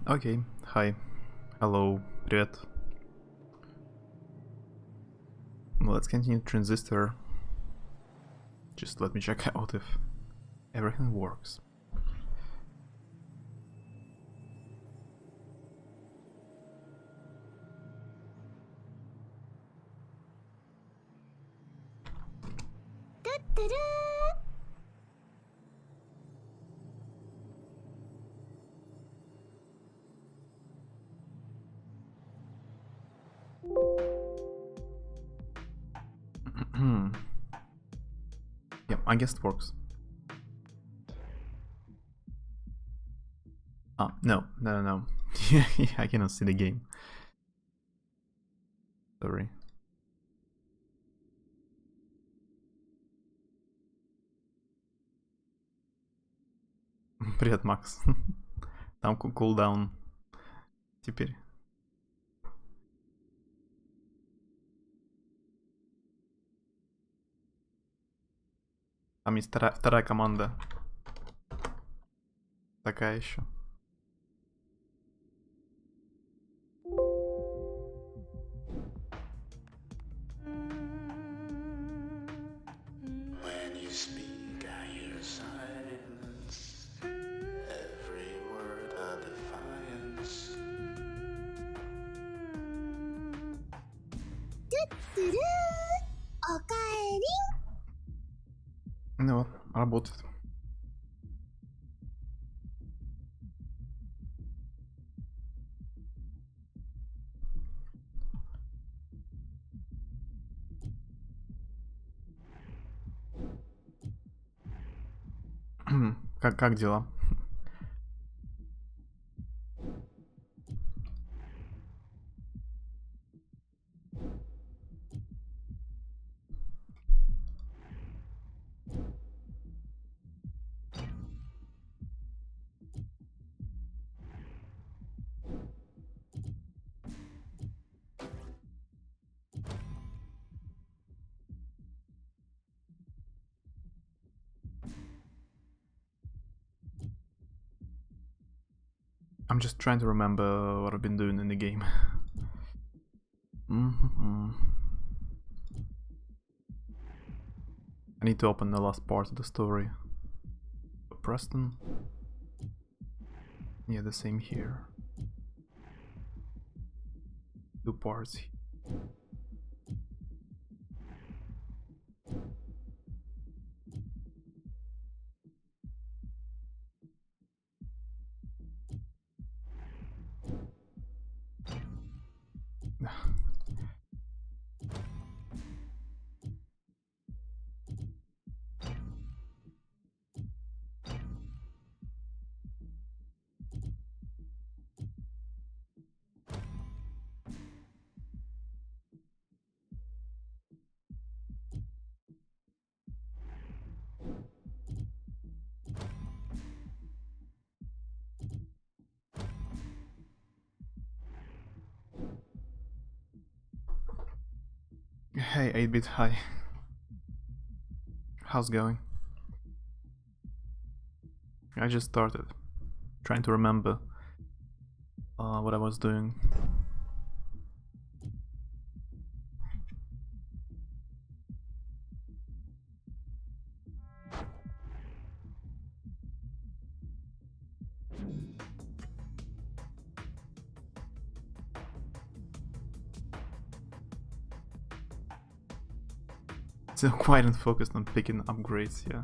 Окей. Hi. Hello. Привет. Let's continue Transistor. Just let me check out if everything works. Yeah, I guess it works. No. Yeah, I cannot see the game. Sorry. Привет, Макс. Там кулдаун. Теперь. Там есть вторая команда. Такая еще. When you speak, I hear silence. Every word a defiance. Ну вот, работает. Как дела? I'm just trying to remember what I've been doing in the game. I need to open the last part of the story. Preston. Yeah, the same here. 2 parts. Hey, 8-bit, hi. How's it going? I just started. Trying to remember what I was doing. Still quite unfocused on picking upgrades, yeah.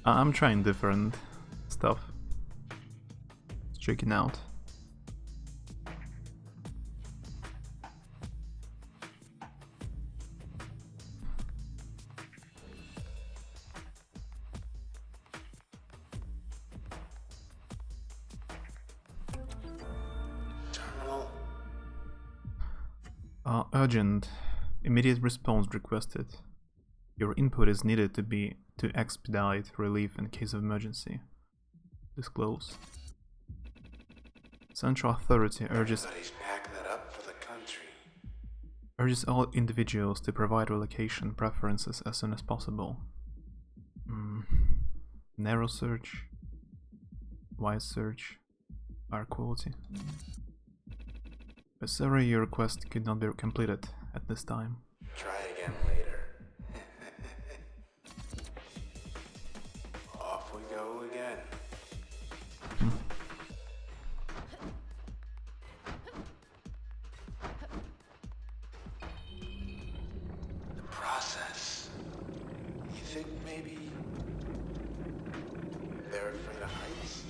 I'm trying different stuff. Checking out. Terminal. Urgent. Immediate response requested. Your input is needed to expedite relief in case of emergency. Disclose. Central Authority urges Everybody's packing it up for the country. all individuals to provide relocation preferences as soon as possible. Narrow search, wide search, Fire quality. Sorry, your request could not be completed at this time. Try again later. Off we go again. The process. You think maybe they're afraid of heights?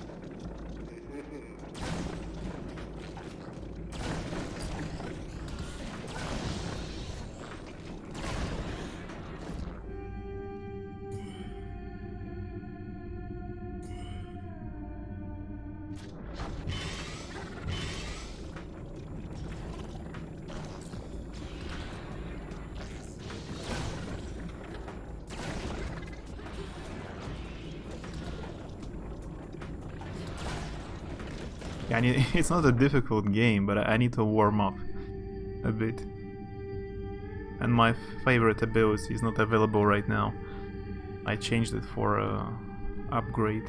Yeah, it's not a difficult game, but I need to warm up a bit. And my favorite ability is not available right now. I changed it for upgrade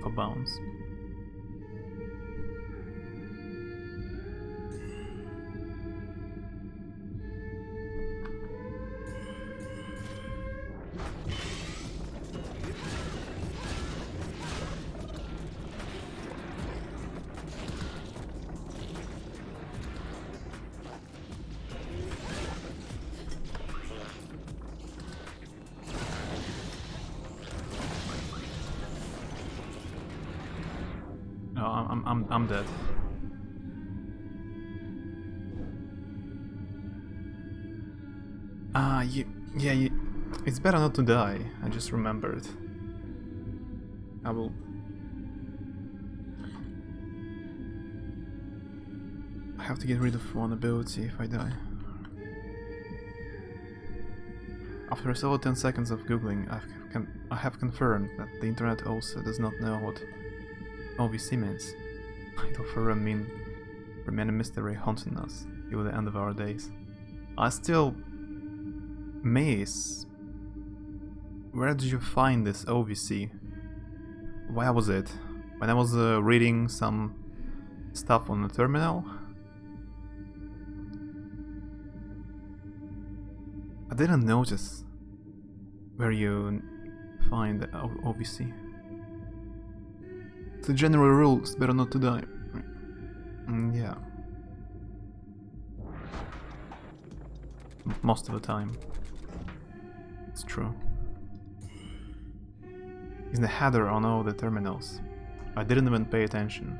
for bounce. No, I'm dead. It's better not to die. I just remembered. I will. I have to get rid of one ability if I die. After several 10 seconds of googling, I have confirmed that the internet also does not know what OVC means. It'll forever remain a mystery haunting us till the end of our days. I still miss. Where did you find this OVC? Where was it? When I was reading some stuff on the terminal? I didn't notice where you find the OVC. It's a general rule, it's better not to die. Yeah. Most of the time. It's true. Is the header on all the terminals? I didn't even pay attention.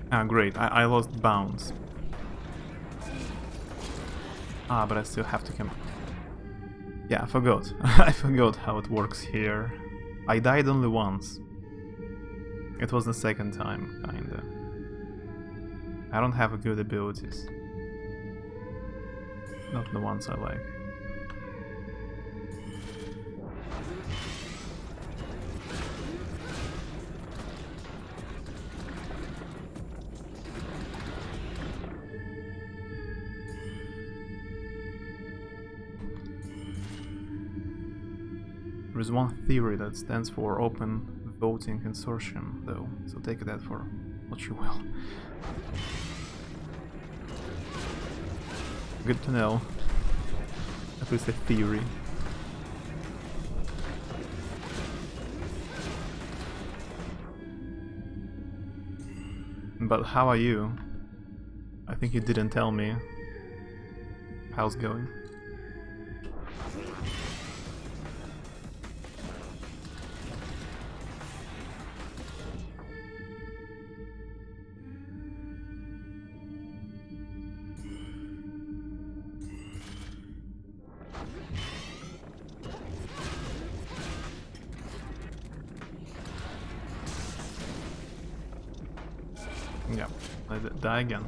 Ah, great, I lost bounce. Ah, but I still have to come. Yeah, I forgot. I forgot how it works here. I died only once. It was the second time, kinda. I don't have good abilities. Not the ones I like. There is one theory that stands for open voting consortium, though, so take that for what you will. Good to know. At least a theory. But how are you? I think you didn't tell me. How's it going? Yeah, I die again.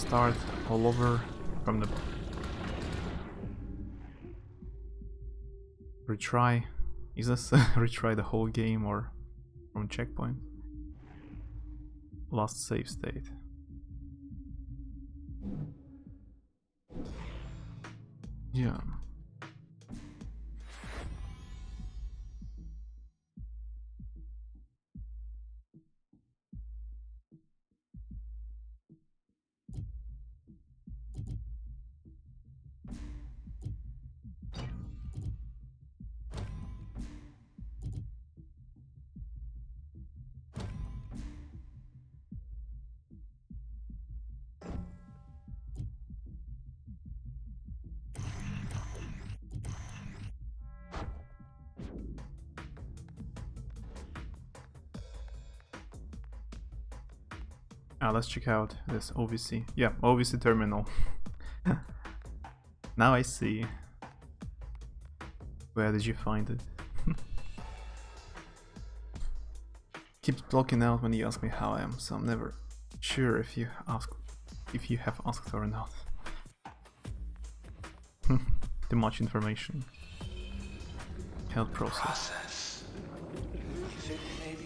start all over from the... Retry. Is this retry the whole game or from checkpoint? Last save state. Yeah. Let's check out this OVC. Yeah, OVC terminal. Now I see. Where did you find it? Keeps blocking out when you ask me how I am, so I'm never sure if you have asked or not. Too much information. Can't process. You think maybe...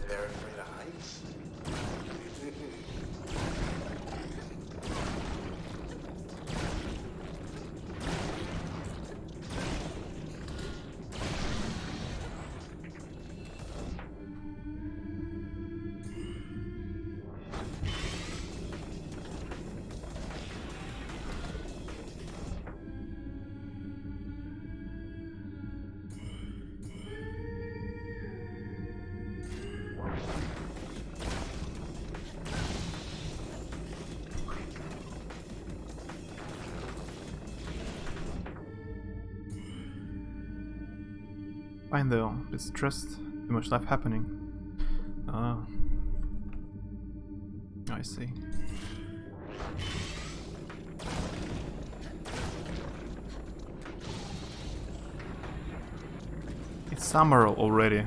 They're afraid of heights? Fine though, a bit stressed, too much stuff happening. I see. It's summer already,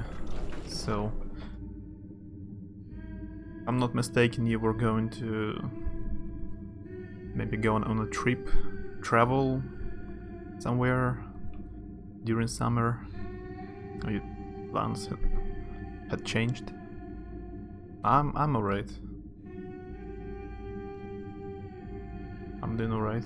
so... if I'm not mistaken, you were going to... maybe go on a trip, travel somewhere during summer. Or your plans had changed? I'm alright. I'm doing alright.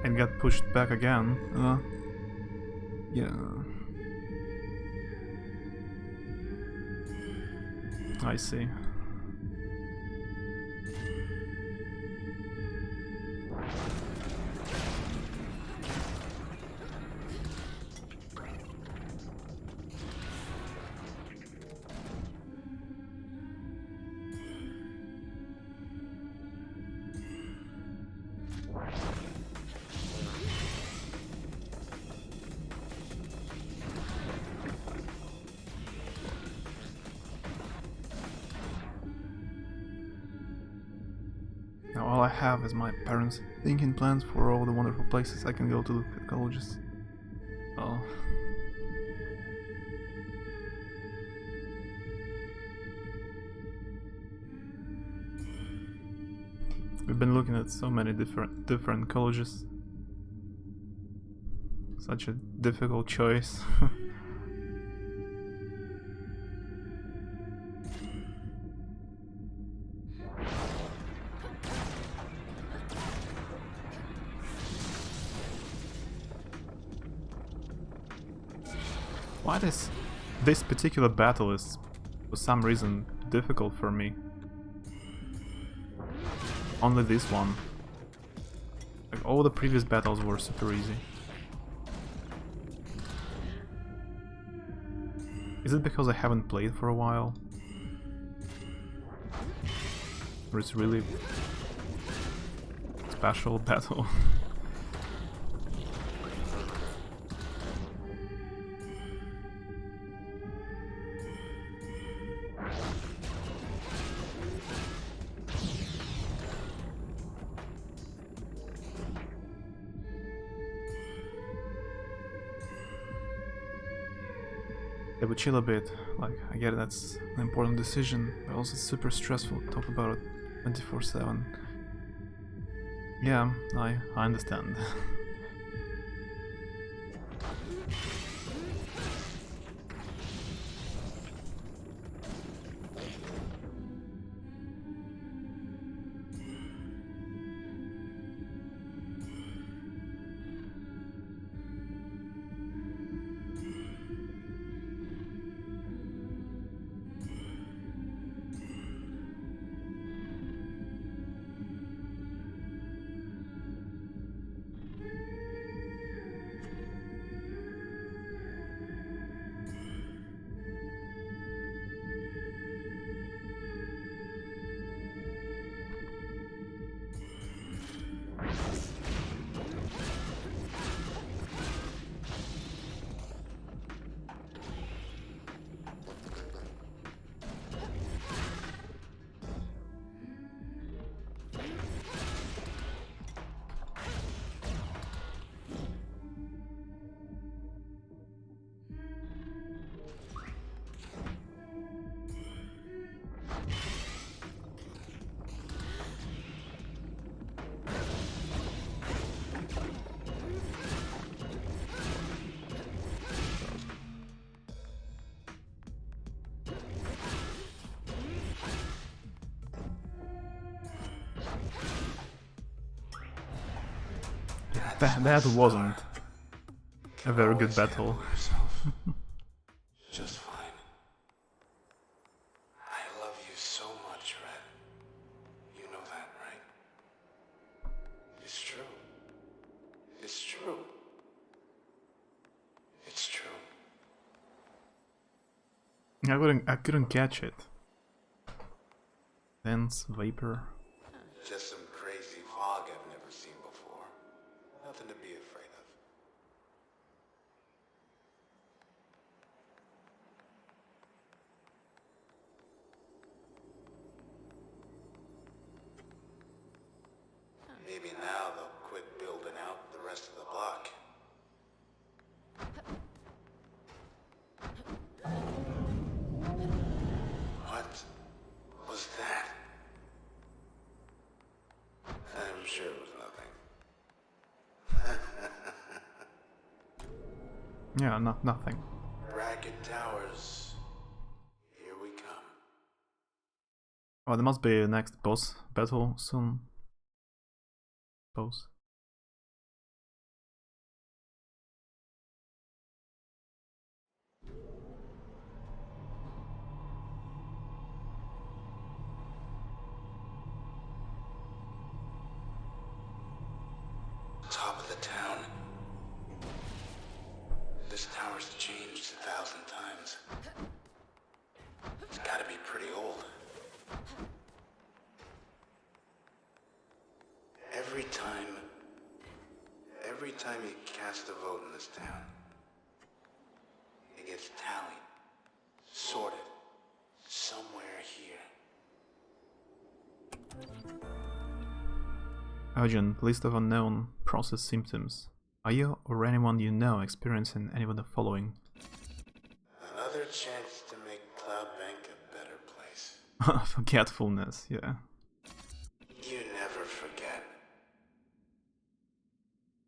And got pushed back again. Yeah. I see. Now all I have is my parents' thinking plans for all the wonderful places I can go to look at colleges. Oh. We've been looking at so many different colleges. Such a difficult choice. Why this particular battle is, for some reason, difficult for me. Only this one. Like, all the previous battles were super easy. Is it because I haven't played for a while? Or it's really special battle? Yeah, but chill a bit. Like, I get it, that's an important decision, but also it's super stressful to talk about it 24/7. Yeah, I understand. That wasn't a very good battle. Just fine. I love you so much, Red. You know that, right? It's true. It's true. It's true. I couldn't catch it. Dense vapor. Just some crazy fog I've never seen before. Nothing to be afraid of. Maybe now they'll quit building out the rest of the block. What was that? I'm sure it was nothing. Yeah, nothing. Ragged towers. Here we come. Oh, there must be a next boss battle soon. Suppose. Top of the town. This tower's changed 1,000 times. It's gotta be pretty old. Every time you cast a vote in this town, it gets tallied, sorted, somewhere here. Agent, list of unknown process symptoms. Are you or anyone you know experiencing any of the following? Another chance to make Cloud Bank a better place. Forgetfulness, yeah. You never forget.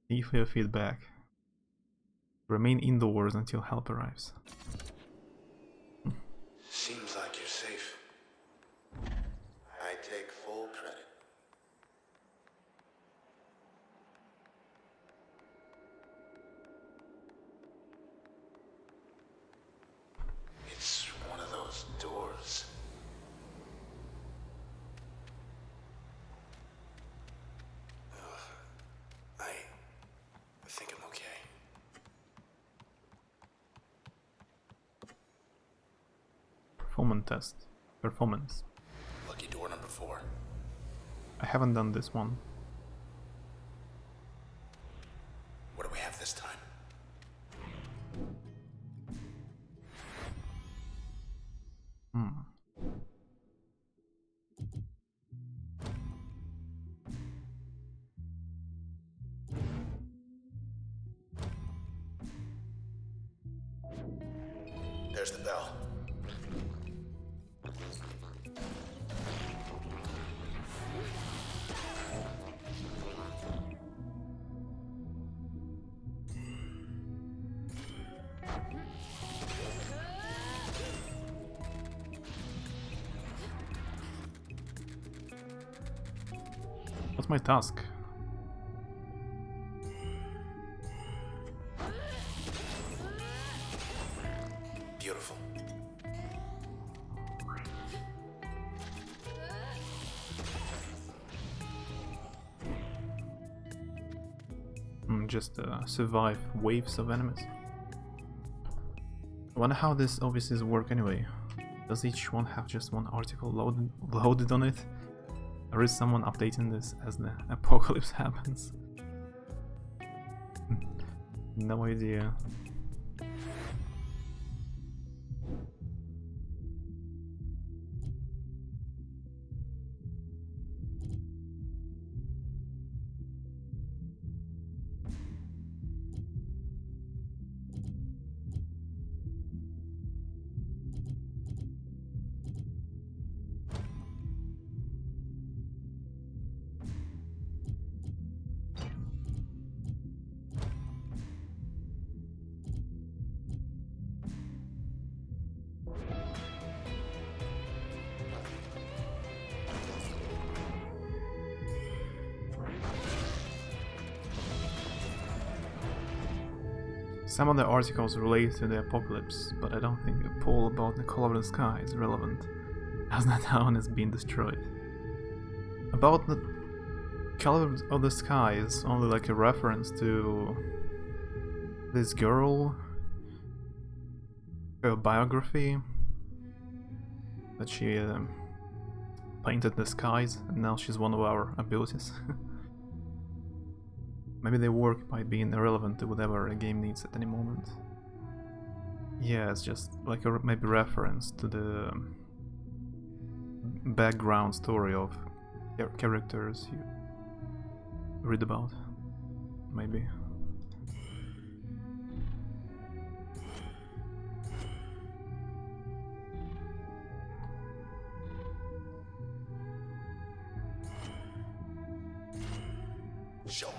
Leave your feedback. Remain indoors until help arrives. Seems like you're safe. I take full credit. It's one of those doors. performance test. Performance. Lucky door number 4. I haven't done this one. What do we have this time? There's the bell. What's my task? Beautiful. Just survive waves of enemies. I wonder how these OVCs work anyway. Does each one have just one article loaded on it? Or is someone updating this as the apocalypse happens? No idea. Some of the articles relate to the apocalypse, but I don't think a poll about the color of the sky is relevant, as that town is being destroyed. About the color of the sky is only like a reference to this girl, her biography, that she painted the skies, and now she's one of our abilities. Maybe they work by being irrelevant to whatever a game needs at any moment. Yeah, it's just like a maybe reference to the background story of characters you read about. Maybe. Show.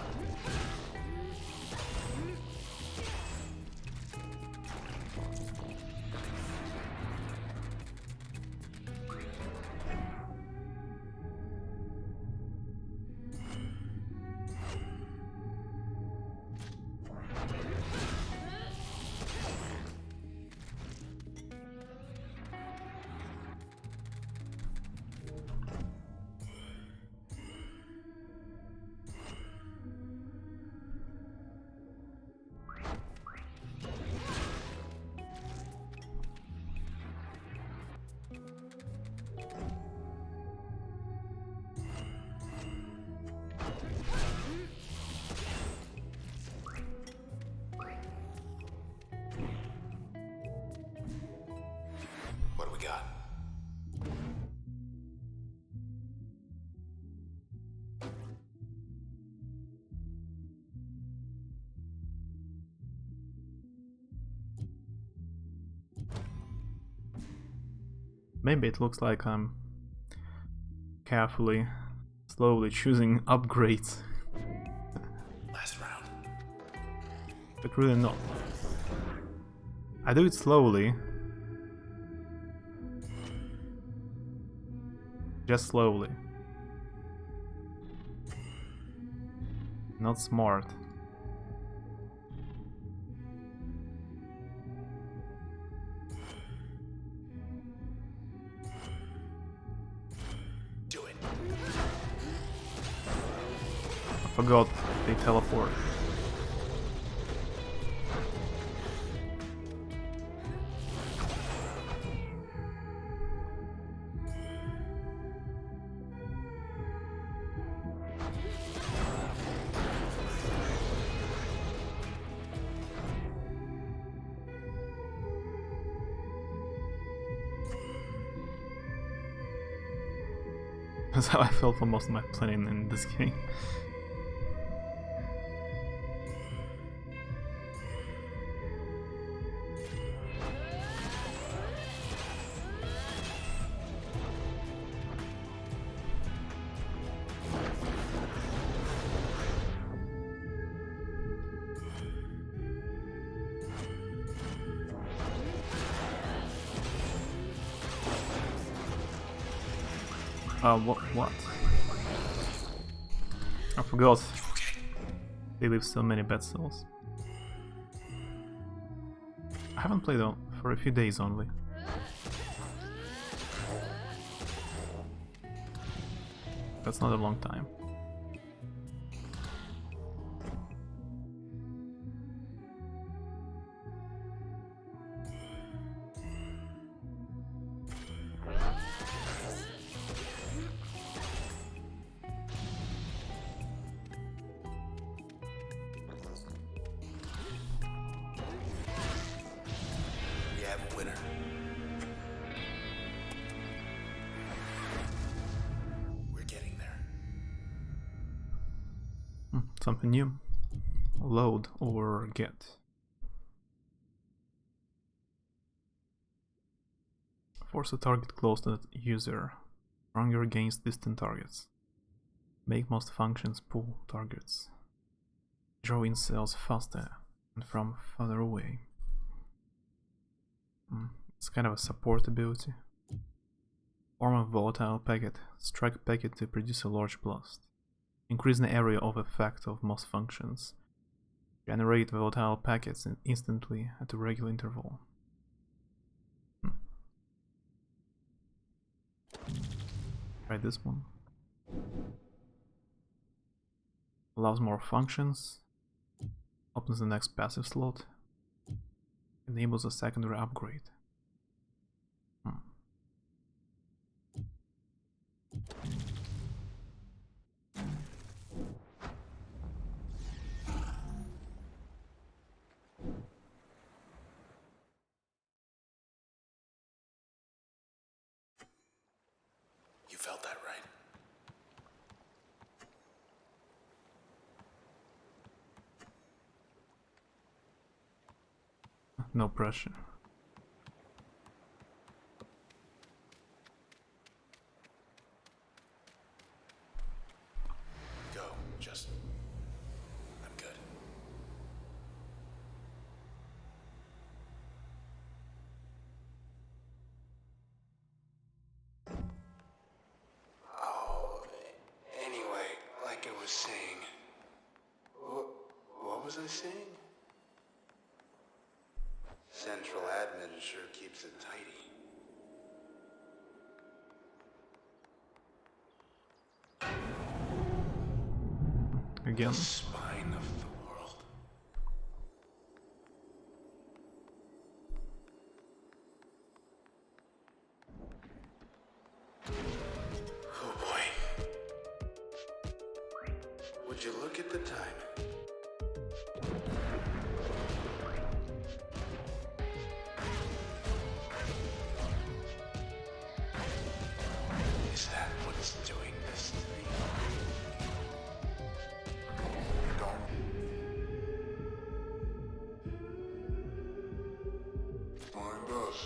What do we got? Maybe it looks like I'm carefully, slowly choosing upgrades. Last round. But really not. I do it slowly. Just slowly. Not smart. Do it. I forgot they teleport. That's how I felt for most of my playing in this game. What? I forgot. They leave so many bad souls. I haven't played on for a few days only. That's not a long time. We have a winner. We're getting there. Something new. Load or get. Force a target close to the user. Stronger against distant targets. Make most functions pull targets. Draw in cells faster and from further away. It's kind of a support ability. Form a volatile packet. Strike a packet to produce a large blast. Increase the area of effect of most functions. Generate volatile packets instantly at a regular interval. Try this one. Allows more functions. Opens the next passive slot. Enables a secondary upgrade. You felt that, right? No pressure. Go, just... I'm good. Oh, anyway, like I was saying... What was I saying? Central admin sure keeps it tidy. Again. The spine of the world. Oh boy. Would you look at the time? Is that what's doing this to me? Mind us.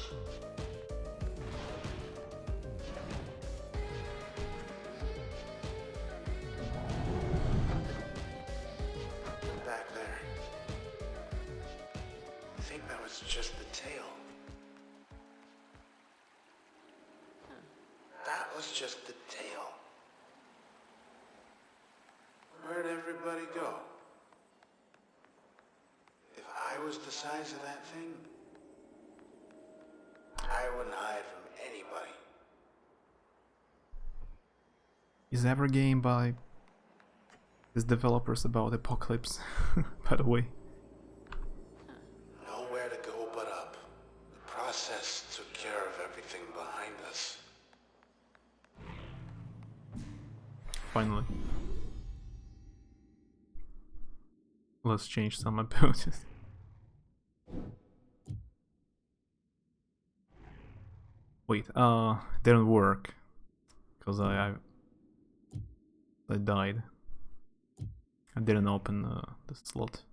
Back there. I think that was just the tail. That was just the tail. Where'd everybody go? If I was the size of that thing, I wouldn't hide from anybody. Is every game by these developers about apocalypse, by the way? Nowhere to go but up. The process took care of everything behind us. Finally. Let's change some abilities. Wait, didn't work. Because I I died. I didn't open the slot.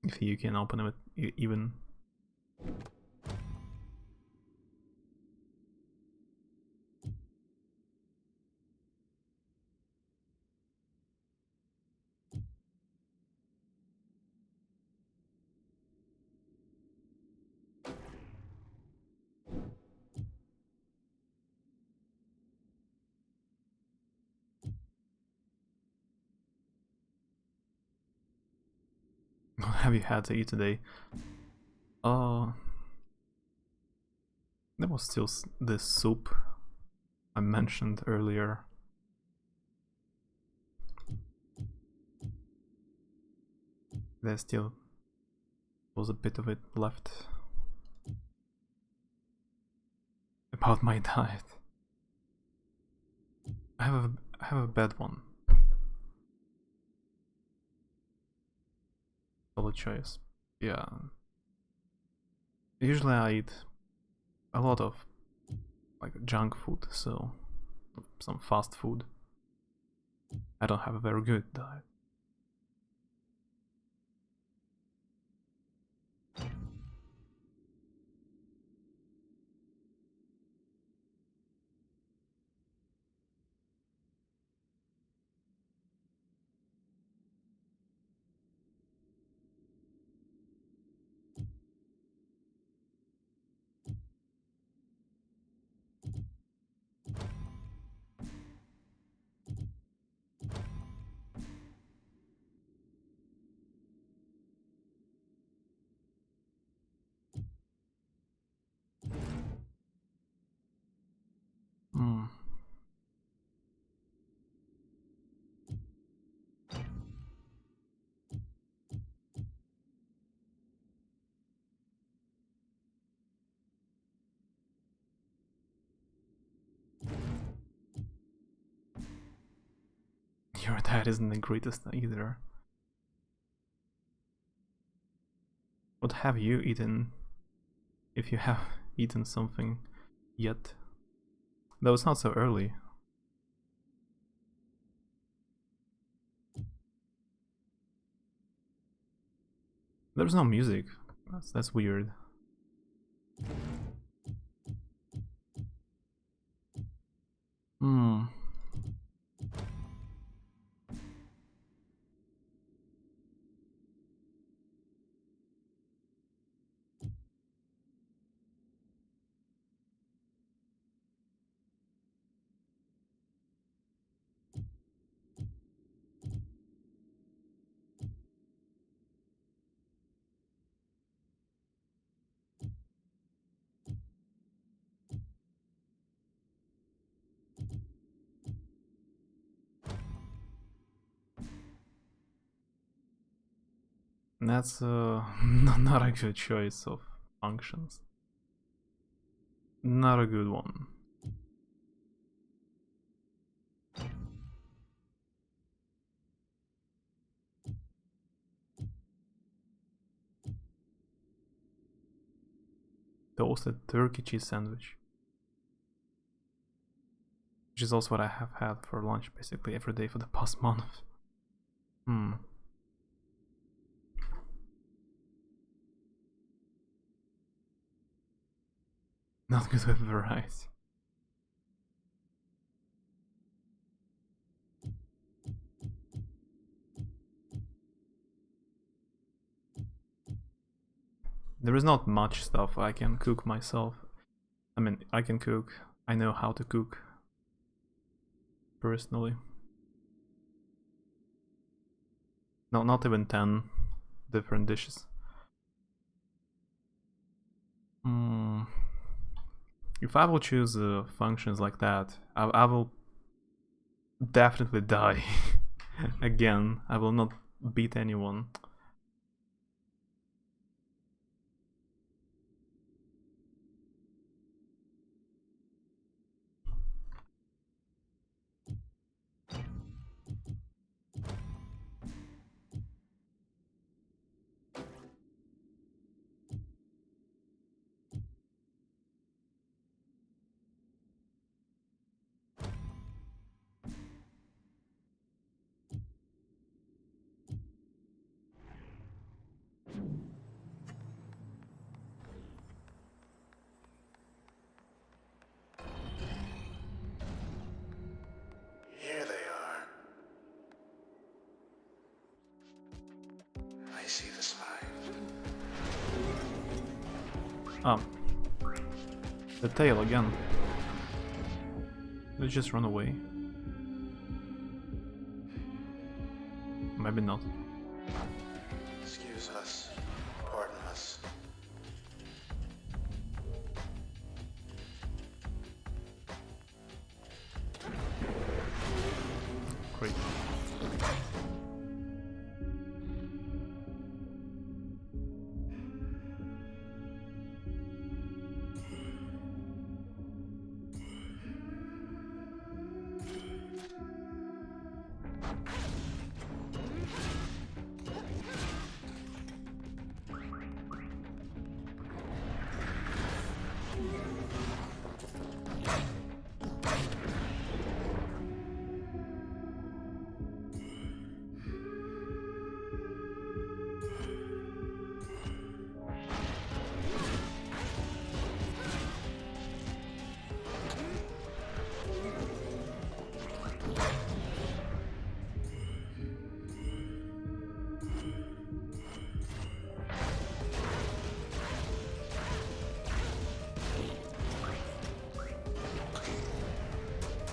If you can open it even. What have you had to eat today? There was still this soup I mentioned earlier. There still was a bit of it left. About my diet. I have a bad one. Solid choice. Yeah. Usually I eat a lot of like junk food, so some fast food. I don't have a very good diet. Hmm. Your diet isn't the greatest either. What have you eaten? If you have eaten something yet. Though it's not so early. There's no music. That's weird. Hmm. That's not a good choice of functions. Not a good one. Toasted turkey cheese sandwich. Which is also what I have had for lunch basically every day for the past month. Hmm. Not good with variety. There is not much stuff I can cook myself. I mean, I can cook. I know how to cook. Personally. No, not even 10 different dishes. Hmm. If I will choose functions like that, I will definitely die. Again, I will not beat anyone. see the smile. The tail again. Let's just run away. Maybe not. Excuse us. Pardon us. Great.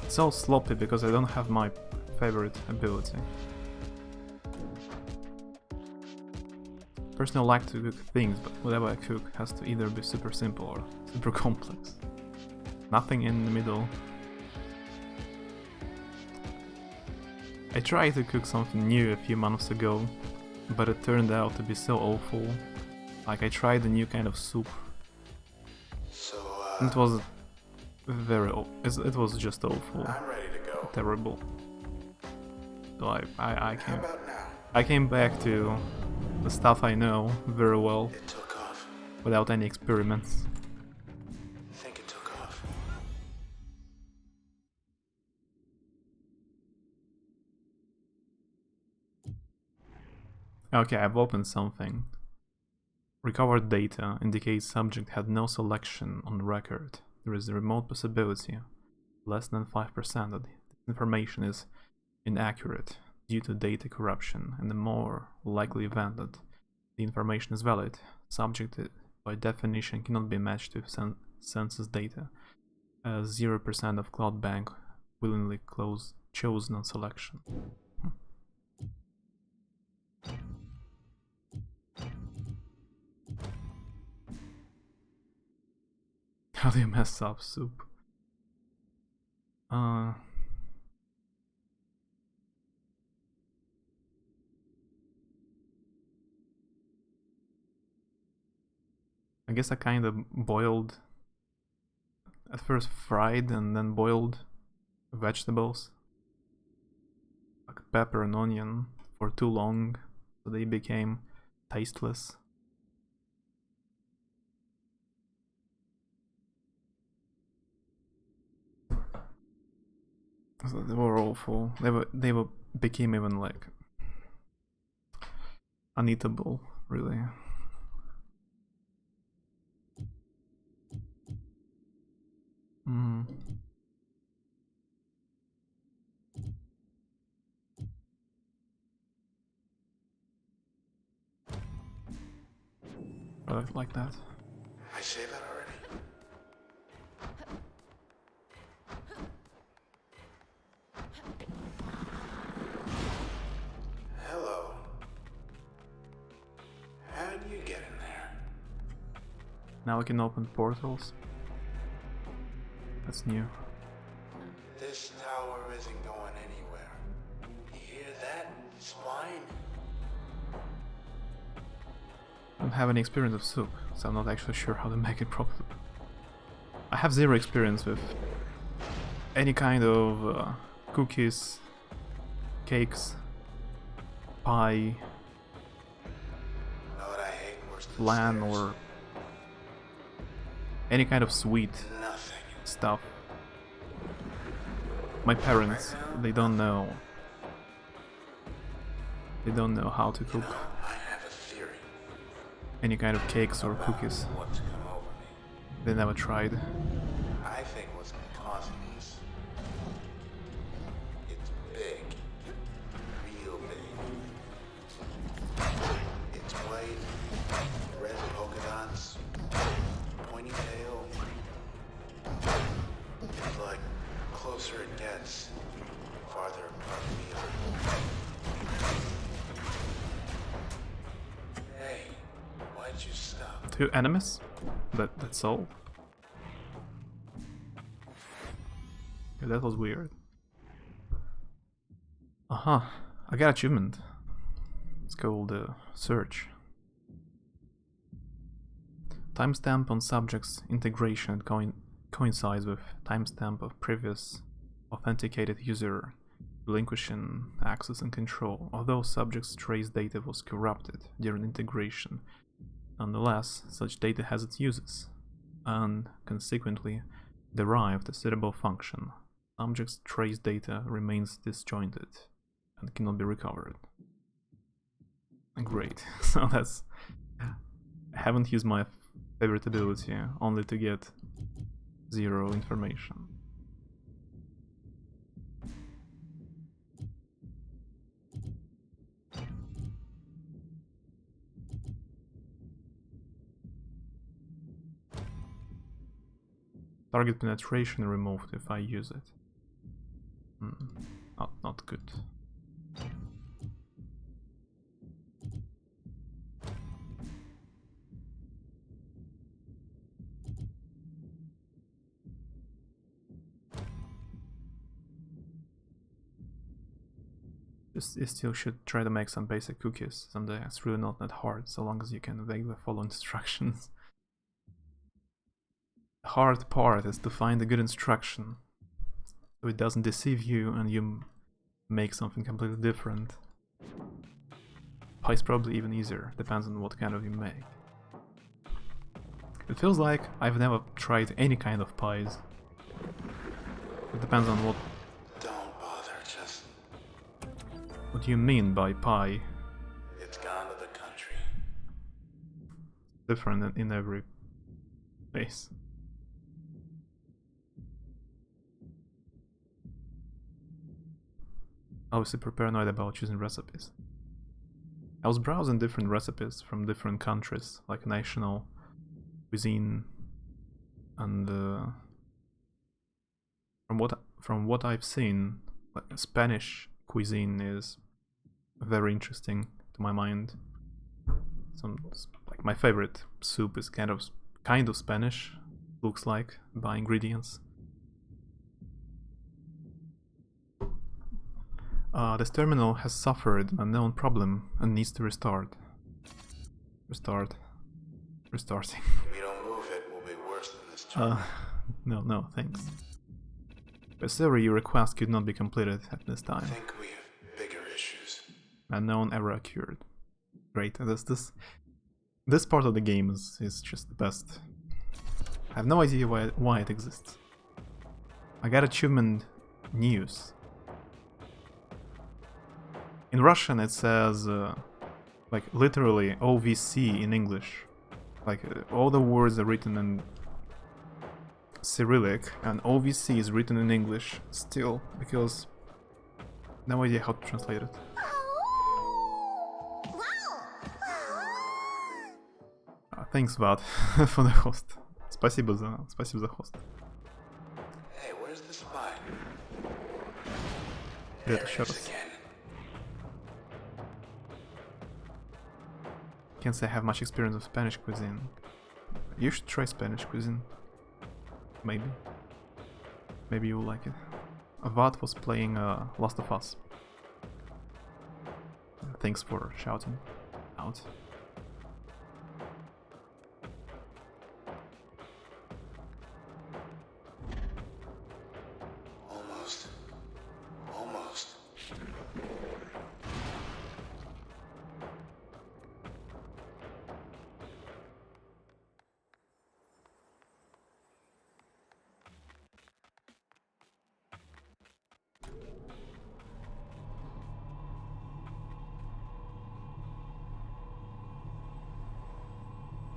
It's all sloppy because I don't have my favorite ability. Personally, I like to cook things, but whatever I cook has to either be super simple or super complex. Nothing in the middle. I tried to cook something new a few months ago, but it turned out to be so awful. Like, I tried a new kind of soup. So, It was it was just awful. I'm ready to go. Terrible. So How about now? I came back to the stuff I know very well It took off. without any experiments. I think it took off. Okay, I've opened something. Recovered data indicates subject had no selection on record. There is a remote possibility, less than 5%, that this information is inaccurate due to data corruption, and the more likely event that the information is valid. Subject by definition cannot be matched to census data, as 0% of Cloud Bank willingly chose non-selection. How do you mess up soup? I guess I kind of boiled, at first fried and then boiled vegetables, like pepper and onion, for too long, so they became tasteless. So they were awful. They became even like uneatable, really. Like that. I say that already? Hello. How'd you get in there? Now we can open portals. That's new. This tower isn't going anywhere. You hear that, spine? I don't have any experience with soup, so I'm not actually sure how to make it properly. I have zero experience with any kind of cookies, cakes, pie, Know what I hate worse than flan, stairs? or any kind of sweet Nothing. stuff. My parents, they don't know. They don't know how to cook I have a theory. any kind of cakes or cookies. What's come over me? They never tried. I think what's causing this. It's big. Real big. It's 2 enemies? That's all? Yeah, that was weird. Aha, I got achievement. It's called search. Timestamp on subject's integration coincides with timestamp of previous authenticated user relinquishing access and control, although subject's trace data was corrupted during integration. Nonetheless, such data has its uses, and consequently derived a suitable function. Subject's trace data remains disjointed and cannot be recovered. Great. So that's... I haven't used my favorite ability only to get 0 information. Target penetration removed if I use it. Not good. You still should try to make some basic cookies someday. It's really not that hard, so long as you can vaguely follow instructions. The hard part is to find a good instruction, so it doesn't deceive you and you make something completely different. Pie is probably even easier, depends on what kind of you make. It feels like I've never tried any kind of pies. It depends on what... Don't bother, just... What do you mean by pie? It's gone to the country. Different in every place. I was super paranoid about choosing recipes. I was browsing different recipes from different countries, like national cuisine, and from what I've seen, like, Spanish cuisine is very interesting to my mind. Like my favorite soup is kind of Spanish, looks like, by ingredients. This terminal has suffered an unknown problem and needs to restart. Restarting. If we don't move it, we'll be worse than this terminal. No, thanks. But sorry, your request could not be completed at this time. I think we have bigger issues. Unknown error occurred. Great, this part of the game is just the best. I have no idea why it exists. I got achievement news. In Russian it says, like, literally OVC in English. Like, all the words are written in Cyrillic, and OVC is written in English still, because no idea how to translate it. Thanks, Vlad, for the host. Спасибо за host. Hey, where's the spy? Привет There еще it is раз. again. Can't say I have much experience with Spanish cuisine. You should try Spanish cuisine. Maybe. Maybe you'll like it. Vlad was playing Last of Us. Thanks for shouting out. Almost.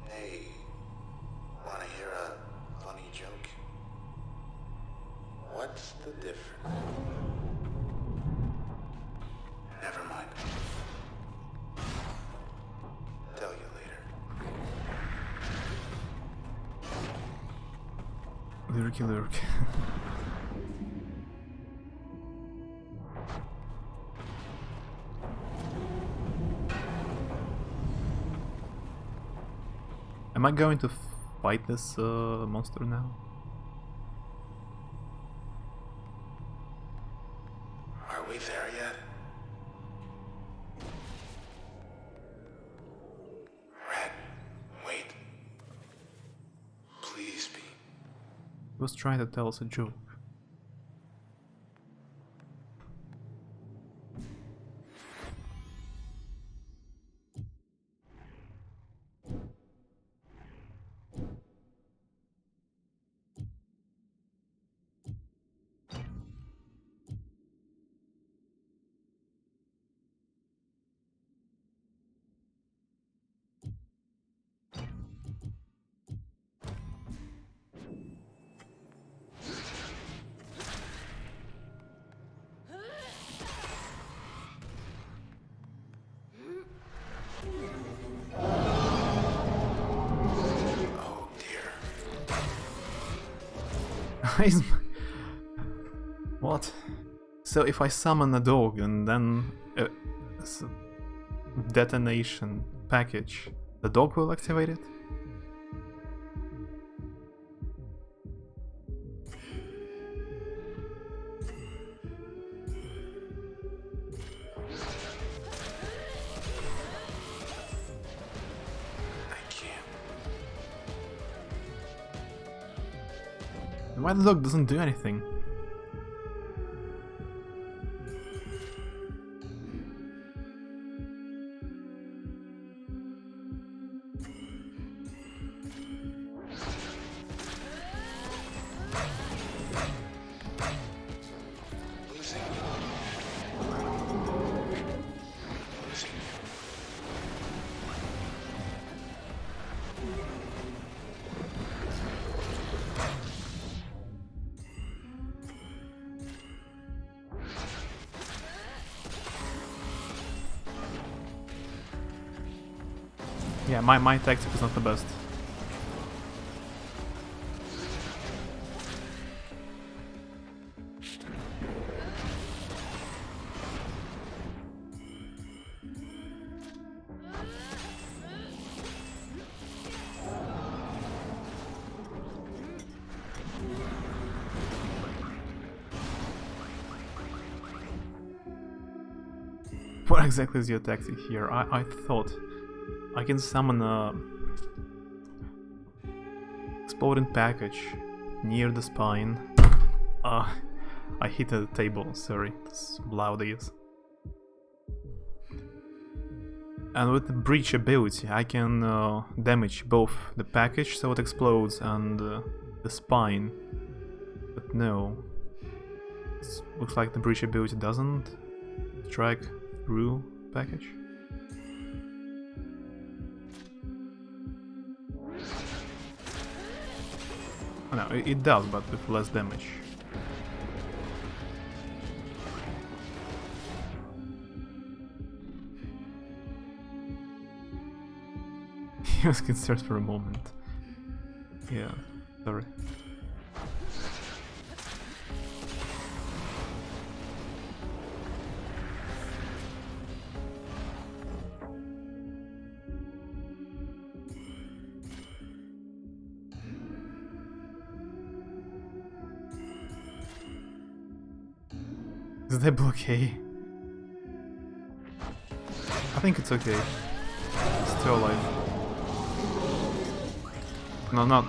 Hey, wanna hear a funny joke? What's the difference? Never mind. Tell you later. Lurky lurk. Am I going to fight this monster now? Are we there yet? Red, wait. Please be. He was trying to tell us a joke. Oh dear. What? So if I summon a dog and then detonation package, the dog will activate it? I can't. Why the dog doesn't do anything? Losing. Losing. Yeah, my tactic is not the best. What exactly is your tactic here? I thought I can summon a exploding package near the spine. I hit the table, sorry, it's loud I guess. And with the breach ability I can damage both the package so it explodes and the spine. But no, looks like the breach ability doesn't strike through package. Oh, no, it does, but with less damage. He was concerned for a moment. Yeah, sorry. Is that okay? I think it's okay. It's still alive. No, not.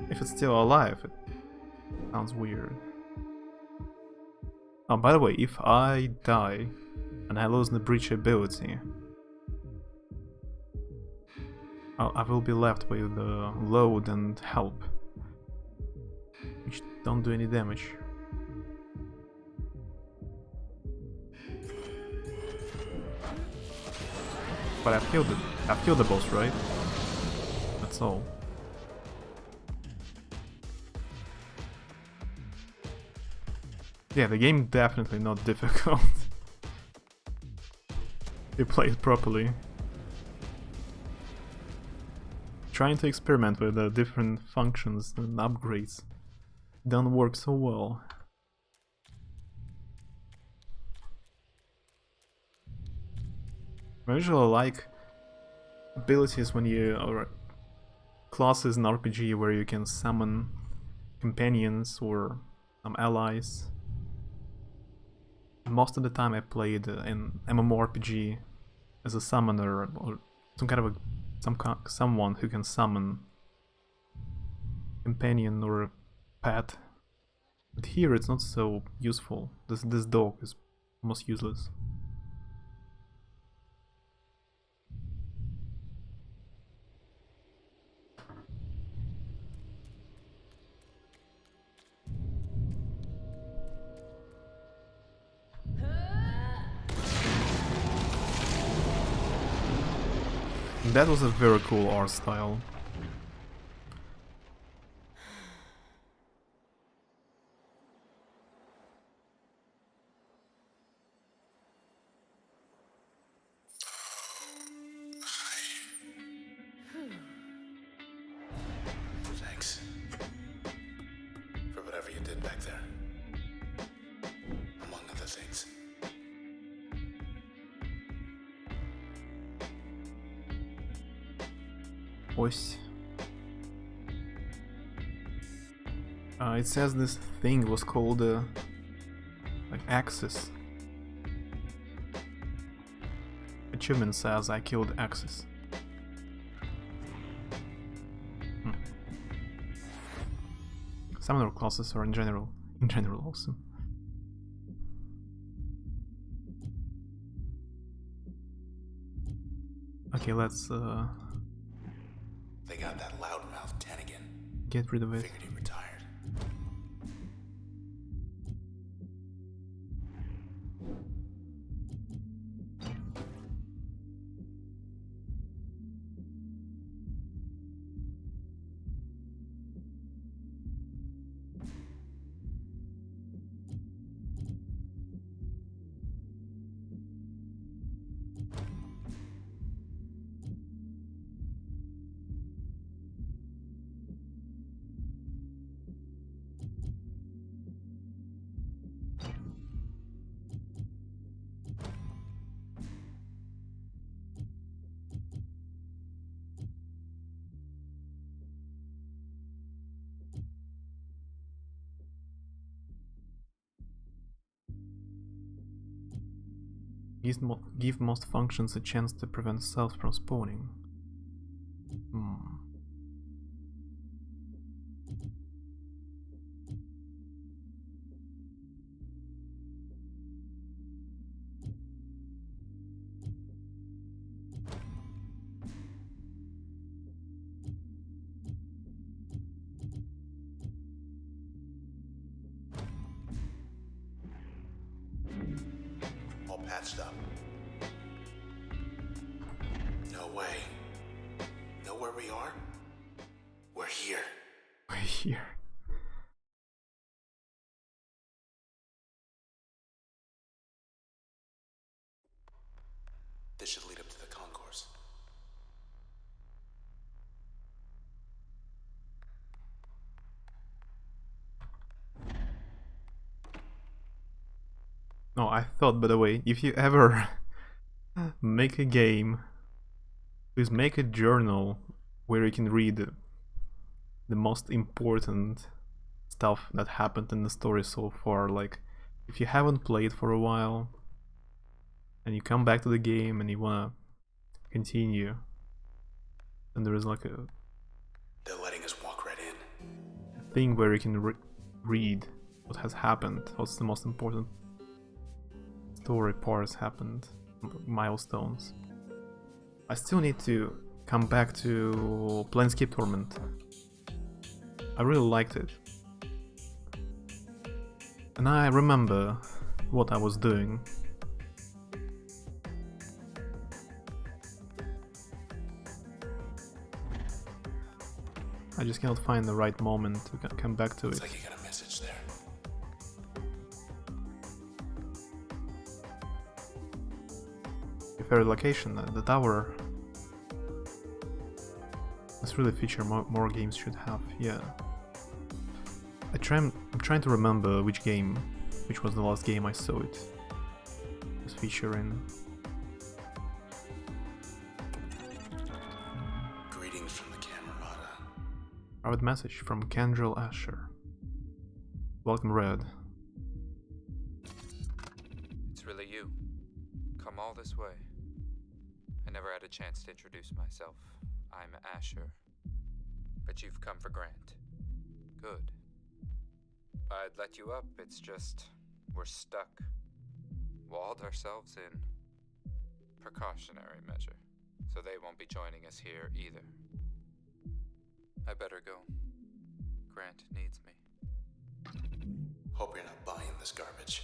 If it's still alive, it sounds weird. Oh, by the way, if I die and I lose the breach ability, I will be left with load and help, which don't do any damage. But I've killed the boss, right? That's all. Yeah, the game definitely not difficult. You play it properly. Trying to experiment with the different functions and upgrades don't work so well. I usually like abilities when you or classes in RPG where you can summon companions or some allies. Most of the time I played in MMORPG as a summoner or some kind of someone who can summon companion or a pet. But here it's not so useful. This dog is almost useless. That was a very cool art style. Thanks. For whatever you did back there. Among other things. Ось. It says this thing was called like Axis. Achievement says I killed Axis. Summoner classes are in general awesome. Okay, let's They got that loudmouth Tenigan. get rid of it. Figured he retired. Give most functions a chance to prevent cells from spawning. All patched up. No way. Know where we are? We're here. We're here. This should lead up to the concourse. No, I thought, by the way, if you ever make a game, please make a journal where you can read the most important stuff that happened in the story so far. Like, if you haven't played for a while and you come back to the game and you wanna continue, and there is like a They're letting us walk right in. thing where you can read what has happened, what's the most important story parts happened, milestones. I still need to come back to Planescape Torment. I really liked it. And I remember what I was doing. I just cannot find the right moment to come back to it. It's like you got a message there. Favorite location, the tower. This really feature more games should have, yeah. I'm trying to remember which was the last game I saw it. This feature in. Private message from Kendrell Asher. Welcome, Red. It's really you. Come all this way. I never had a chance to introduce myself. I'm Asher. But you've come for Grant. Good. I'd let you up, it's just... we're stuck. Walled ourselves in. Precautionary measure. So they won't be joining us here either. I better go. Grant needs me. Hope you're not buying this garbage.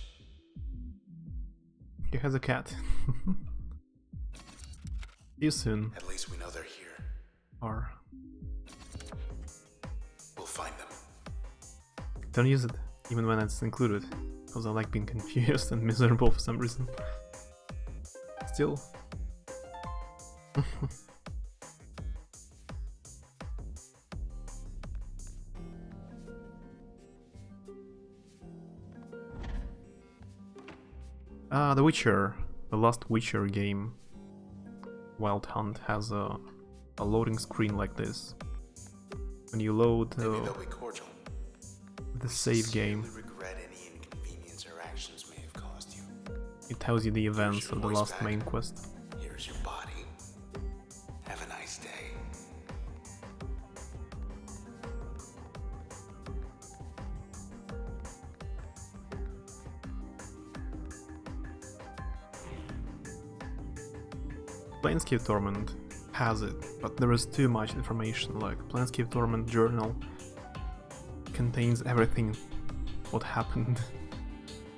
He has a cat. See you soon. At least we know they're here. Or We'll find them. don't use it, even when it's included, because I like being confused and miserable for some reason. Still. The Witcher, the last Witcher game, Wild Hunt, has a loading screen like this. When you load Maybe they'll be cordial. the save game, Sincerely regret any inconvenience our actions may have caused you. it tells you the events your of the voice last back. main quest. Here's your body. Have a nice day. Planescape Torment has it, but there is too much information. Like Planescape Torment journal contains everything what happened.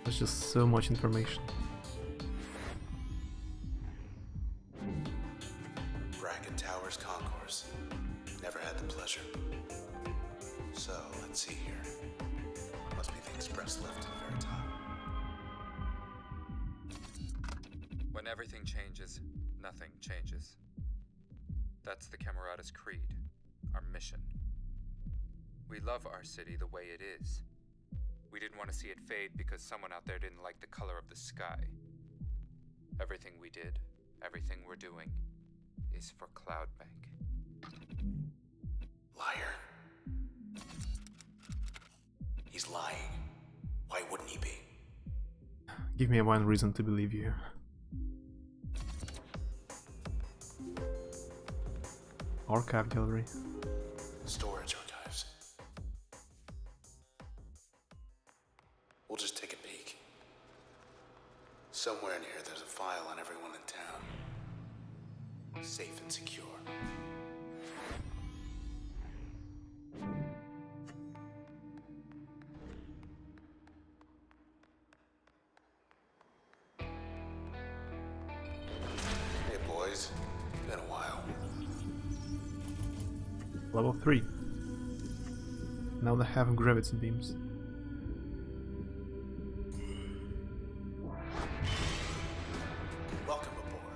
There's just so much information. Bracket Towers Concourse. Never had the pleasure. So, let's see here. Must be the express lift to the very top. When everything changes, nothing changes. That's the Camerata's creed, our mission. We love our city the way it is. We didn't want to see it fade because someone out there didn't like the color of the sky. Everything we did, everything we're doing, is for Cloudbank. Liar. He's lying. Why wouldn't he be? Give me one reason to believe you. Archive gallery. Storage archives. We'll just take a peek. Somewhere in here there's a file on everyone in town. Safe and secure. Hey boys, been a while. Level 3. Now they have gravity beams. Welcome aboard.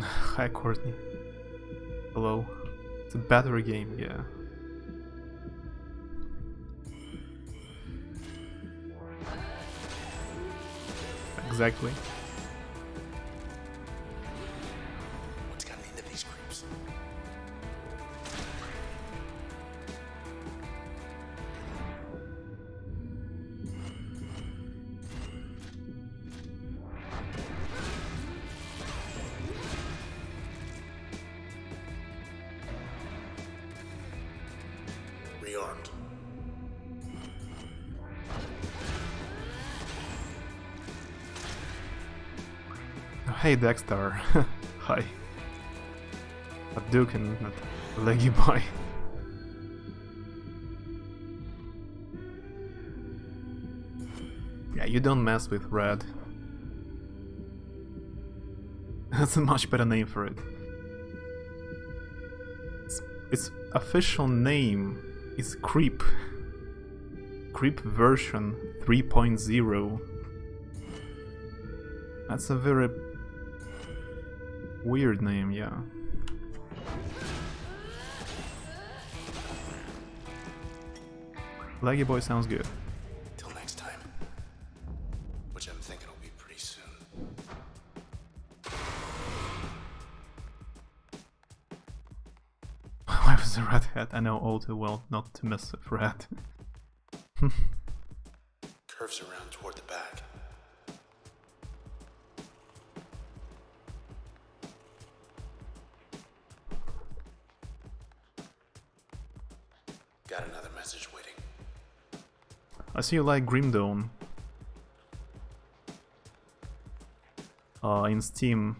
Hi Courtney. Hello. It's a battery game, yeah. Exactly. What's gotten into these creeps? Rearmed. Oh, hey Dexter. Hi. A Duke and not a leggy boy. Yeah, you don't mess with Red. That's a much better name for it. Its official name is Creep. Creep version 3.0. That's a very Weird name, yeah. Leggy Boy sounds good. Till next time. Which I'm thinking will be pretty soon. Why was the red hat? I know all too well not to mess with red. Curves around toward the back. Got another message waiting. I see you like Grim Dawn. In Steam.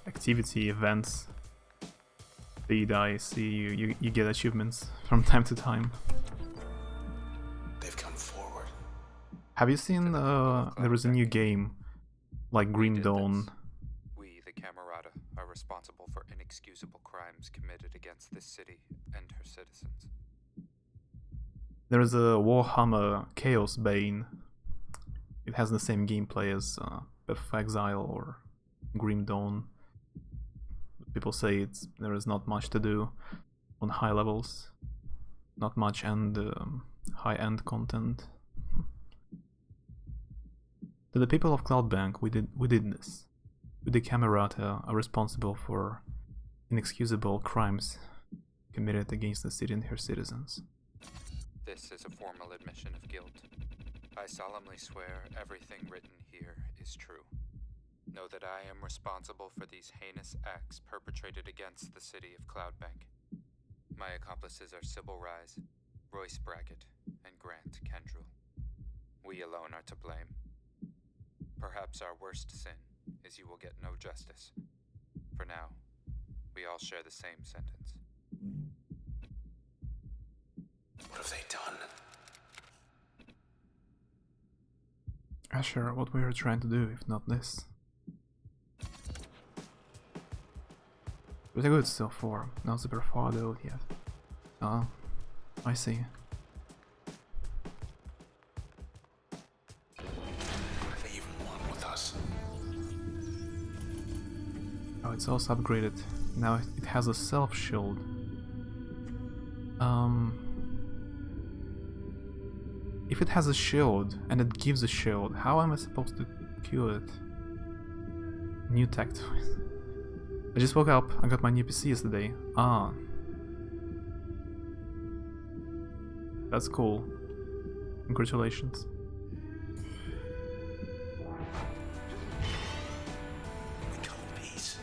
Activity, events. Feed, I see you get achievements from time to time. They've come forward. Have you seen there is a new game like Grim did Dawn? this. We, the Camerata, are responsible for inexcusable crimes committed against this city and her citizens. There is a Warhammer Chaos Bane. It has the same gameplay as Path of Exile or Grim Dawn. People say there is not much to do on high levels, not much and high-end content. To the people of Cloudbank, we did this. We, the Camerata, are responsible for inexcusable crimes committed against the city and her citizens. This is a formal admission of guilt. I solemnly swear everything written here is true. Know that I am responsible for these heinous acts perpetrated against the city of Cloudbank. My accomplices are Sybil Rise, Royce Brackett, and Grant Kendrell. We alone are to blame. Perhaps our worst sin is you will get no justice. For now, we all share the same sentence. What have they done? Asher, what we are trying to do, if not this? Pretty good so far, not super far though yet. Ah, I see. What do they even want with us? Oh, it's also upgraded. Now it has a self-shield. If it has a shield and it gives a shield, how am I supposed to kill it? New tech toys. I just woke up, I got my new PC yesterday. Ah. That's cool. Congratulations. We come in peace.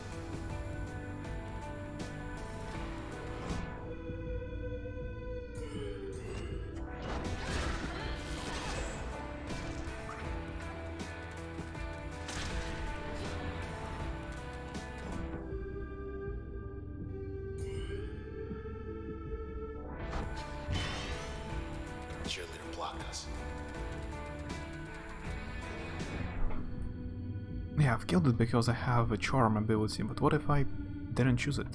Cheerleader blocked us. Yeah, I've killed it because I have a charm ability, but what if I didn't choose it?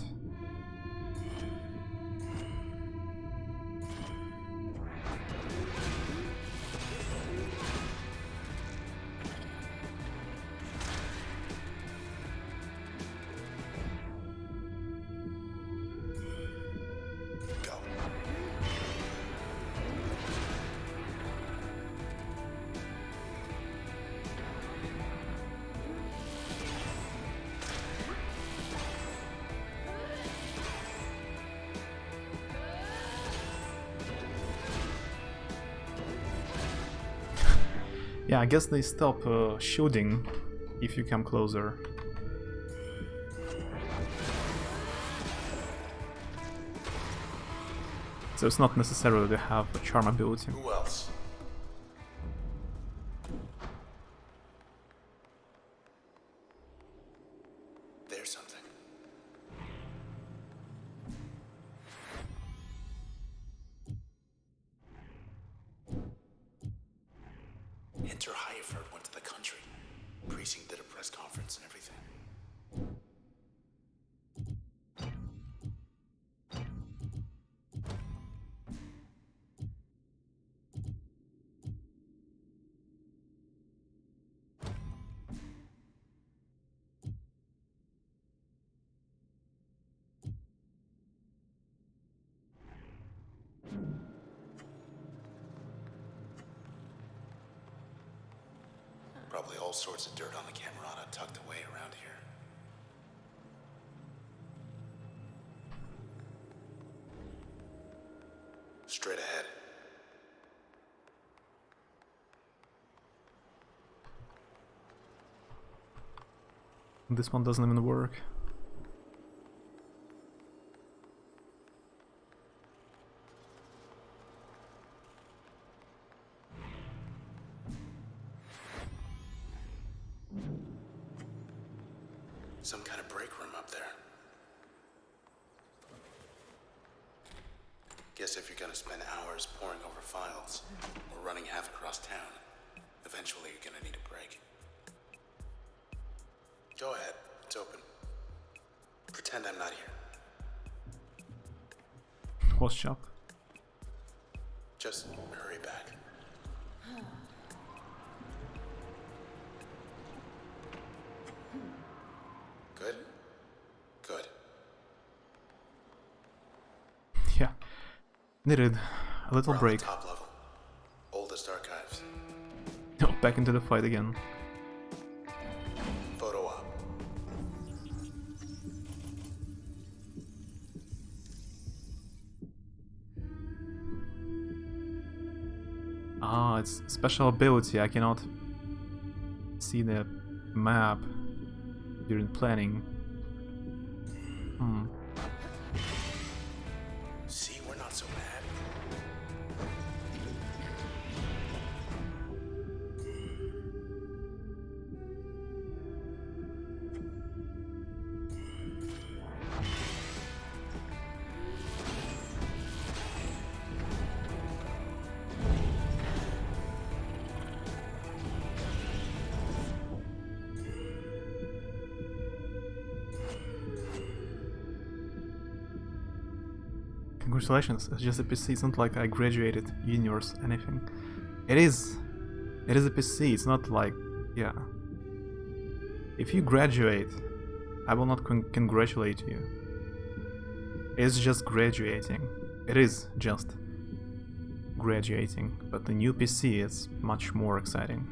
Go. Yeah, I guess they stop shooting if you come closer. So it's not necessarily to have a charm ability. Who else? There's something. Enter Highford went to the country. Precinct did a press conference and everything. Probably all sorts of dirt on the Camerata tucked away around here. Straight ahead. This one doesn't even work. Some kind of break room up there. Guess if you're gonna spend hours poring over files or running half across town, eventually you're gonna need a break. Go ahead, it's open. Pretend I'm not here. Horse shop. Just hurry back. Good? Good. Yeah. Needed a little We're on break. the top level. Oldest archives. Oh, back into the fight again. Photo op. Ah, it's special ability. I cannot see the map during planning. See, we're not so bad. Congratulations, it's just a PC. It's not like I graduated juniors, anything. It is a PC. It's not like, yeah. If you graduate, I will not congratulate you. It's just graduating. It is just graduating, but the new PC is much more exciting.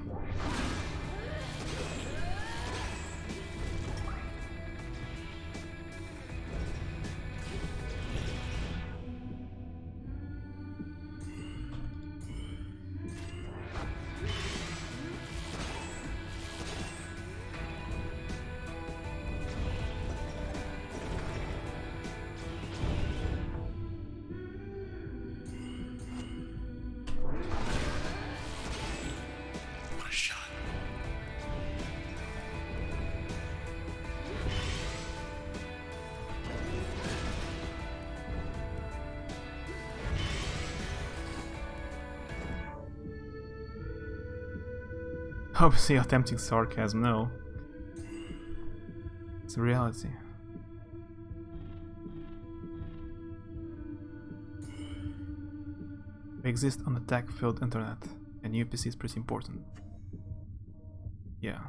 What a shot. Obviously attempting sarcasm, no. It's a reality. We exist on a tech-filled internet, and new PC is pretty important. Yeah.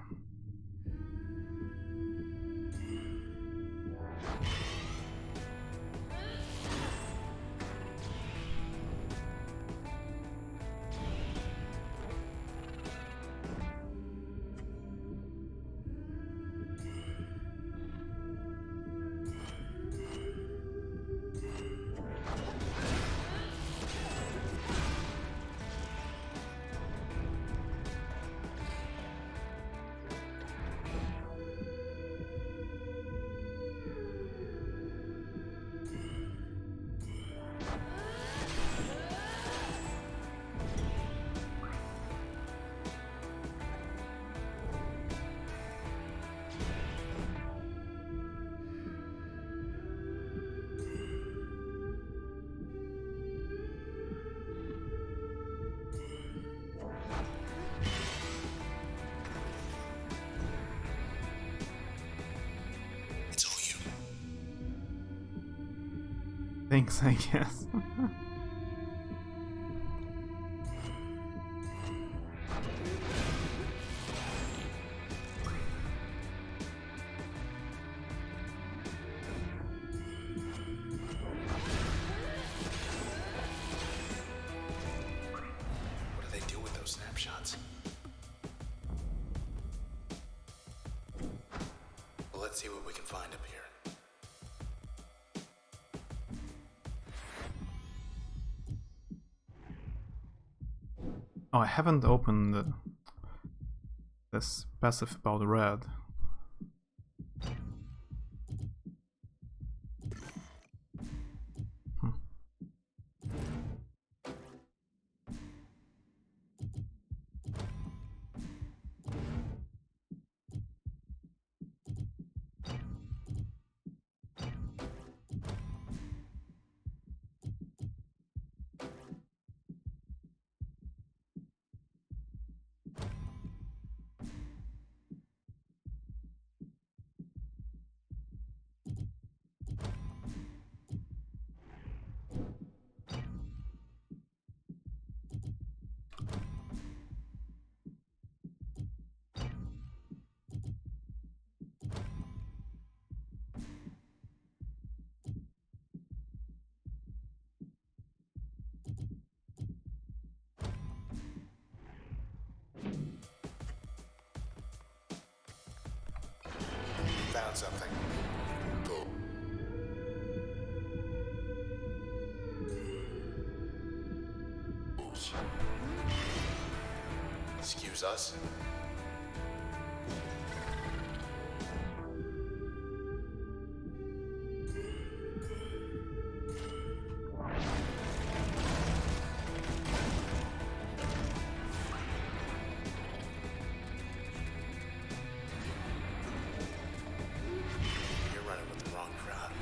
It's all you. Thanks, I guess. What do they do with those snapshots? Let's see what we can find up here. Oh, I haven't opened this passive about red. Found something. Excuse us. You're running with the wrong crowd.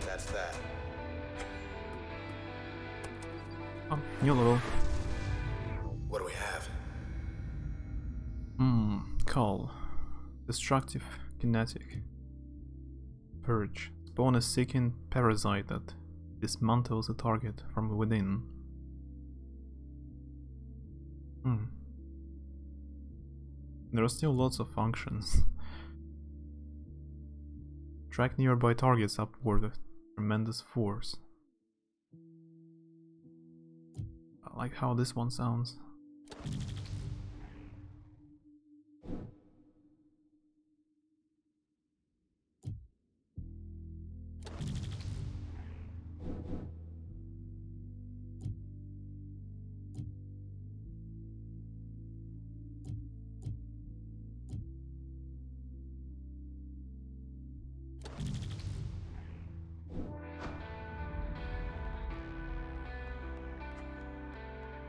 That's that. Oh, new level. What do we have? Call. Destructive, kinetic. Purge. Spawn a seeking parasite that dismantles a target from within. There are still lots of functions. Track nearby targets upward with tremendous force. I like how this one sounds.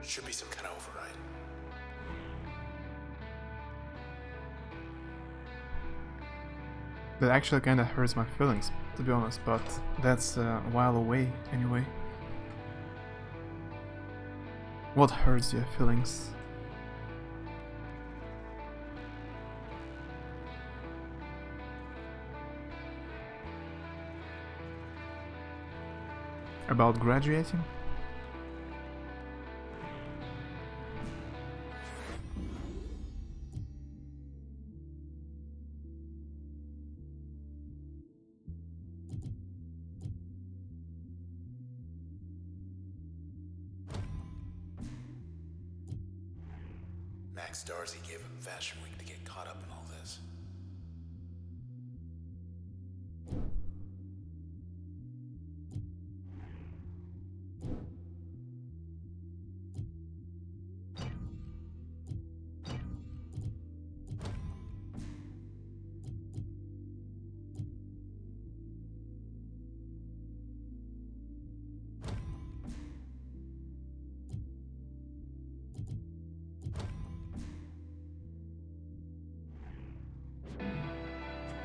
Should be some kind of override. That actually kinda hurts my feelings, to be honest, but that's a while away anyway. What hurts your feelings? About graduating? Max Darcy gave him Fashion Week to get caught up in all this.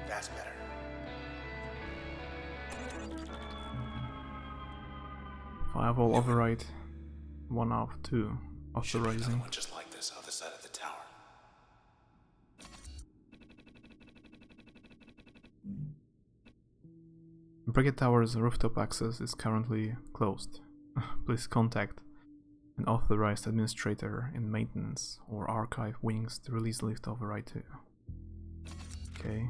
That's better. Firewall override 1 out of 2 Should be another authorizing. one just like this other side of the tower. Brickett Tower's rooftop access is currently closed. Please contact an authorized administrator in maintenance or archive wings to release lift override 2. Okay.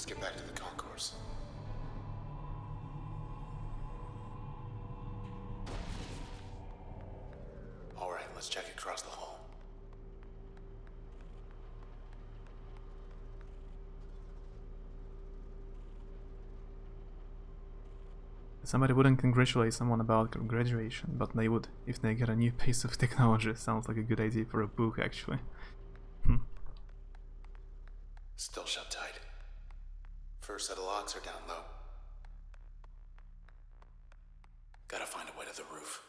Let's get back to the concourse. All right, let's check across the hall. Somebody wouldn't congratulate someone about graduation, but they would if they get a new piece of technology. Sounds like a good idea for a book, actually. Still shut tight. First set of locks are down low. Gotta find a way to the roof.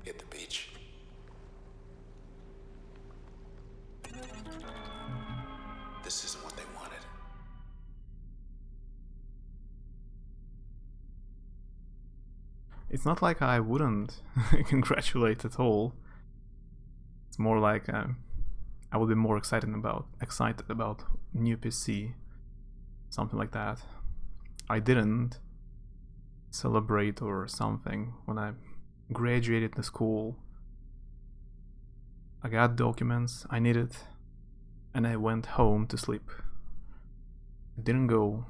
Hit the beach. This isn't what they wanted. It's not like I wouldn't congratulate at all. It's more like I would be more excited about new PC, something like that. I didn't celebrate or something when I graduated the school. I got documents I needed, and I went home to sleep. I didn't go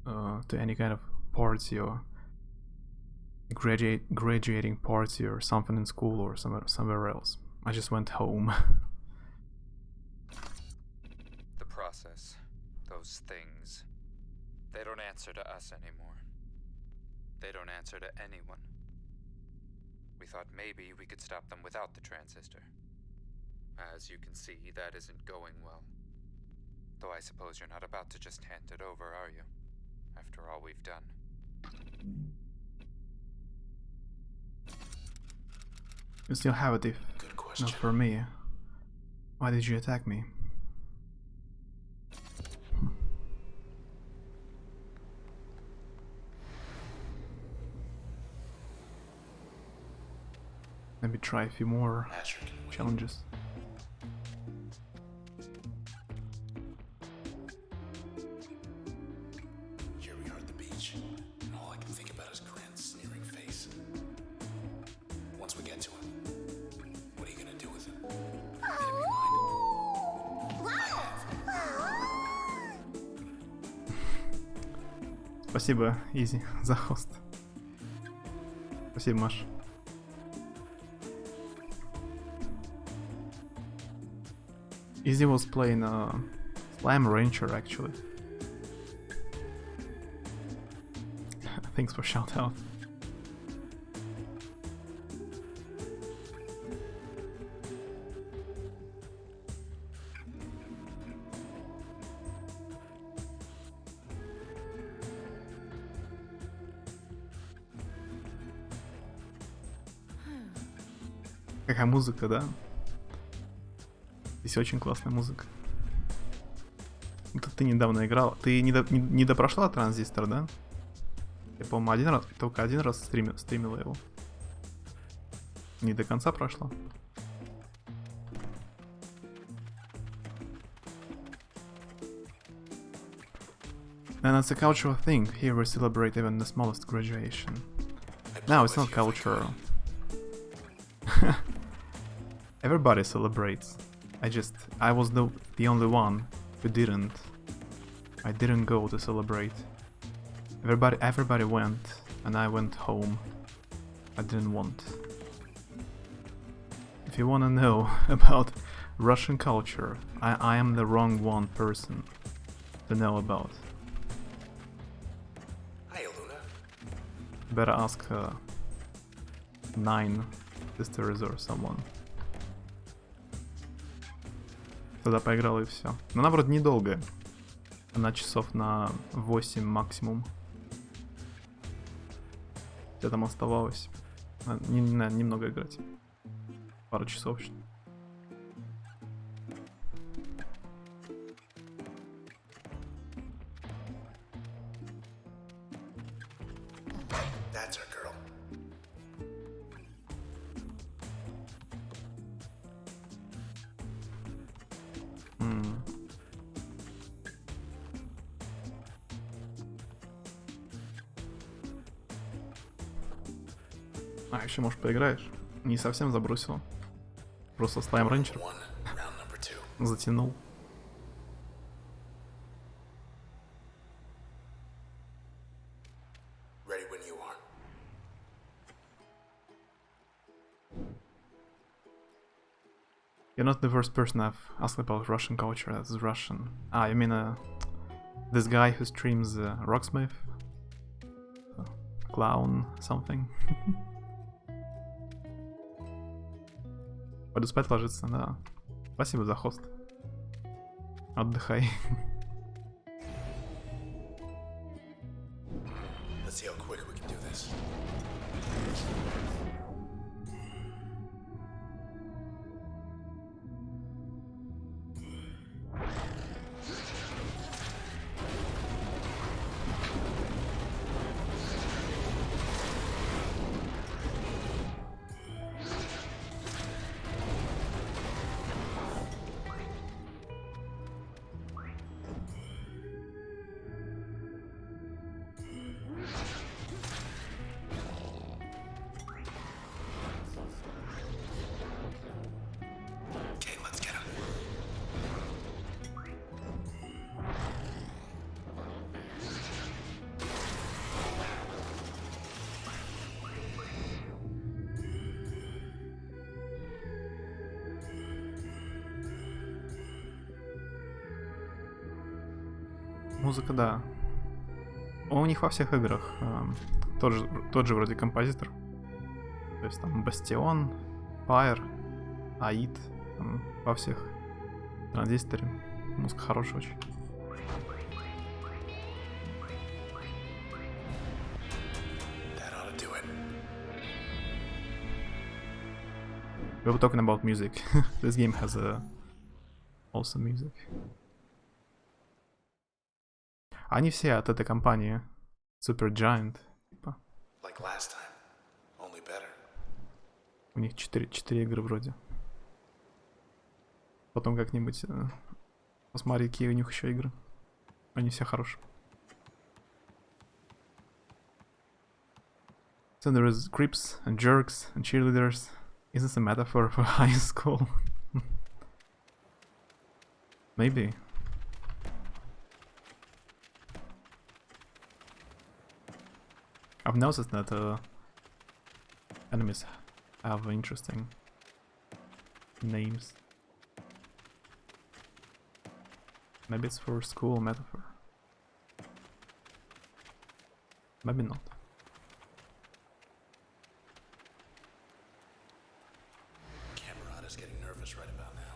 to any kind of party or graduating party or something in school or somewhere else. I just went home. The process, those things, they don't answer to us anymore. They don't answer to anyone. We thought maybe we could stop them without the transistor. As you can see, that isn't going well. Though I suppose you're not about to just hand it over, are you? After all we've done. You still have it if Good question. not for me. Why did you attack me? Maybe try a few more Asher can wait. challenges. Here we are at the beach, and all I can think about is Grant's sneering face. Once we get to him, what are you gonna do with him? Made up your mind? I have. Спасибо, Изи, за хост. Спасибо, Маш. Izzy was playing Slime Rancher, actually. Thanks for shout out. Какая музыка, да? Здесь очень классная музыка. Это ты недавно играл. Ты не допрошла Транзистор, да? Я, по-моему, только один раз стримила его. Не до конца прошла. And it's a cultural thing. Here we celebrate even the smallest graduation. No, it's not cultural. Everybody celebrates. I was the only one who didn't. I didn't go to celebrate. Everybody went, and I went home. I didn't want. If you wanna know about Russian culture, I am the wrong one person to know about. Hi, Luna. Better ask 9 sisters or someone. Тогда поиграла и все. Но она вроде недолгая. Она часов на 8 максимум. Где там оставалось? Немного играть. Пару часов. That's our girl. А, еще, может, поиграешь? Не совсем забросил. Просто Slime Rancher One, round number 2. затянул. You're not the first person I've asked about Russian culture that's Russian. Ah, you mean this guy who streams Rocksmith? Clown something. Пойду спать ложиться, да. Спасибо за хост. Отдыхай. Let's see how quick we can do this. Okay, let's get him. Музыка, да. У них во всех играх тот же вроде композитор. То есть там Бастион, Fire, Аид, там во всех. Транзисторе. Музыка хорошая очень. That ought to do it. We were talking about music. This game has awesome music. Они все от этой компании Supergiant. Типа. Like last time, only better. У них 4 игры вроде. Потом как-нибудь посмотри, какие у них еще игры. Они все хорошие. So there is creeps and jerks and cheerleaders. Is this a metaphor for high school? Maybe. I've noticed that enemies have interesting names. Maybe it's for school metaphor. Maybe not. Camerata's getting nervous right about now.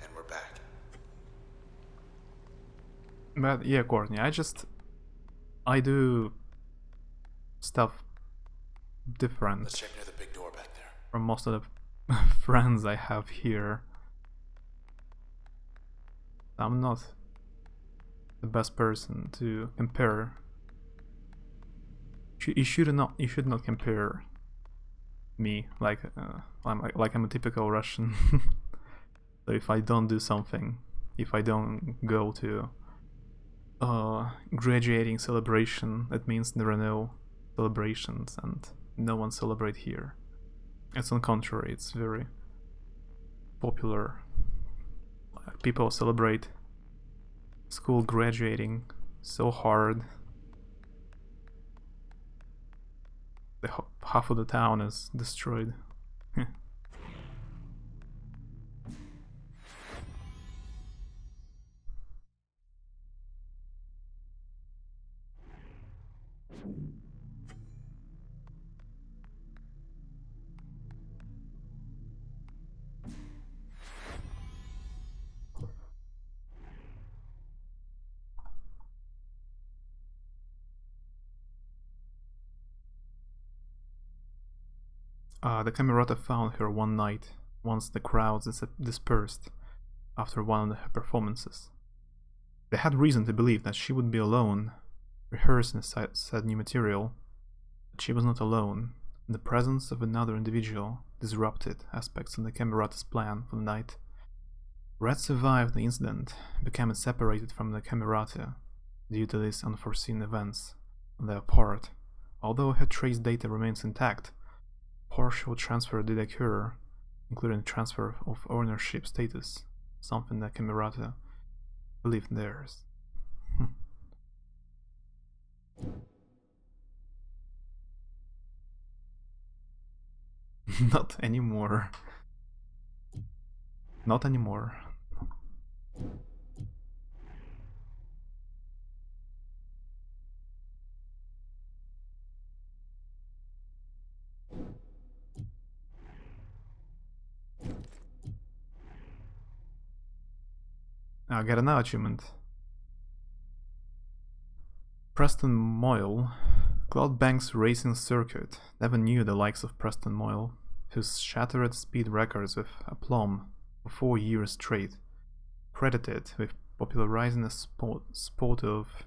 And we're back. But yeah, Courtney, I do stuff different Let's check near the big door back there. from most of the friends I have here. I'm not the best person to compare. You should not compare me like I'm a typical Russian. So if I don't do something, if I don't go to graduating celebration, that means there are no celebrations and no one celebrate here. It's on contrary, it's very popular. People celebrate school graduating so hard. Half of the town is destroyed. The Camerata found her one night, once the crowds dispersed after one of her performances. They had reason to believe that she would be alone, rehearsing said new material, but she was not alone, and the presence of another individual disrupted aspects of the Camerata's plan for the night. Red survived the incident, became separated from the Camerata due to these unforeseen events on their part. Although her trace data remains intact, partial transfer did occur, including transfer of ownership status, something that Camerata believed theirs. Not anymore. Not anymore. I got an achievement. Preston Moyle. Cloud Bank's racing circuit. Never knew the likes of Preston Moyle, who's shattered speed records with aplomb for 4 years straight. Credited with popularizing the sport of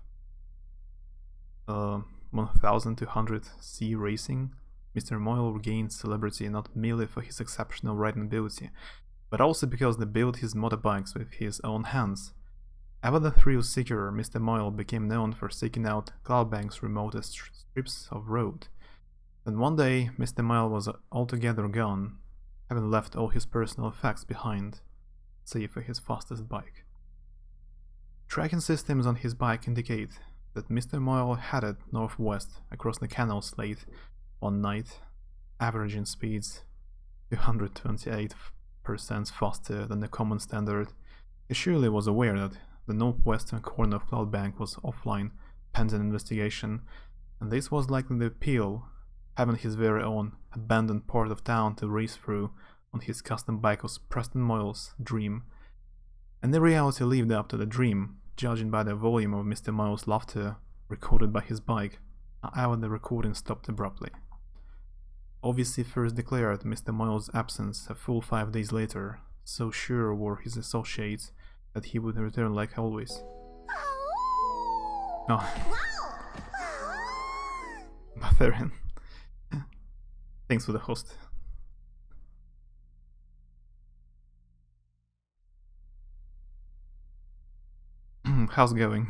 1200C racing, Mr. Moyle gained celebrity not merely for his exceptional riding ability, but also because he built his motorbikes with his own hands. Ever the thrill-seeker, Mr. Moyle became known for seeking out Cloudbank's remotest strips of road. Then one day, Mr. Moyle was altogether gone, having left all his personal effects behind, save for his fastest bike. Tracking systems on his bike indicate that Mr. Moyle headed northwest across the canals late one night, averaging speeds 228% faster than the common standard. He surely was aware that the northwestern corner of Cloudbank was offline, pending investigation, and this was likely the appeal, having his very own abandoned part of town to race through on his custom bike was Preston Moyle's dream. And the reality lived up to the dream, judging by the volume of Mr. Moyle's laughter recorded by his bike, however the recording stopped abruptly. Obviously first declared Mr. Moyle's absence a full 5 days later, so sure were his associates that he would return like always. Oh. Batharian. Thanks for the host. How's it going?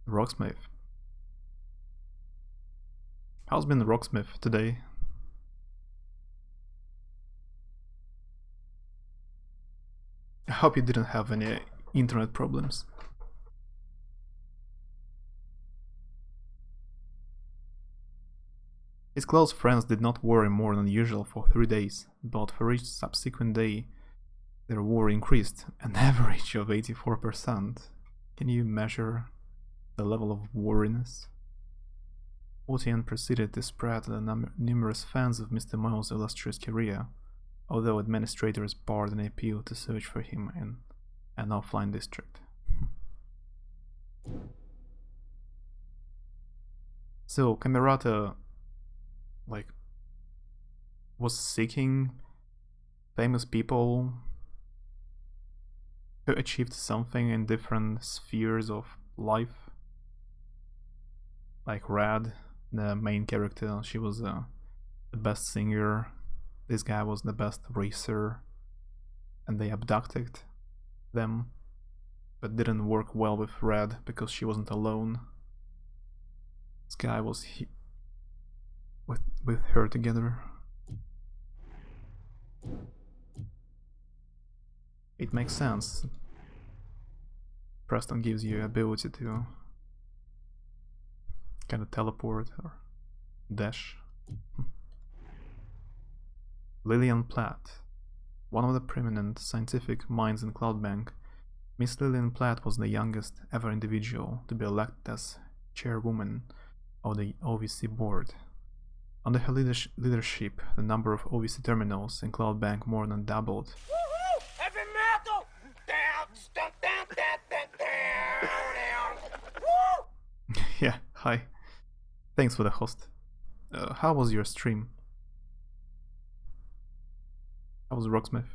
Rocksmith. How's been Rocksmith today? I hope you didn't have any internet problems. His close friends did not worry more than usual for 3 days, but for each subsequent day their worry increased, an average of 84%. Can you measure the level of worriness? OTN proceeded to spread the numerous fans of Mr. Moyle's illustrious career, although administrators barred an appeal to search for him in an offline district. So Camerata was seeking famous people who achieved something in different spheres of life. Like Rad, the main character, she was the best singer, this guy was the best racer, and they abducted them, but didn't work well with Red because she wasn't alone. This guy was with her together. It makes sense. Preston gives you ability to kind of teleport or dash. Lillian Platt, one of the preeminent scientific minds in Cloudbank, Miss Lillian Platt was the youngest ever individual to be elected as chairwoman of the OVC board. Under her leadership, the number of OVC terminals in Cloudbank more than doubled. Heavy metal! Yeah, hi. Thanks for the host. How was your stream? How was Rocksmith?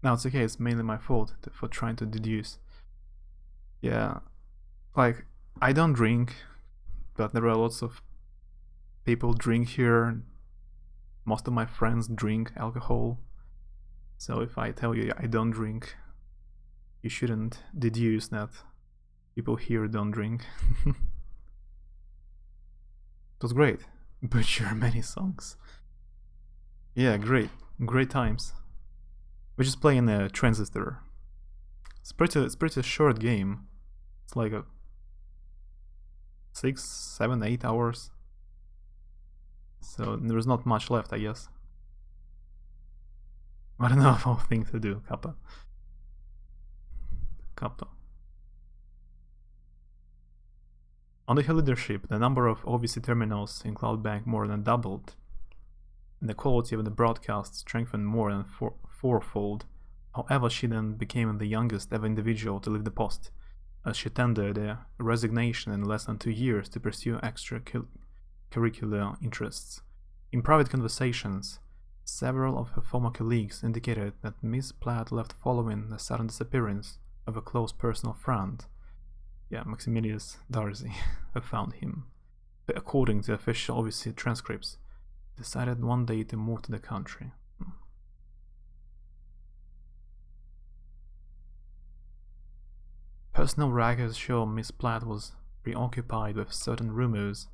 No, it's okay, it's mainly my fault for trying to deduce. Yeah, like, I don't drink, but there are lots of people drink here. Most of my friends drink alcohol. So if I tell you I don't drink, you shouldn't deduce that people here don't drink. It was great. Butcher many songs. Yeah, great times. We're just playing a Transistor. It's pretty short game. It's like 6, 7, 8 hours. So there's not much left, I guess. I don't know of thing to do, Kappa. Kappa. Under her leadership, the number of OVC terminals in Cloudbank more than doubled, and the quality of the broadcast strengthened more than fourfold. However, she then became the youngest ever individual to leave the post, as she tendered a resignation in less than 2 years to pursue extracurricular interests. In private conversations, several of her former colleagues indicated that Miss Platt left following the sudden disappearance of a close personal friend. Yeah, Maximilius Darcy have found him. But according to official OVC transcripts, decided one day to move to the country. Personal records show Miss Platt was preoccupied with certain rumors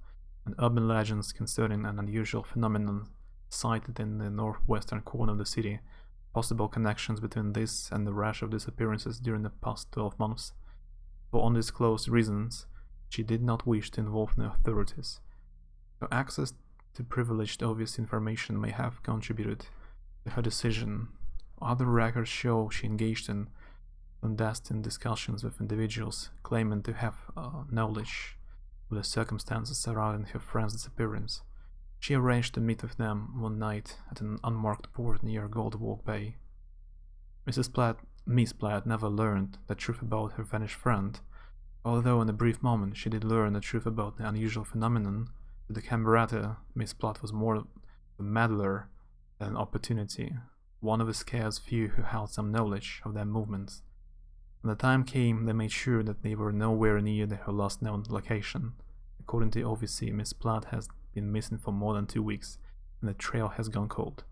and urban legends concerning an unusual phenomenon sighted in the northwestern corner of the city, possible connections between this and the rash of disappearances during the past 12 months. For undisclosed reasons, she did not wish to involve the authorities. Her access to privileged obvious information may have contributed to her decision. Other records show she engaged in clandestine discussions with individuals claiming to have knowledge of the circumstances surrounding her friend's disappearance. She arranged to meet with them one night at an unmarked port near Goldwalk Bay. Miss Platt never learned the truth about her vanished friend, although in a brief moment she did learn the truth about the unusual phenomenon. To the Camerata, Miss Platt was more a meddler than an opportunity, one of the scarce few who held some knowledge of their movements. When the time came, they made sure that they were nowhere near her last known location. According to OVC, Miss Platt has been missing for more than 2 weeks, and the trail has gone cold.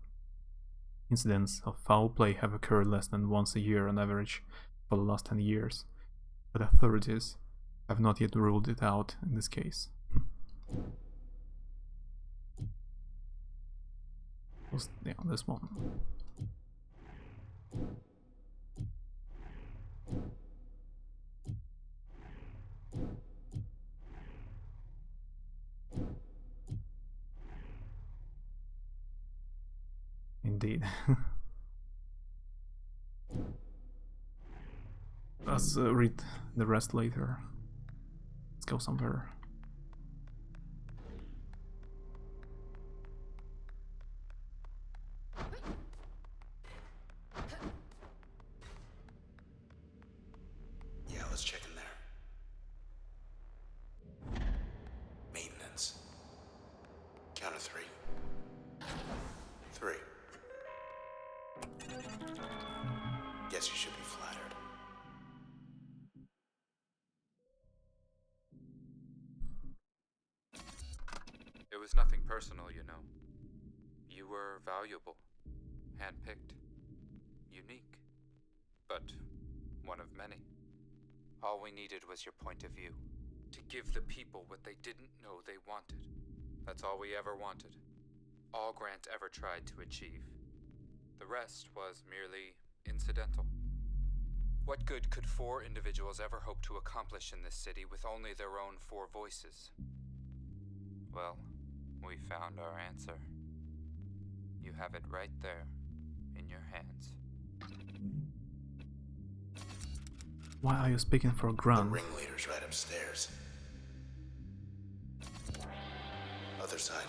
Incidents of foul play have occurred less than once a year on average for the last 10 years, but authorities have not yet ruled it out in this case. Yeah, this one. Indeed. Let's read the rest later. Let's go somewhere. Yeah, let's check in there. Maintenance. Count of 3. 3. Guess you should be flattered. It was nothing personal, you know. You were valuable, handpicked, unique, but one of many. All we needed was your point of view, to give the people what they didn't know they wanted. That's all we ever wanted. All Grant ever tried to achieve. The rest was merely incidental. What good could 4 individuals ever hope to accomplish in this city with only their own 4 voices? Well, we found our answer. You have it right there, in your hands. Why are you speaking for The Grant? ringleader's right upstairs. Other side.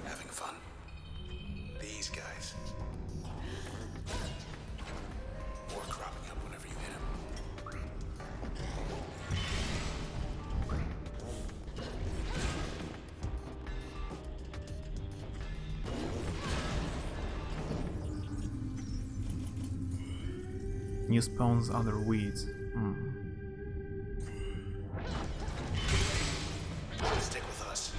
Having fun? These guys. More cropping up whenever you hit them. New spawns other weeds. Stick with us.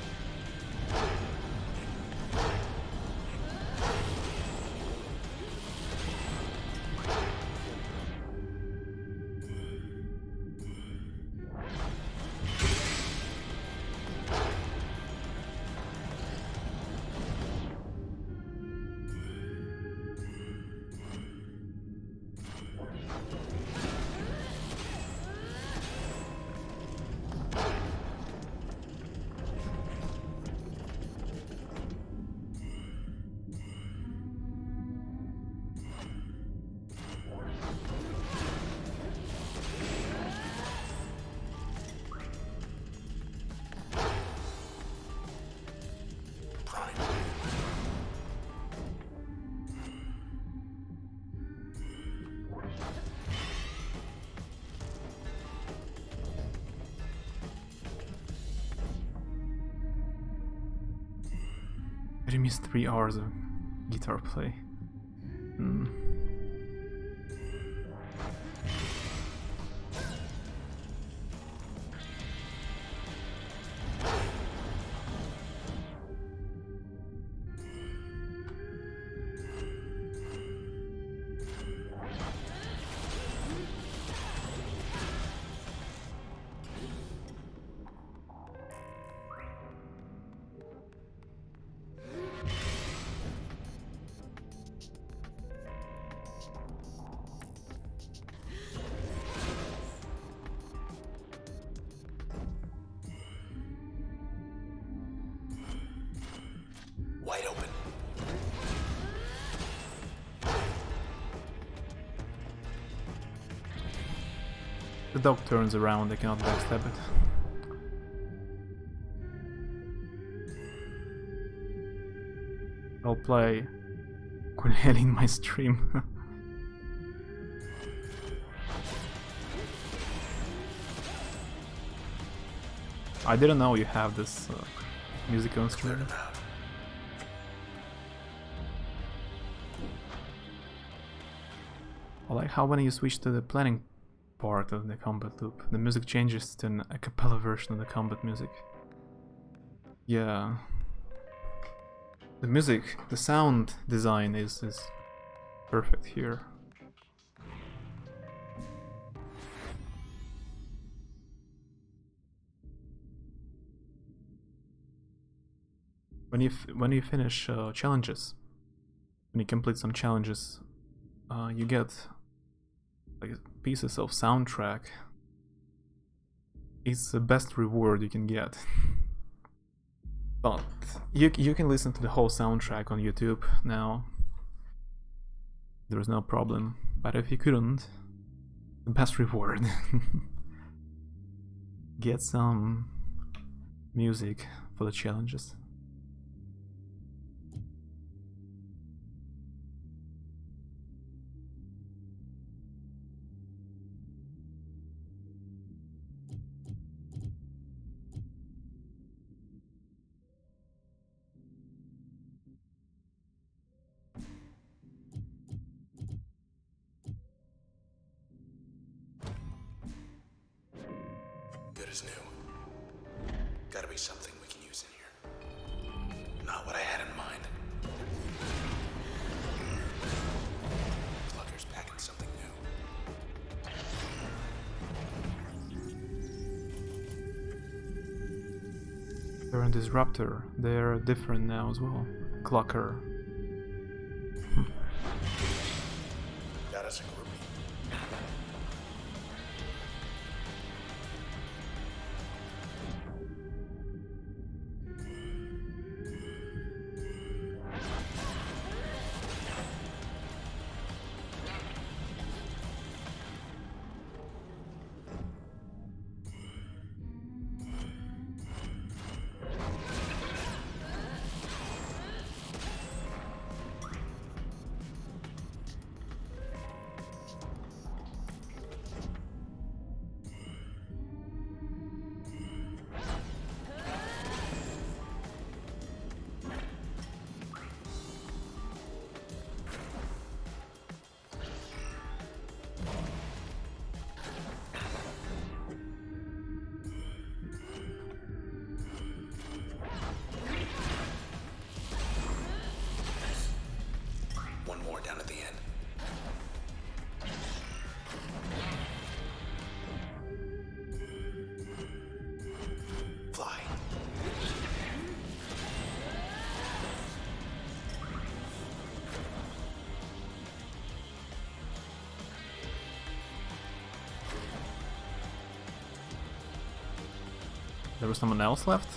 But you missed 3 hours of guitar play. Hmm. Wide open. The dog turns around, I cannot backstab it. I'll play ukulele in my stream. I didn't know you have this musical instrument. I like how when you switch to the planning part of the combat loop, the music changes to an a cappella version of the combat music. Yeah. The music, the sound design is perfect here. When you finish challenges, when you complete some challenges, you get like pieces of soundtrack. It's the best reward you can get. But you can listen to the whole soundtrack on YouTube now. There's no problem. But if you couldn't, the best reward. Get some music for the challenges. Good as new. Gotta be something we can use in here. Not what I had in mind. Clucker's packing something new. They're in Disruptor. They're different now as well. Clucker. Got us a groupie. One more down at the end. Fly. There was someone else left?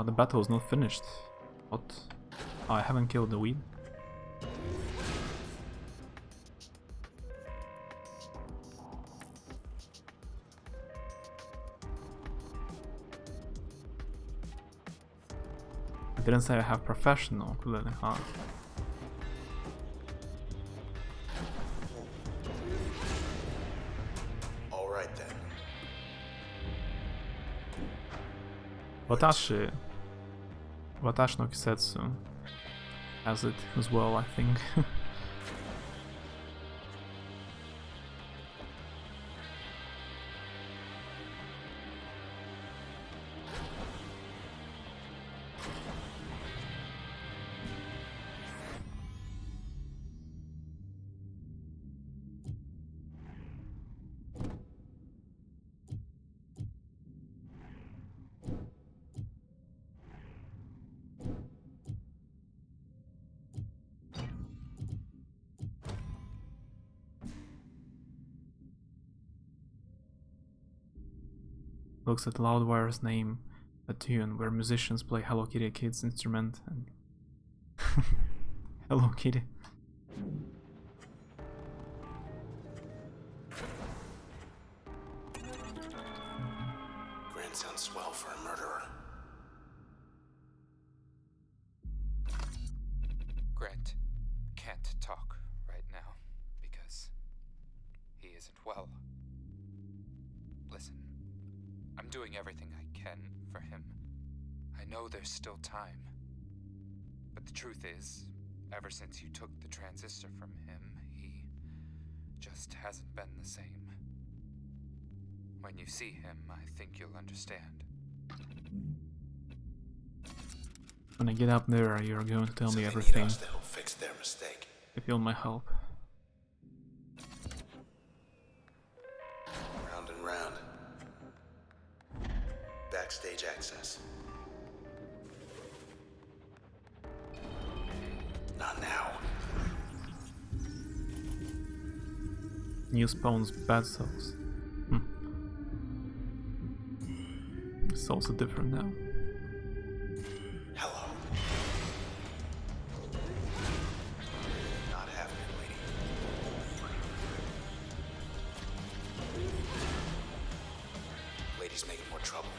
The battle is not finished. What? Oh, I haven't killed the weed. I didn't say I have professional ukulele, huh? All right then. Watashi. Watashi no Kisetsu has it as well, I think. Looks at Loudwire's name, a tune where musicians play Hello Kitty Kid's instrument and Hello Kitty. Grant sounds swell for a murderer. Grant can't talk right now because he isn't well. Listen, I'm doing everything I can for him. I know there's still time. But the truth is, ever since you took the transistor from him, he just hasn't been the same. When you see him, I think you'll understand. When I get up there, you're going to tell So me they everything. need us to help fix their mistake. If you want my help. Round and round. Backstage access. Not now. New spawns bad souls. It's also different now. Hello. Not having it, lady. Lady's making more trouble.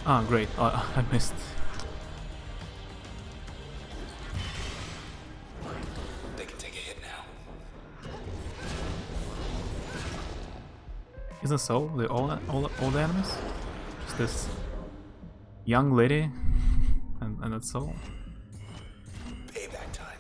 Ah, great. I missed. They can take a hit now. Isn't so? All the enemies? Just this young lady and that's all. Payback time.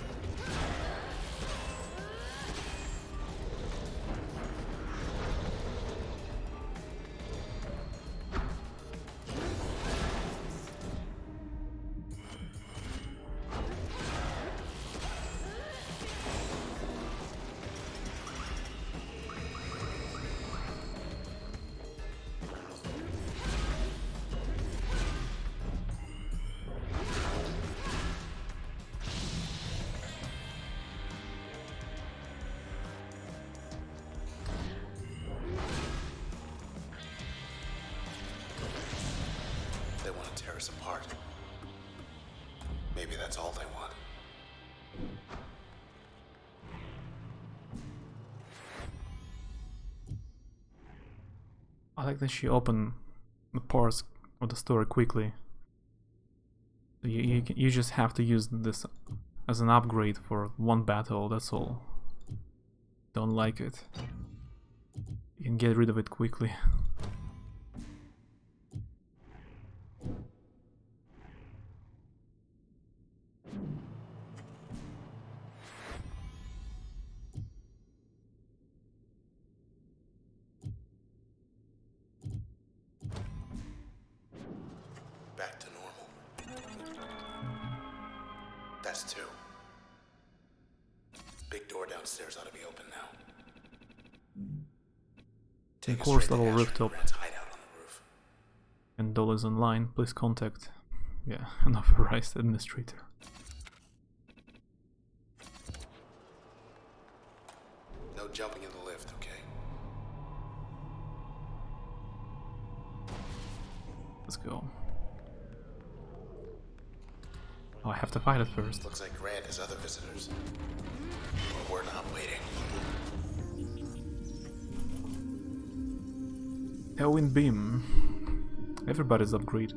They want to tear us apart. Maybe that's all they want. I like that she opened the parts of the story quickly. You just have to use this as an upgrade for one battle, that's all. Don't like it. You can get rid of it quickly. Back to normal. That's two. Big door downstairs ought to be open now. Take us course straight to level Asher and rooftop. Grant's hideout on the roof. And dollars online, please contact, yeah, an authorized administrator. No jumping in the lift, okay? Let's go. Oh, I have to fight it first. Looks like Grant has other visitors. But we're not waiting. Tailwind beam. Everybody's upgraded.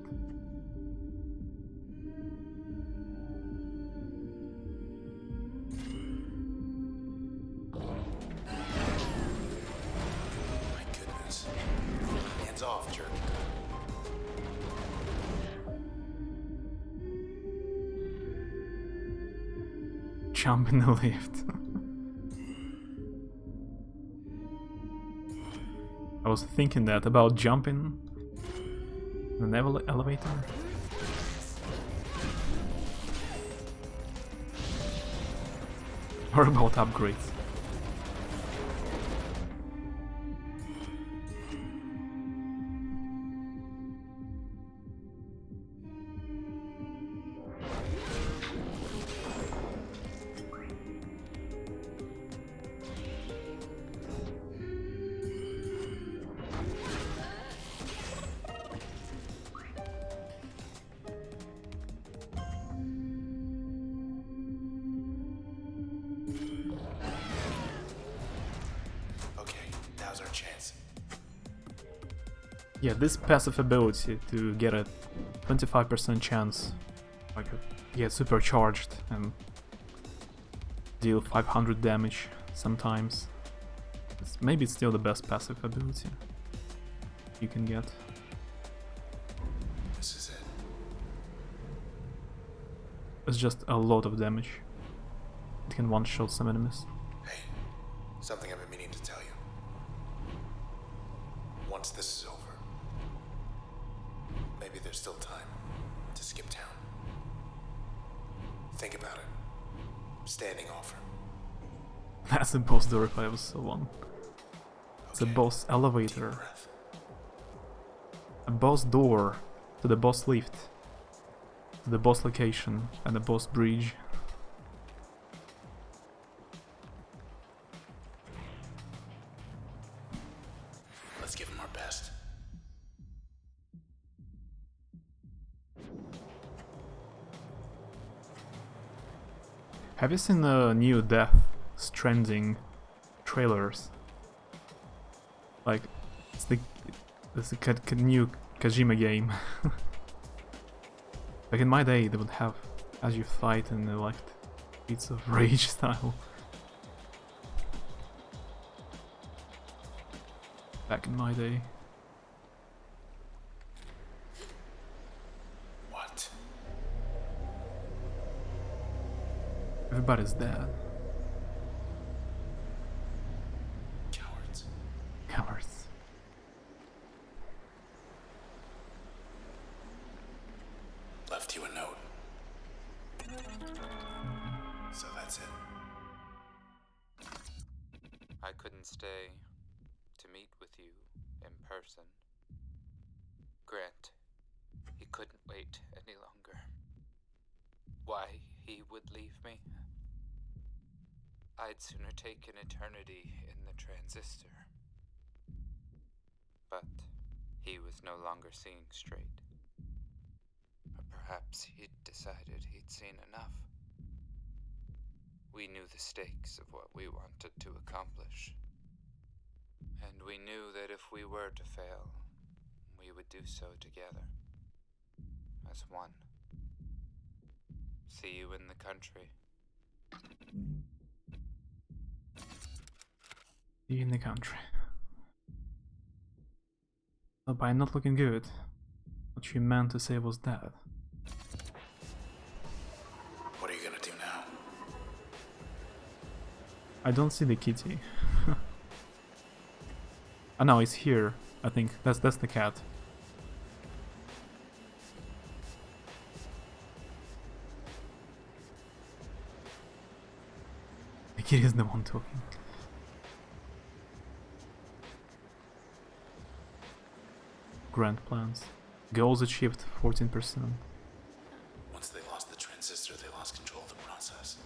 My jump in the lift. I was thinking that about jumping in an elevator. Or about upgrades. Now's our chance. Yeah, this passive ability to get a 25% chance, like get supercharged and deal 500 damage sometimes. Maybe it's still the best passive ability you can get. This is it. It's just a lot of damage. It can one-shot some enemies. Hey, something I've been meaning to tell you. Once this is over, maybe there's still time to skip town. Think about it. Standing offer. That's a boss door if I ever saw one. It's a Okay, boss deep elevator. breath. A boss door to the boss lift. To the boss location and the boss bridge. Let's give him our best. Have you seen the new Death Stranding trailers? Like, it's the new Kojima game. Like in my day, they would have as you fight in the like Beats of Rage style. Back in my day. What? Everybody's dead. Cowards. Cowards. Left you a note. So that's it. I couldn't stay to meet with you in person. Grant, he couldn't wait any longer. Why he would leave me? I'd sooner take an eternity in the Transistor. But he was no longer seeing straight. Or perhaps he'd decided he'd seen enough. We knew the stakes of what we wanted to accomplish. And we knew that if we were to fail, we would do so together. As one. See you in the country. In the country. But by not looking good, what you meant to say was that. What are you gonna do now? I don't see the kitty. Oh no, it's here. I think that's the cat. The kitty is the one talking. Grand plans. Goals achieved 14%. Once they lost the transistor, they lost control of the process.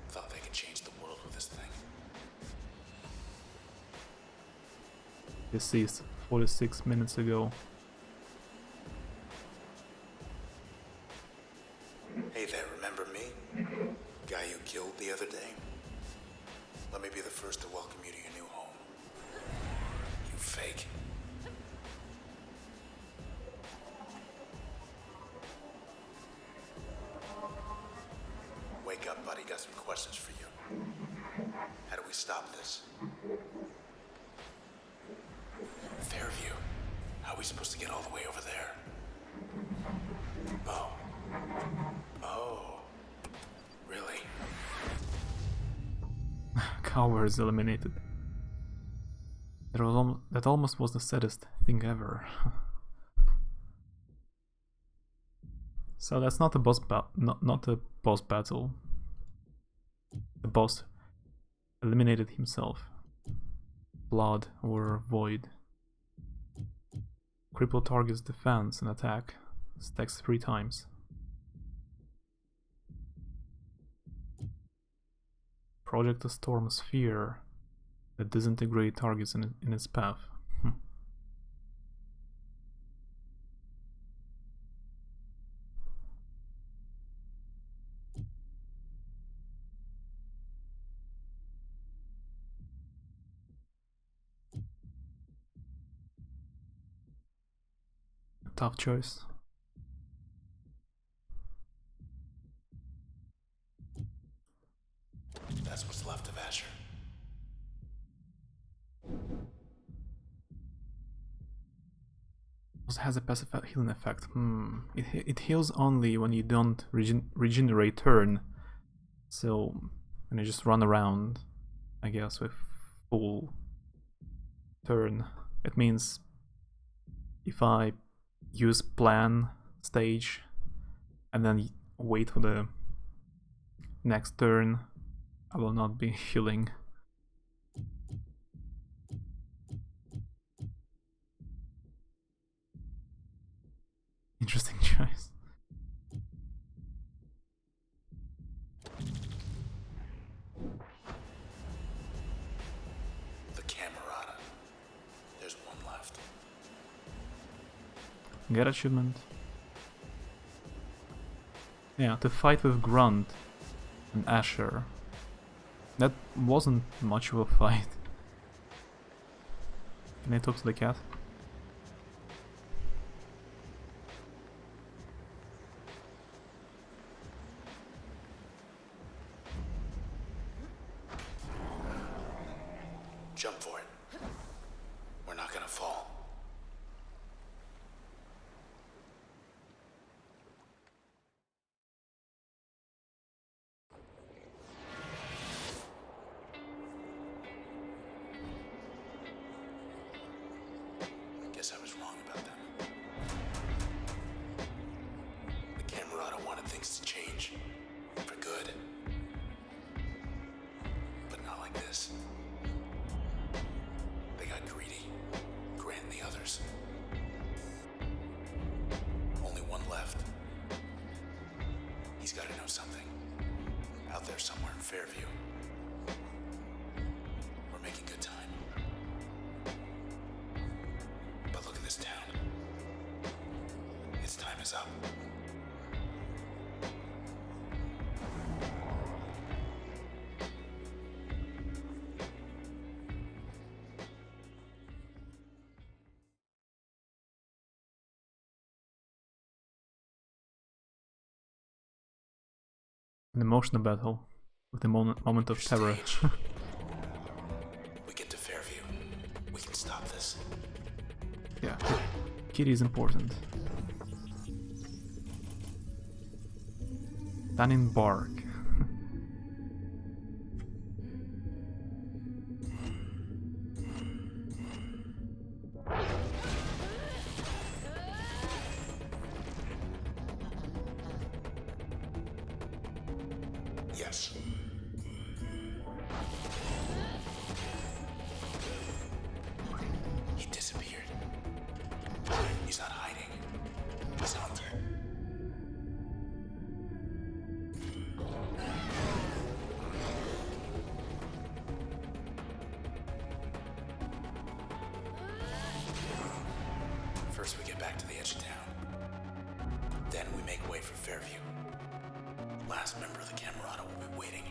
Thought they could change the world with this thing. Deceased 46 minutes ago. Hey there, remember me? Guy you killed the other day? Let me be the first to welcome you to your new home. You fake. Wake up, buddy. Got some questions for you. How do we stop this? cowards eliminated. That almost was the saddest thing ever. So that's not a not a boss battle. The boss eliminated himself. Blood or void. Cripple targets defense and attack. Stacks 3 times. Project a storm sphere that disintegrate targets in its path. Tough choice. That's what's left of Asher. Also has a passive healing effect. It heals only when you don't regenerate turn. So, when you just run around, I guess, with full turn. It means if I use plan stage and then wait for the next turn, I will not be healing. Interesting choice. The Camerata. There's one left. Get achievement. Yeah, to fight with Grunt and Asher. That wasn't much of a fight. Can I talk to the cat? Jump for it. We're not gonna fall. Guess I was wrong about them. The Camerata wanted things to change. For good. But not like this. They got greedy. Grant and the others. Only one left. He's gotta know something. Out there somewhere in Fairview. We're making good time. But look at this town. Its time is up. An emotional battle with the moment of terror. We get to Fairview. We can stop this. Yeah, Kitty is important. Then embark. Yes. He disappeared. He's not hiding. He's hunting. First we get back to the edge of town. Then we make way for Fairview. Last member of the Camerata will be waiting.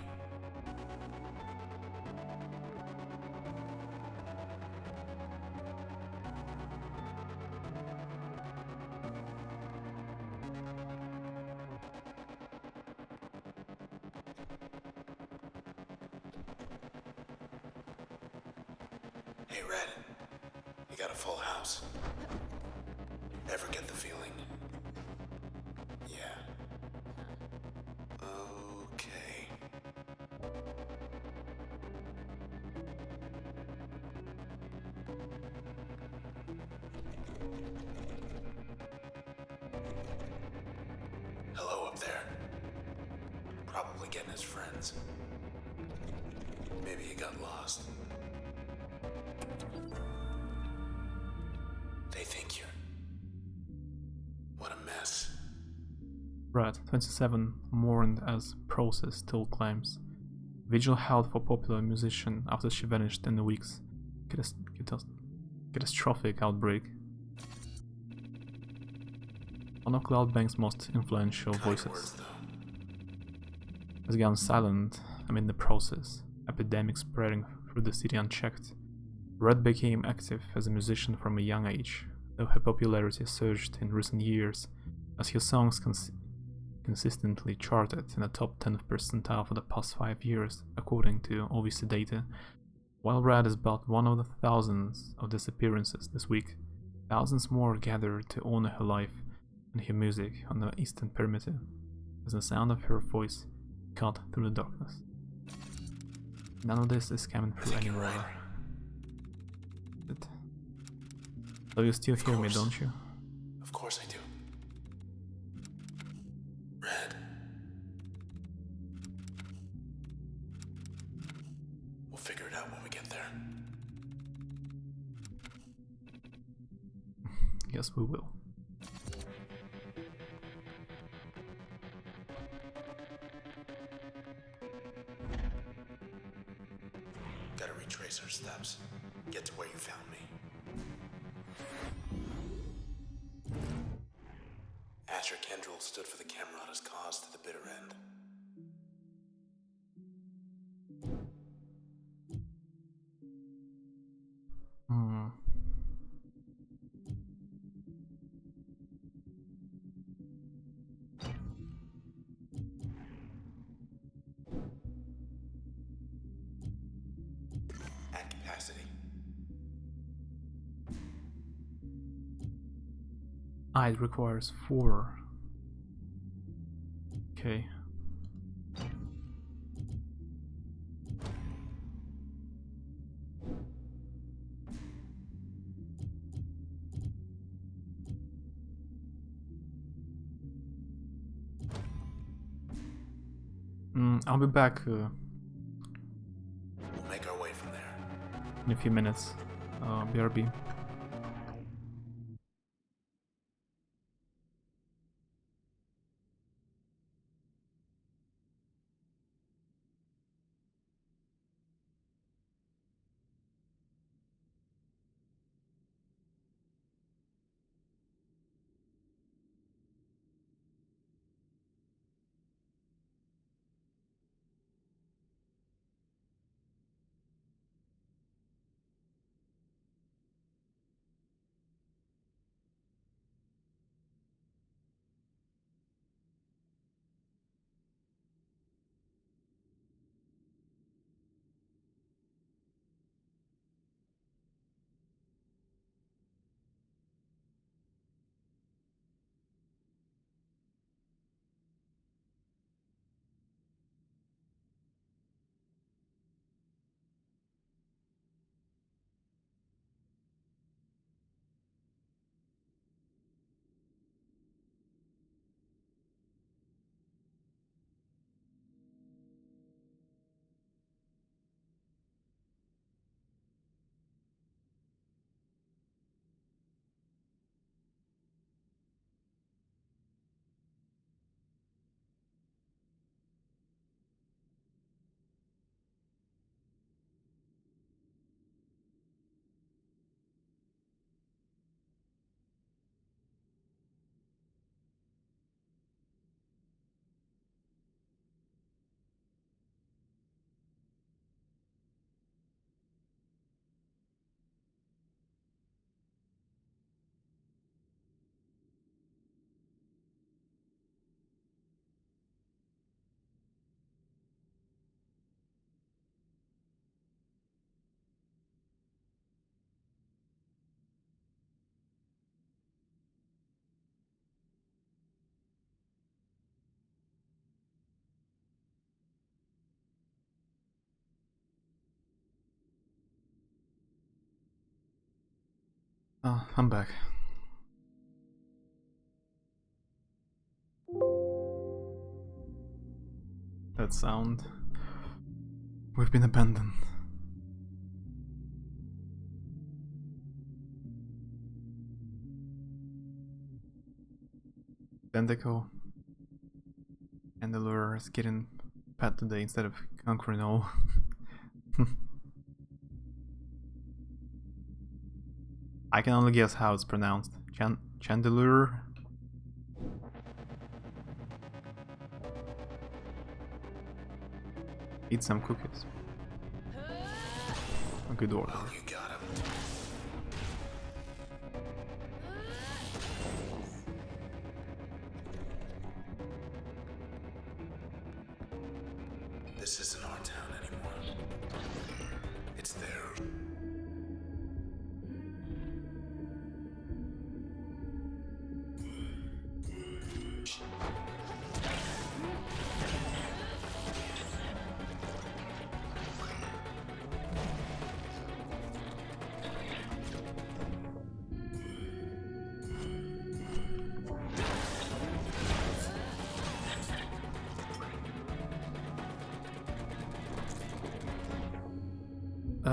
Hey, Red. You got a full house. Ever get the feeling? Yeah. Okay. there. Probably getting his friends. Maybe he got lost. They think you're... What a mess. Brad, 27, mourned as Process still claims. Vigil held for popular musician after she vanished in a week's catastrophic outbreak. One of Cloudbank's most influential voices has gone silent amid the process, epidemic spreading through the city unchecked. Red became active as a musician from a young age, though her popularity surged in recent years as her songs consistently charted in the top 10th percentile for the past 5 years, according to OVC data. While Red is but one of the thousands of disappearances this week, thousands more gathered to honor her life and her music on the eastern perimeter, as the sound of her voice cut through the darkness. None of this is coming through anymore. So you still hear me, don't you? Of course I do. Red. We'll figure it out when we get there. Yes, we will. Gotta retrace our steps. Get to where you found me. Asher Kendrill stood for the Camerata's cause to the bitter end. At capacity. It requires 4. Okay. I'll be back We'll make our way from there. in a few minutes. BRB. I'm back. that sound. We've been abandoned. Tentacle. And the lure is getting pet today instead of conquering all. I can only guess how it's pronounced. Chandelure? Eat some cookies. A good order. Oh, you got him. This isn't our town anymore. It's theirs.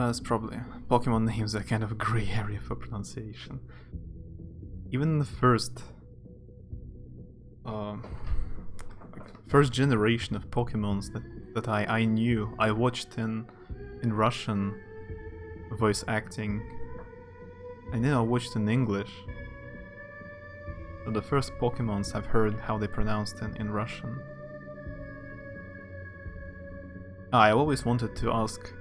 It's probably. Pokemon names are kind of a grey area for pronunciation. Even the first generation of Pokemons that I knew, I watched in Russian voice acting, and then I watched in English. So the first Pokemons I've heard how they pronounced in Russian. I always wanted to ask.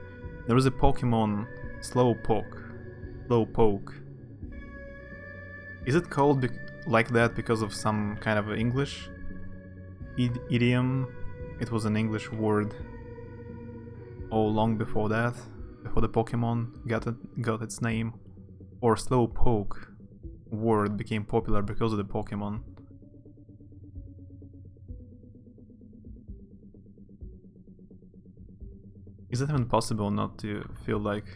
There was a Pokemon, Slowpoke. Is it called like that because of some kind of English idiom? It was an English word all long before that, before the Pokemon got its name, or Slowpoke word became popular because of the Pokemon. Is it even possible not to feel like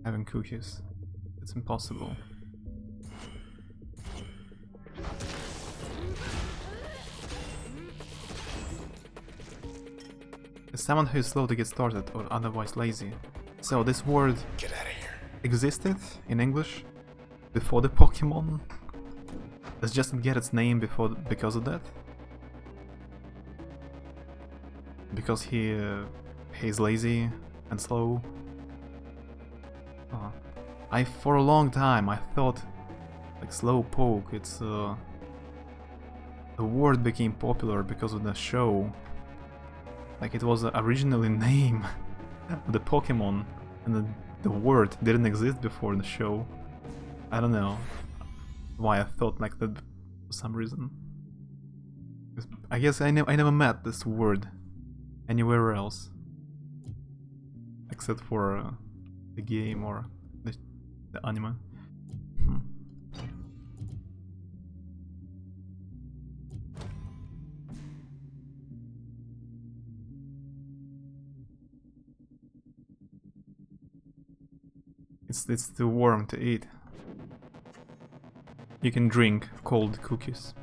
having cookies? It's impossible. As someone who is slow to get started or otherwise lazy. So this word Get out of here. existed in English before the Pokemon? Does just get its name because of that? Because he's lazy and slow. For a long time I thought like Slowpoke, it's the word became popular because of the show. Like it was originally name of the Pokemon, and the word didn't exist before the show. I don't know why I thought like that for some reason. I guess I never met this word anywhere else, except for the game or the anime. It's too warm to eat. You can drink cold cookies.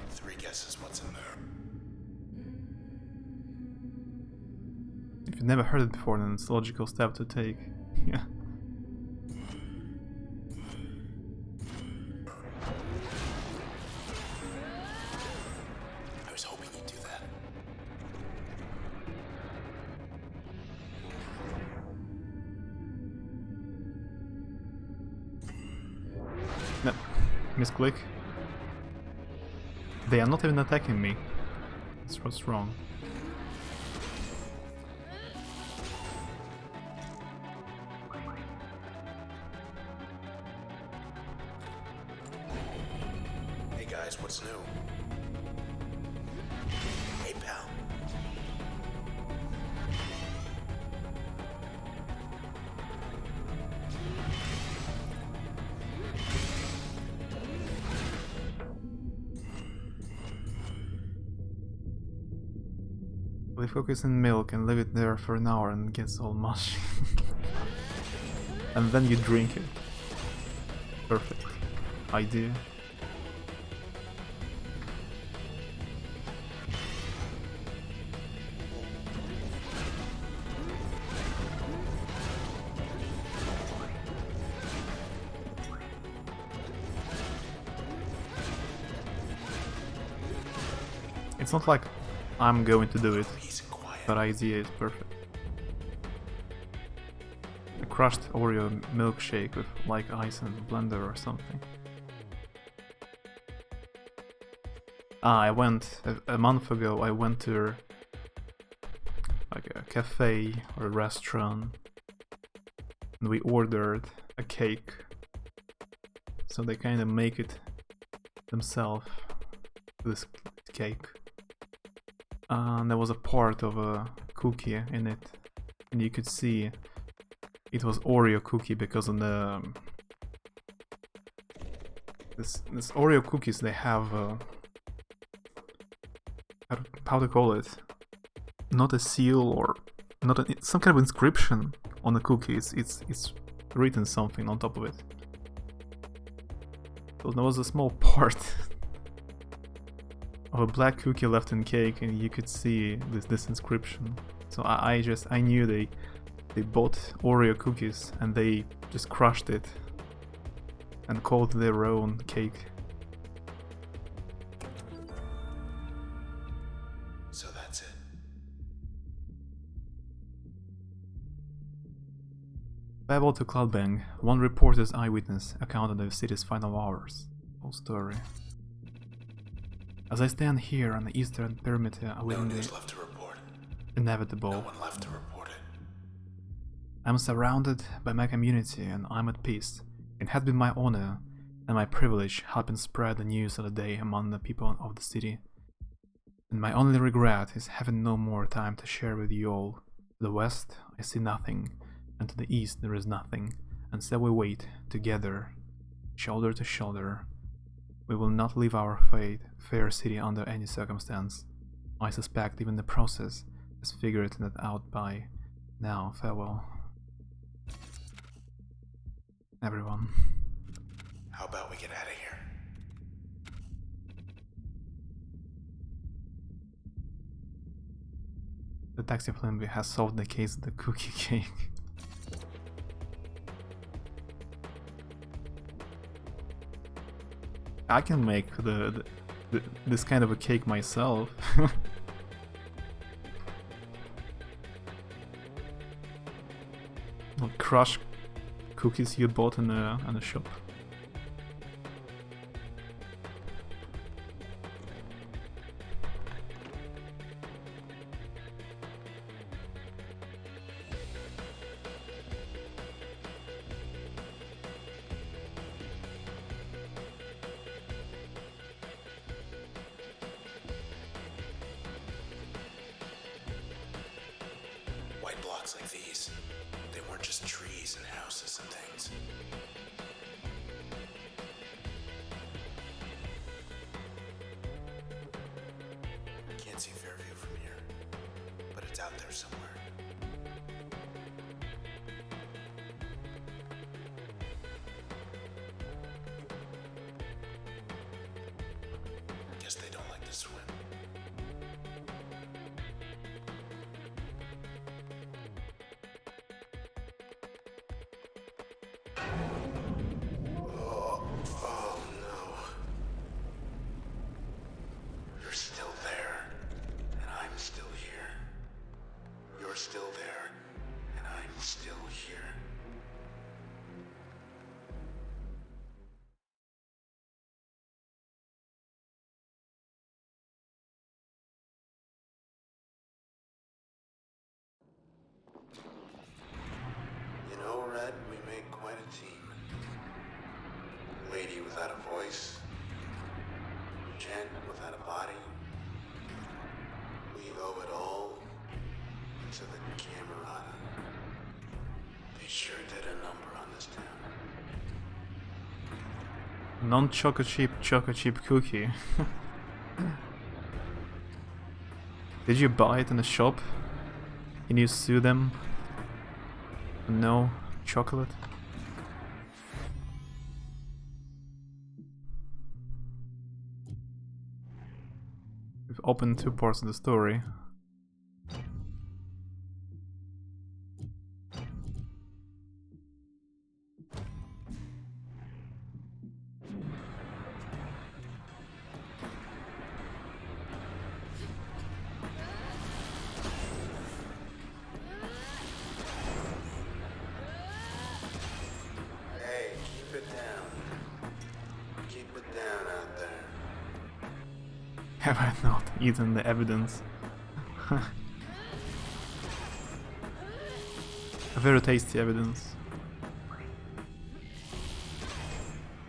3 guesses what's in there. If you've never heard it before, then it's a logical step to take. Yeah. I was hoping you'd do that. No. Misclick. They are not even attacking me. That's what's wrong. Hey guys, what's new? Hey pal. We focus in milk and leave it there for an hour and it gets all mushy. And then you drink it. Perfect idea. It's not like I'm going to do it, Peace and quiet. but idea is perfect. A crushed Oreo milkshake with like ice and blender or something. I went a month ago. I went to like a cafe or a restaurant, and we ordered a cake. So they kind of make it themselves, this cake. And there was a part of a cookie in it, and you could see it was Oreo cookie because on the this Oreo cookies they have how to call it? Not a seal or not some kind of inscription on the cookie. It's written something on top of it. So there was a small part of a black cookie left in cake, and you could see this inscription. So I knew they bought Oreo cookies and they just crushed it and called it their own cake. So that's it. Babel to Cloudbang, one reporter's eyewitness account of the city's final hours. Whole story. As I stand here on the eastern perimeter No awaiting news the left to report. inevitable, No one left to report it. I'm surrounded by my community and I'm at peace. It has been my honor and my privilege helping spread the news of the day among the people of the city. And my only regret is having no more time to share with you all. To the west, I see nothing, and to the east there is nothing, and so we wait, together, shoulder to shoulder. We will not leave our fair city under any circumstance. I suspect even the process has figured that out by now. Farewell. Everyone. How about we get out of here? Detective Limby has solved the case of the cookie cake. I can make this kind of a cake myself. Not crush cookies you bought in a shop. White blocks like these, they weren't just trees and houses and things. I can't see Fairview from here, but it's out there somewhere. Guess they don't like to swim. Oh no. You're still there, and I'm still here. You're still there, and I'm still here. You know, Red, we make quite a team. Lady without a voice. Gent without a body. We owe it all to the Camerata. They sure did a number on this town. Non-choco chip cookie. Did you buy it in a shop? Can you sue them? No chocolate? We've opened two parts of the story. Have I not eaten the evidence? A very tasty evidence.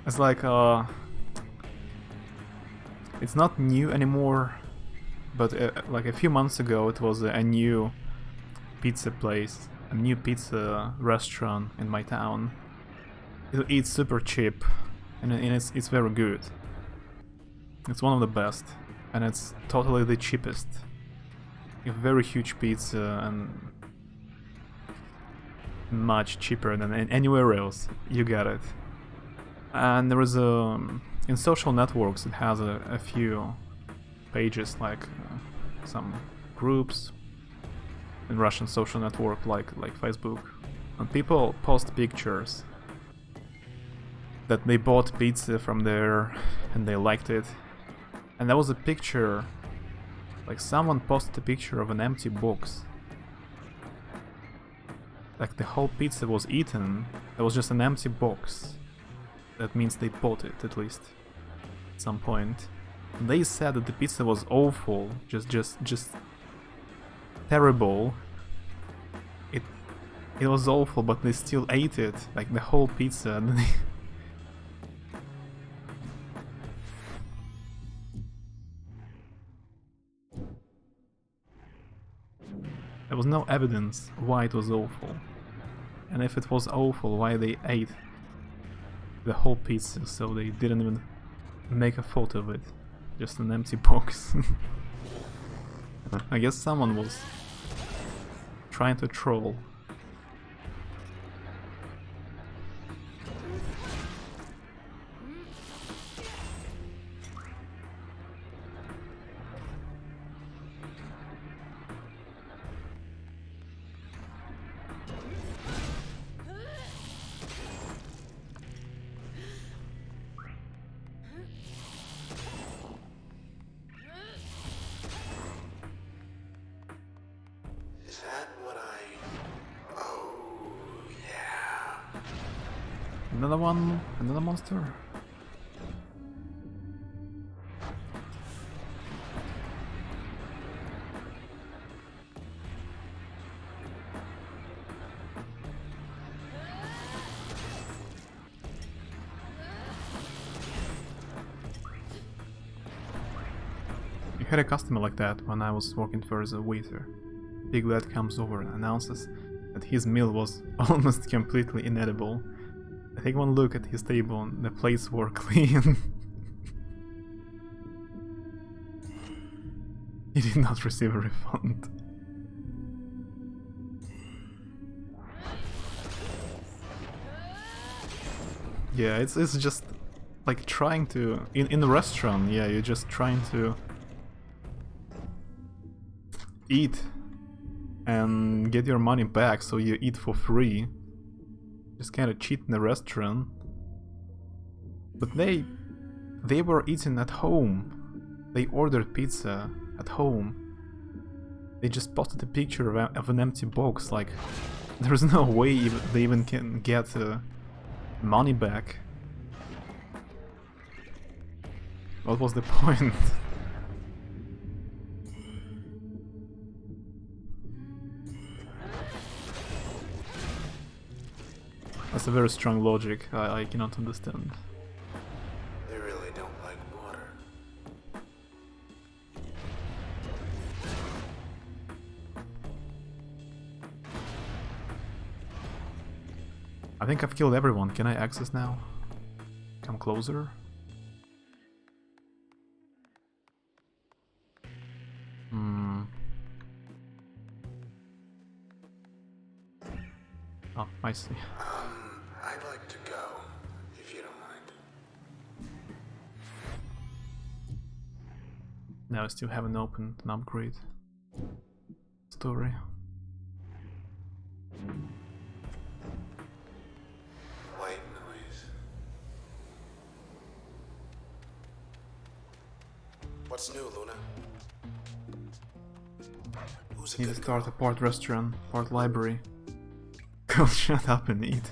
It's like it's not new anymore, but like a few months ago it was a new pizza place, a new pizza restaurant in my town. It's super cheap, and it's very good. It's one of the best, and it's totally the cheapest. A very huge pizza and much cheaper than anywhere else. You got it. And there is a in social networks it has a few pages like some groups in Russian social network like Facebook, and people post pictures that they bought pizza from there and they liked it. And there was a picture, like someone posted a picture of an empty box. Like the whole pizza was eaten, there was just an empty box. That means they bought it, at least, at some point. And they said that the pizza was awful, just terrible. It was awful, but they still ate it, like the whole pizza. And there was no evidence why it was awful. And if it was awful, why they ate the whole pizza, so they didn't even make a photo of it. Just an empty box. I guess someone was trying to troll. Is that what I... Oh, yeah. Another one? Another monster? I had a customer like that when I was working for as a waiter. Big lad comes over and announces that his meal was almost completely inedible. I take one look at his table and the plates were clean. He did not receive a refund. Yeah, it's just like trying to... In the restaurant, yeah, you're just trying to eat and get your money back, so you eat for free. Just kind of cheat in the restaurant. But they were eating at home. They ordered pizza at home. They just posted a picture of an empty box. Like, there's no way they even can get money back. What was the point? That's a very strong logic. I cannot understand. They really don't like water. I think I've killed everyone. Can I access now? Come closer? Oh, I see. I'd like to go, if you don't mind. Now I still haven't opened an upgrade story. White noise. What's new, Luna? Who's a Need to good start girl? a part restaurant, part library. Go shut up and eat.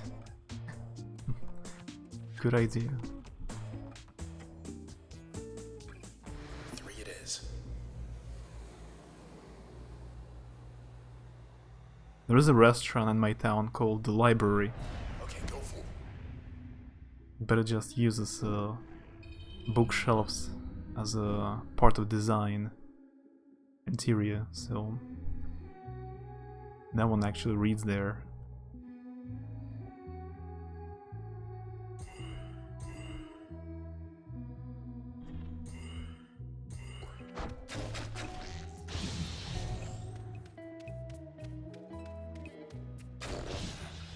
Good idea. 3 it is. There is a restaurant in my town called the Library, Okay, go for it. but it just uses bookshelves as a part of design interior, so no one actually reads there.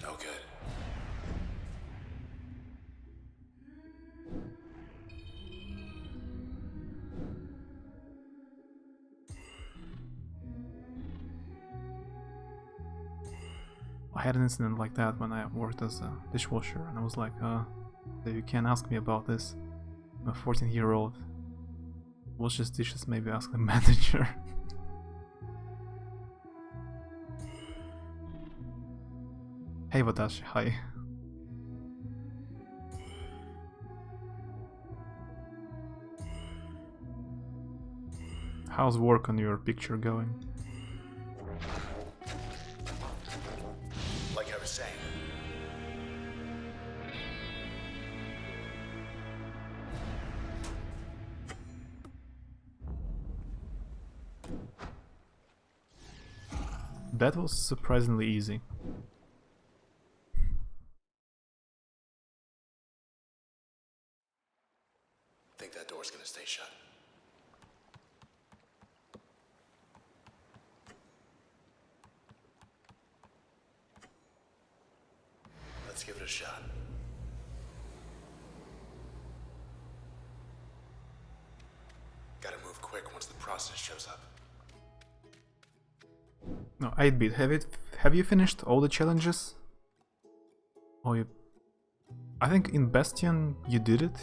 No good. I had an incident like that when I worked as a dishwasher, and I was like, you can't ask me about this. I'm a 14-year-old. Washes dishes, maybe ask the manager. Hey Watashi, hi. How's work on your picture going? Like I was saying. That was surprisingly easy. Think that door's gonna stay shut. Let's give it a shot. Gotta move quick once the process shows up. No, 8-bit, have you finished all the challenges? Oh, I think in Bastion you did it.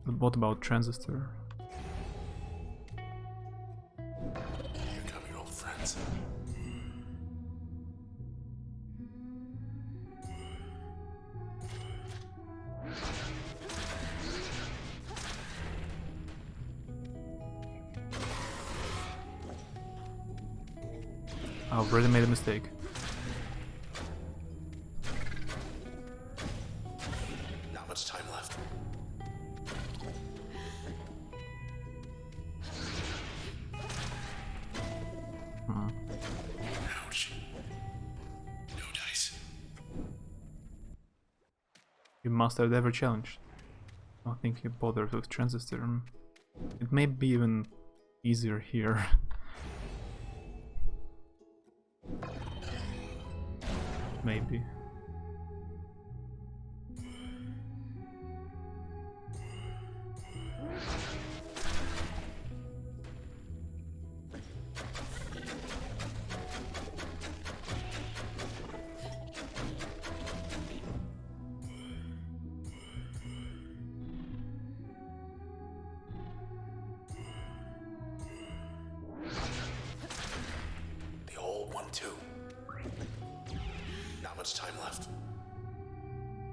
But what about Transistor? Here come your old friends. I've already made a mistake. Not much time left. Ouch. No dice. You mastered every challenge. I don't think you bothered with Transistor. It may be even easier here. Maybe. The old one too. Not much time left.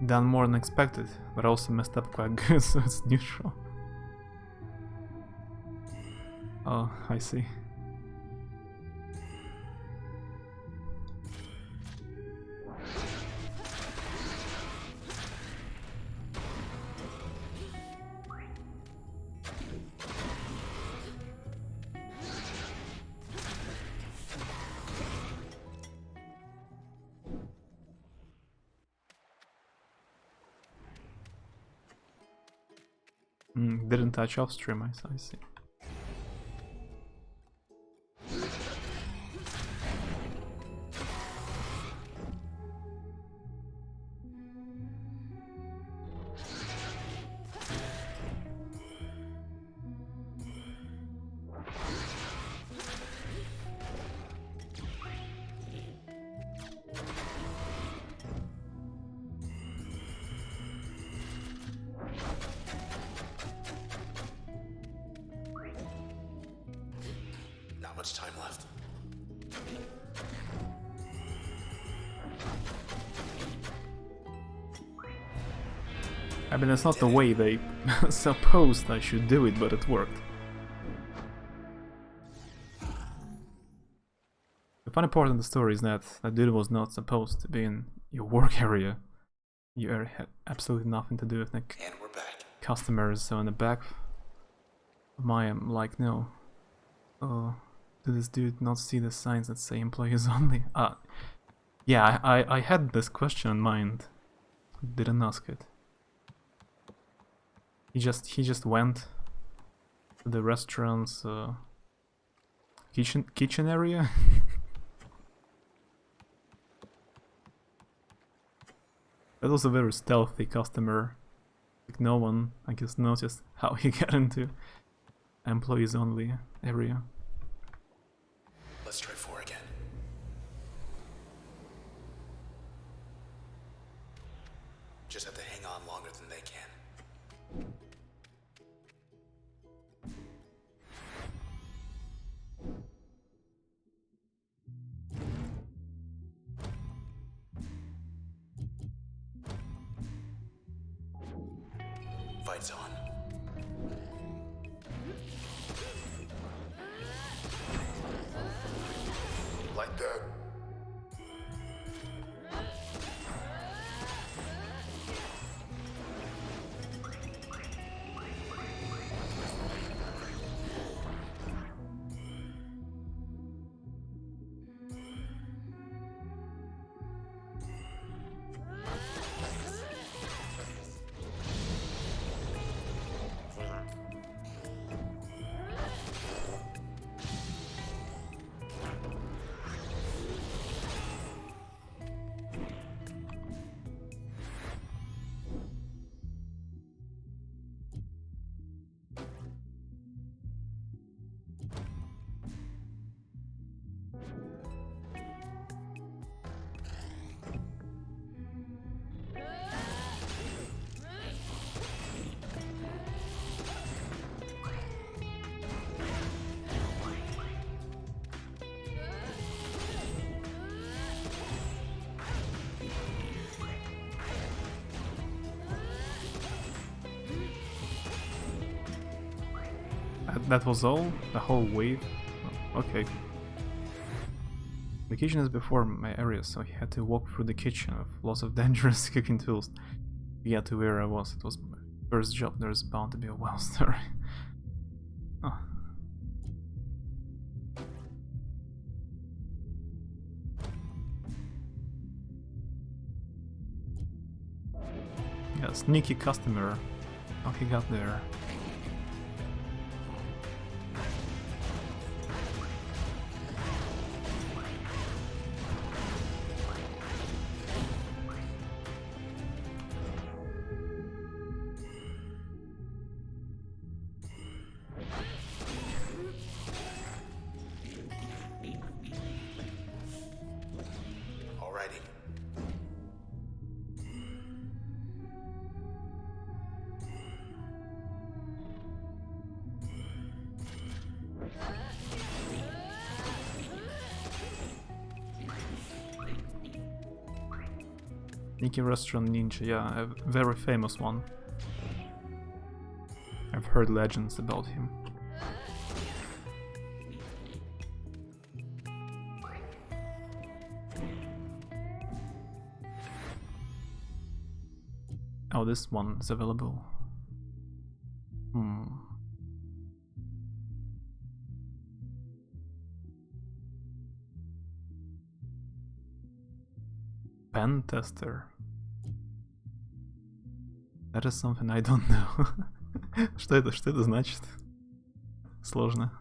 Done more than expected, but also messed up quite good, so it's neutral. Oh, I see. Didn't touch off stream, I see. Not much time left. I mean, that's not the way they supposed I should do it, but it worked. The funny part of the story is that that dude was not supposed to be in your work area. You had absolutely nothing to do with the And we're back. customers. So in the back of my, I'm like, no. Did this dude not see the signs that say employees only? Yeah, I had this question in mind. Didn't ask it. He just went to the restaurant's kitchen area. That was a very stealthy customer. Like no one, I guess, noticed how he got into employees only area. Let's try 4 again. Just have to hang on longer than they can. Fight's on. Like that. That was all? The whole wave? Oh, okay. The kitchen is before my area, so he had to walk through the kitchen with lots of dangerous cooking tools to get to where I was. It was my first job. There's bound to be a wild story. Oh. Yeah, sneaky customer. How he got there. Alrighty. Sneaky Restaurant Ninja, yeah, a very famous one. I've heard legends about him. Oh, this one is available. Pen tester. That is something I don't know. Что это значит? Сложно.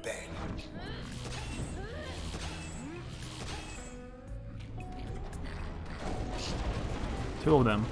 Bang. Two of them.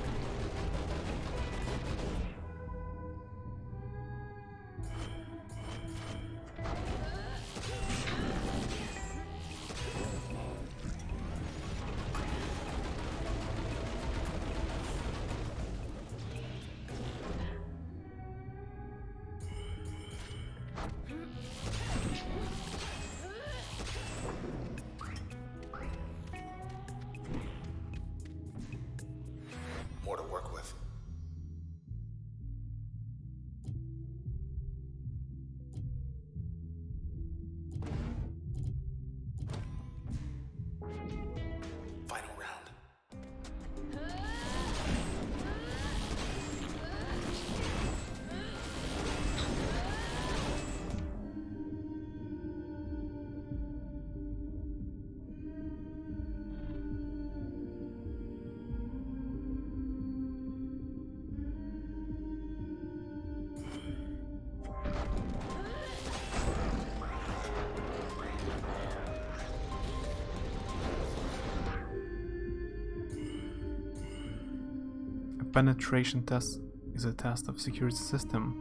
penetration test is a test of security system.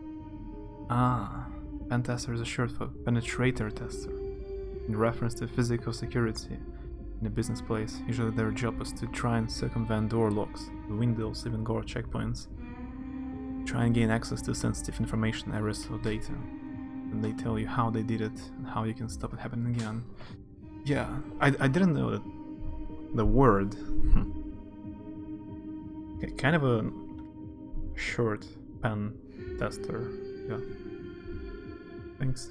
Ah, pen tester is a short for penetrator tester, in reference to physical security in a business place. Usually their job is to try and circumvent door locks, windows, even guard checkpoints. Try and gain access to sensitive information, areas, or data. And they tell you how they did it and how you can stop it happening again. Yeah, I didn't know that the word. Okay, kind of a short pen tester. Yeah. Thanks.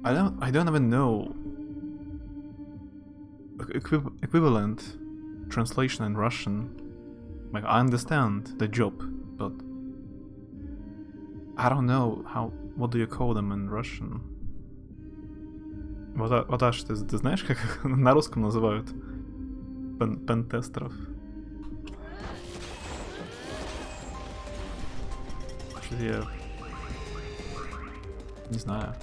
I don't even know equivalent translation in Russian. Like, I understand the job, but I don't know what do you call them in Russian? Вот аж ты знаешь, как их на русском называют? Пентестеров. Я не знаю.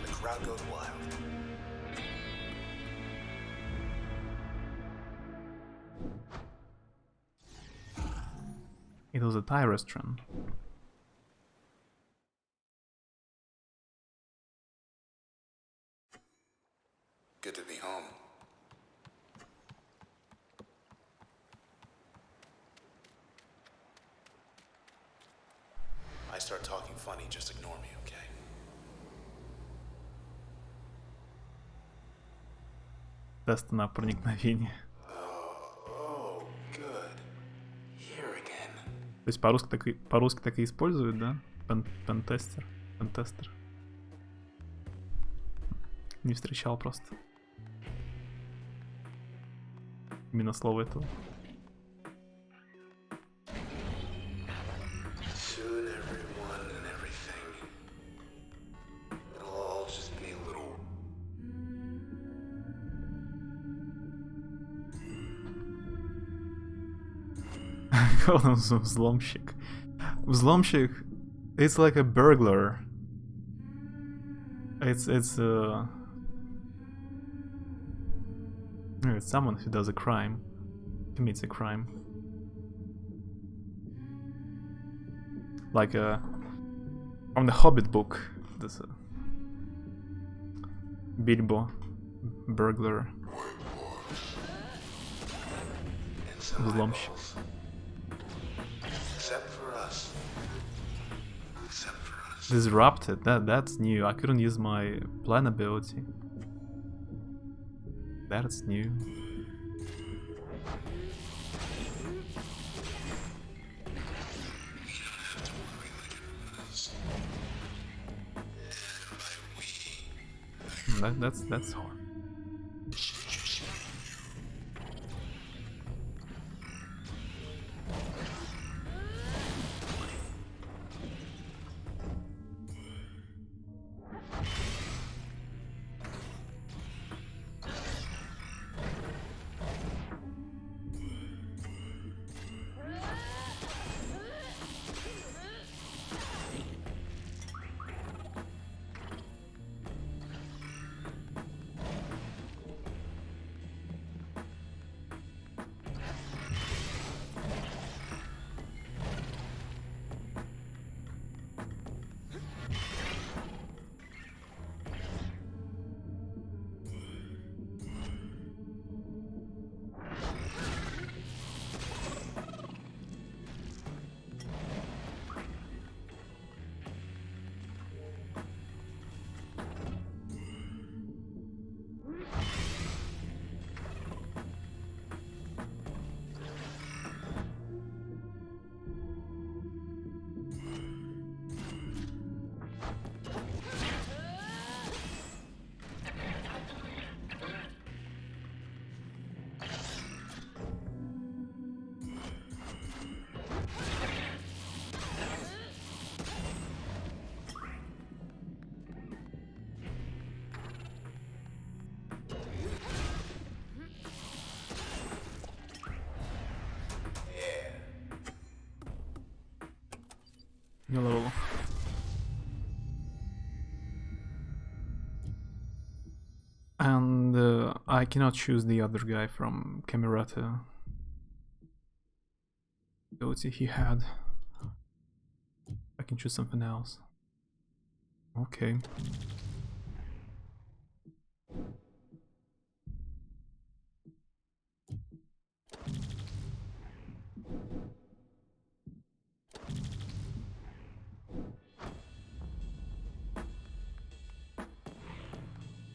The crowd goes wild. It was a Thai restaurant. Good to be home. I start talking funny, just ignore me, okay? Тест на проникновение. Oh, good. Here again. То есть по-русски так и используют, да? Пентестер. Пентестер. Не встречал просто. Именно слово этого. Soon everyone and everything. It'll all just be a little. Call him взломщик. Взломщик. It's like a burglar. It's someone who does a crime, commits a crime. Like from the Hobbit book, this Bilbo, burglar, And some взломщик. eyeballs. Except for us. Except for us. Disrupted. That's new. I couldn't use my plan ability. That's new. That's hard. New level. And I cannot choose the other guy from Camerata. Ability he had. I can choose something else. Okay.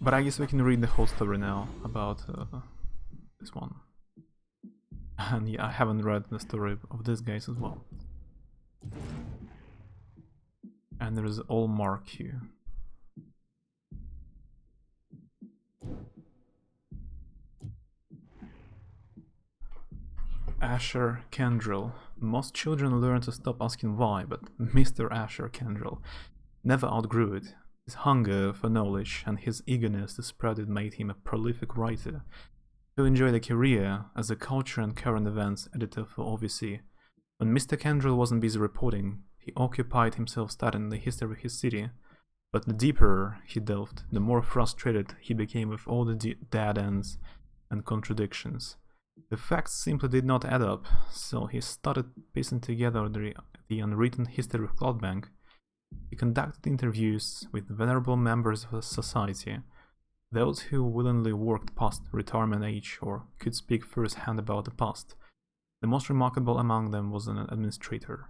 But I guess we can read the whole story now about this one. And yeah, I haven't read the story of these guys as well. And there is all mark here. Asher Kendrill. Most children learn to stop asking why, but Mr. Asher Kendrill never outgrew it. His hunger for knowledge and his eagerness to spread it made him a prolific writer who enjoyed a career as a culture and current events editor for OVC. When Mr. Kendrill wasn't busy reporting, he occupied himself studying the history of his city, but the deeper he delved, the more frustrated he became with all the dead ends and contradictions. The facts simply did not add up, so he started piecing together the unwritten history of Cloudbank. He conducted interviews with venerable members of the society, those who willingly worked past retirement age or could speak firsthand about the past. The most remarkable among them was an administrator.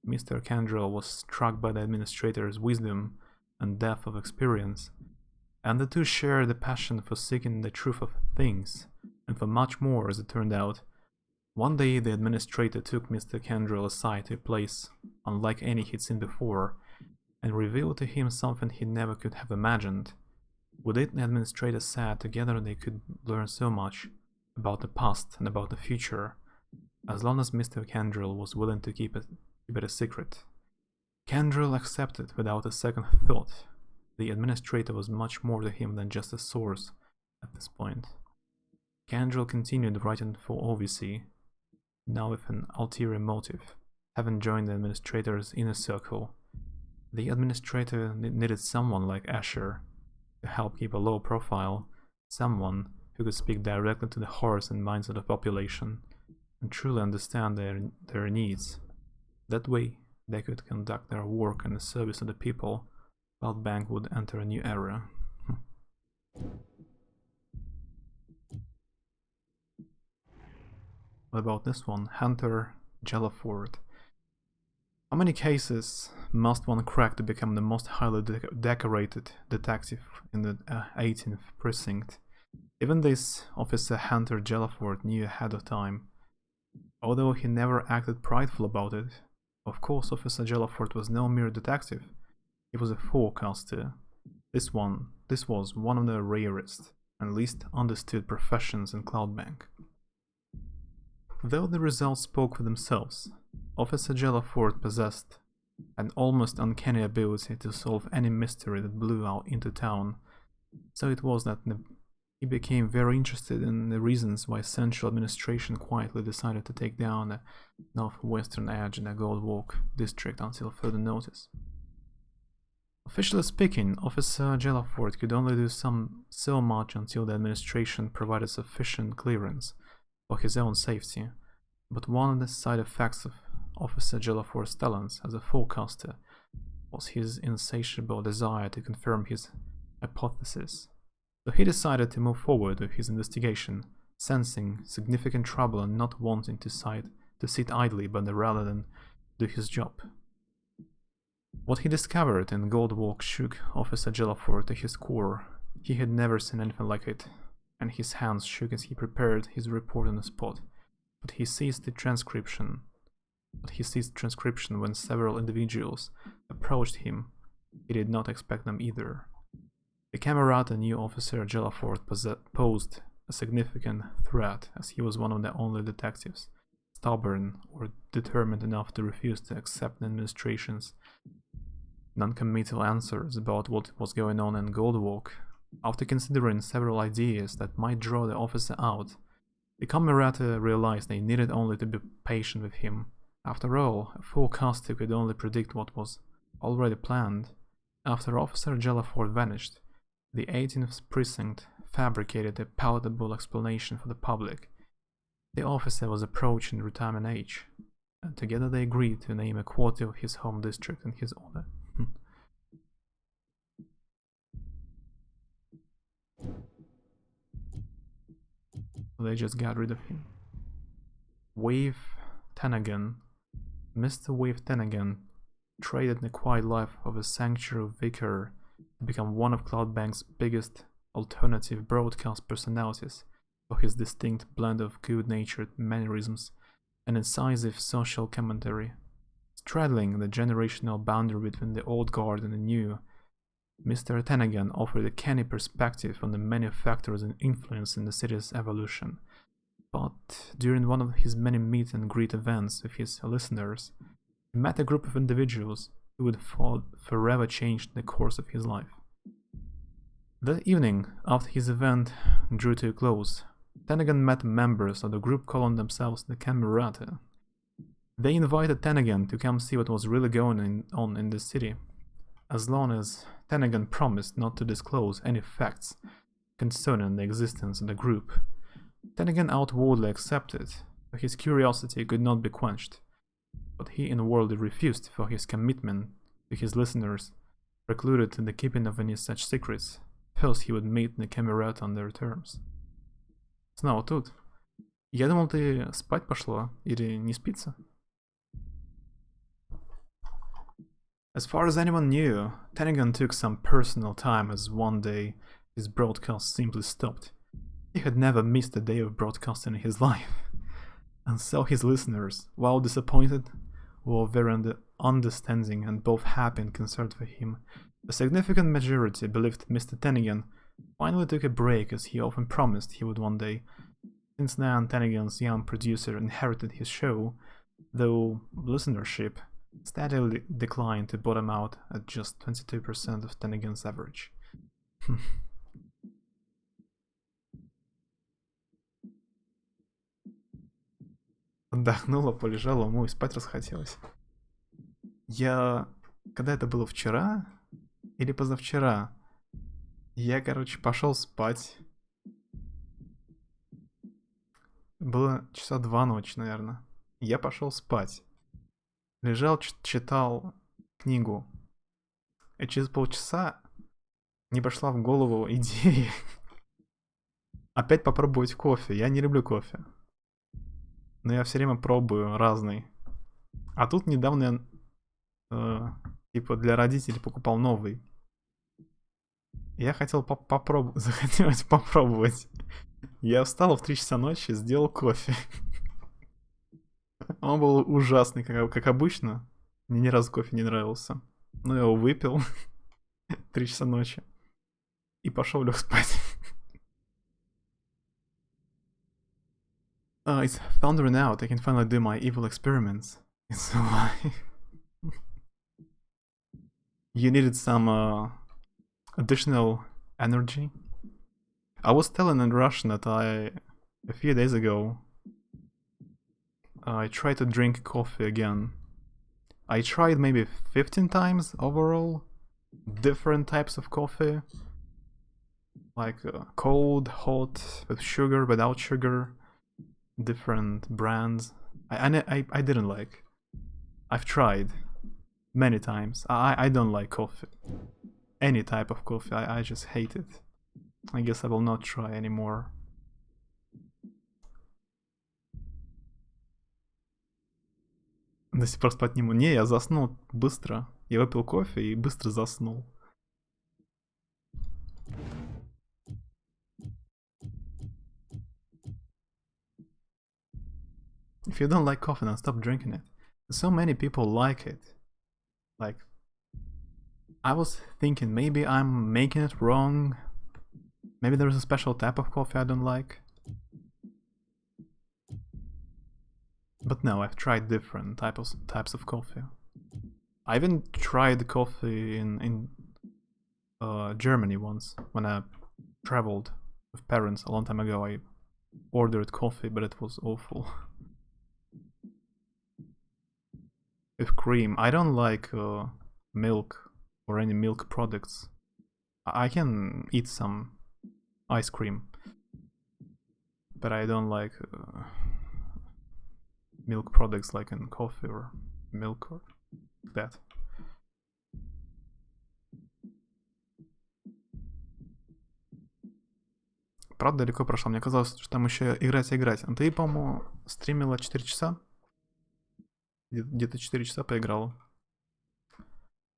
Mr. Kendrill was struck by the administrator's wisdom and depth of experience, and the two shared the passion for seeking the truth of things, and for much more, as it turned out. One day the administrator took Mr. Kendrill aside to a place unlike any he'd seen before, and revealed to him something he never could have imagined. With it, the administrator said together they could learn so much about the past and about the future, as long as Mr. Kendrill was willing to keep it a secret. Kendrill accepted without a second thought. The administrator was much more to him than just a source at this point. Kendrill continued writing for OVC, now with an ulterior motive, having joined the administrator's inner circle. The administrator needed someone like Asher to help keep a low profile, someone who could speak directly to the hearts and minds of the population and truly understand their needs. That way, they could conduct their work in the service of the people, while Bank would enter a new era. What about this one? Hunter Jellaford. How many cases must one crack to become the most highly decorated detective in the 18th precinct? Even this officer Hunter Jellaford knew ahead of time, although he never acted prideful about it. Of course, Officer Jellaford was no mere detective. He was a forecaster. This was one of the rarest and least understood professions in Cloudbank. Though the results spoke for themselves, Officer Jellaford possessed an almost uncanny ability to solve any mystery that blew out into town. So it was that he became very interested in the reasons why Central Administration quietly decided to take down the northwestern edge in the Gold Walk district until further notice. Officially speaking, Officer Jellaford could only do so much until the administration provided sufficient clearance for his own safety, but one of the side effects of Officer Jellaford's talents as a forecaster was his insatiable desire to confirm his hypothesis. So he decided to move forward with his investigation, sensing significant trouble and not wanting to sit idly but rather than do his job. What he discovered in Gold Walk shook Officer Jellaford to his core. He had never seen anything like it, and his hands shook as he prepared his report on the spot. But he ceased transcription when several individuals approached him. He did not expect them either. The Camerata knew Officer Jellaford posed a significant threat, as he was one of the only detectives stubborn or determined enough to refuse to accept the administration's non-committal answers about what was going on in Gold Walk. After considering several ideas that might draw the officer out, the Camerata realized they needed only to be patient with him. After all, a forecaster could only predict what was already planned. After Officer Jellaford vanished, The 18th precinct fabricated a palatable explanation for the public. The officer was approaching retirement age, and together they agreed to name a quarter of his home district in his honor. They just got rid of him. Wave Tanagan. Mr. Wave Tanagan traded the quiet life of a sanctuary vicar to become one of Cloudbank's biggest alternative broadcast personalities for his distinct blend of good-natured mannerisms and incisive social commentary. Straddling the generational boundary between the old guard and the new, Mr. Tanagan offered a canny perspective on the many factors and influence in the city's evolution. But during one of his many meet and greet events with his listeners, he met a group of individuals who would forever change the course of his life. The evening after his event drew to a close, Tanagan met members of the group calling themselves the Camerata. They invited Tanagan to come see what was really going on in the city, as long as Tanagan promised not to disclose any facts concerning the existence of the group. Tanagan outwardly accepted, but his curiosity could not be quenched. But he inwardly refused, for his commitment to his listeners precluded the keeping of any such secrets. First he would meet the Camerata on their terms. Снова тут. Я думал, ты спать пошла или не спится? As far as anyone knew, Tanagan took some personal time as one day his broadcast simply stopped. He had never missed a day of broadcasting in his life. And so his listeners, while disappointed, were very understanding and both happy and concerned for him. A significant majority believed Mr. Tanagan finally took a break as he often promised he would one day. Since then, Tanagan's young producer inherited his show, though listenership steadily declined to bottom out at just 22% of Tanagan's average. Отдохнула, полежала, ему и спать расхотелось. Когда это было, вчера или позавчера, я, пошел спать. Было часа 2 ночи, наверное. Я пошел спать. Лежал, читал книгу. И через полчаса мне пошла в голову идея опять попробовать кофе. Я не люблю кофе, но я все время пробую разный. А тут недавно я для родителей покупал новый. Я хотел захотелось попробовать. Я встал в 3 часа ночи и сделал кофе. Он был ужасный, как обычно. Мне ни разу кофе не нравился. Но я его выпил 3 часа ночи. И пошел лег спать. It's thundering out. I can finally do my evil experiments. It's alive. You needed some additional energy. I was telling in Russian that a few days ago, I tried to drink coffee again. I tried maybe 15 times overall, different types of coffee, like cold, hot, with sugar, without sugar, different brands. I didn't like. I've tried many times. I don't like coffee. Any type of coffee, I just hate it. I guess I will not try anymore. До сих пор спать не могу. Не, я заснул быстро. Я выпил кофе и быстро заснул. If you don't like coffee, then stop drinking it. So many people like it. Like, I was thinking maybe I'm making it wrong. Maybe there's a special type of coffee I don't like. But no, I've tried different types of coffee. I even tried coffee in Germany once when I traveled with parents a long time ago. I ordered coffee, but it was awful. With cream. I don't like milk or any milk products. I can eat some ice cream, but I don't like milk products like in coffee or milk or that. Правда, далеко прошла. Мне казалось, что там еще играть и играть. А ты, по-моему, стримила 4 часа? Где-то 4 часа поиграла.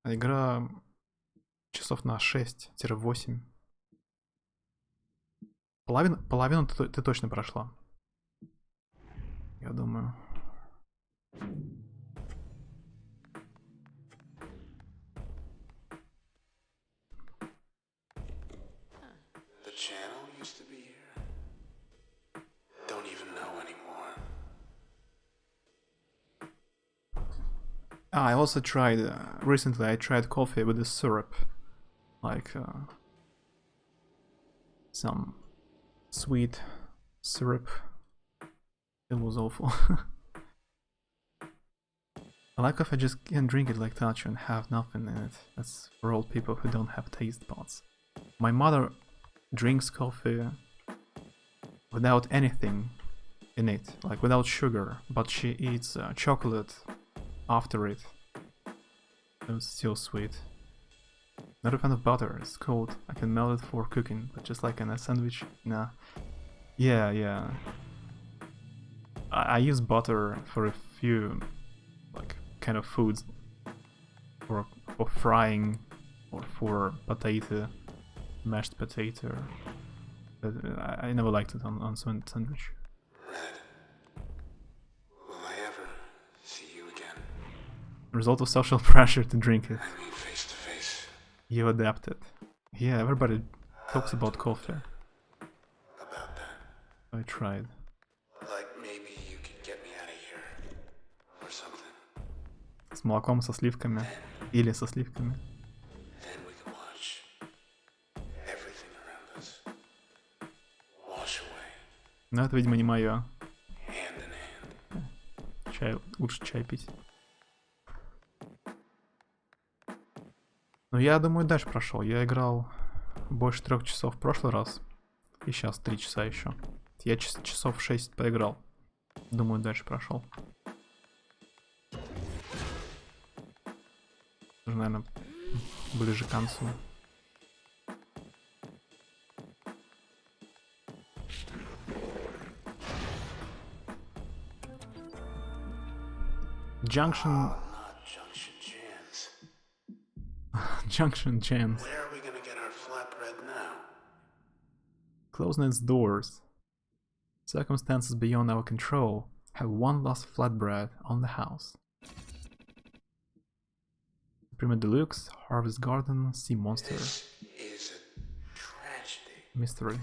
А игра часов на 6-8. Половину ты точно прошла. Я думаю. The channel used to be here. Don't even know anymore. I also tried, recently I tried coffee with a syrup. Like some sweet syrup. It was awful. I like coffee, I just can't drink it like that and have nothing in it. That's for old people who don't have taste buds. My mother drinks coffee without anything in it, like without sugar, but she eats chocolate after it. It's still sweet. Not a fan of butter, it's cold. I can melt it for cooking, but just like in a sandwich, nah. Yeah. I use butter for a few, like, kind of foods. For frying, or for potato, mashed potato. But I never liked it on sandwich. Red, will I ever see you again? Result of social pressure to drink it. I mean, face to face. You adapted. Yeah, everybody talks about coffee. About that. I tried. Like maybe you could get me out of here. Or something. С молоком, со сливками. Или со сливками. Then we can watch everything around us wash away. Но это, видимо, не мое. Hand in hand. Чай, лучше чай пить. Ну, я думаю, дальше прошел. Я играл больше 3 часов в прошлый раз. И сейчас 3 часа еще. Я часов 6 поиграл. Думаю, дальше прошел. Уже, наверное, ближе к концу. Junction... Not Junction Jans. Junction Chance. Where are we gonna get our flatbread now? Closing its doors. Circumstances beyond our control have one last flatbread on the house. Prima Deluxe, Harvest Garden, Sea Monster, This is a tragedy. Mystery.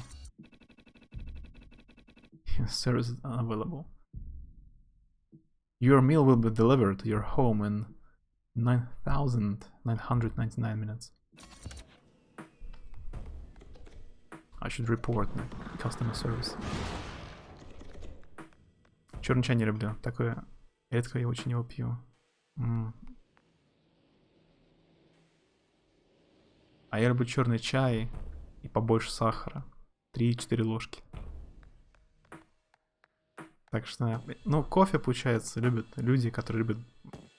Service is unavailable. Your meal will be delivered to your home in 9,999 minutes. I should report customer service. Черный чай не люблю. Такое редко я очень его пью. А я люблю черный чай и побольше сахара. 3-4 ложки. Так что, ну, кофе, получается, любят люди, которые любят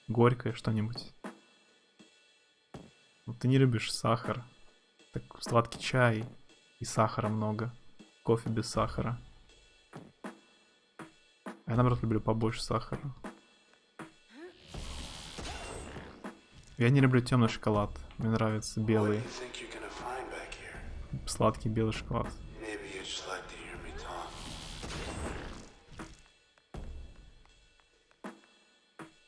горькое что-нибудь. Вот ты не любишь сахар. Так сладкий чай и сахара много. Кофе без сахара. А я, наоборот, люблю побольше сахара. Я не люблю темный шоколад. Мне нравится What do белый. you think you're gonna find back here? Сладкий белый шоколад. Maybe you'd just like to hear me talk.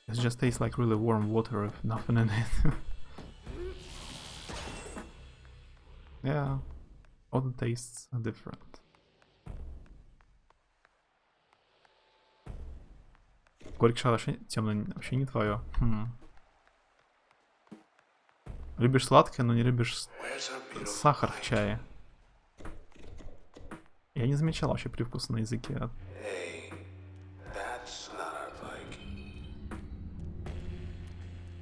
It just tastes like really warm water with nothing in it. Yeah, all the tastes are different. Горький шоколад вообще темный, вообще не твое. Любишь сладкое, но не любишь Where's our beautiful сахар в light? чае. Я не замечал вообще привкуса на языке. Hey, that's not our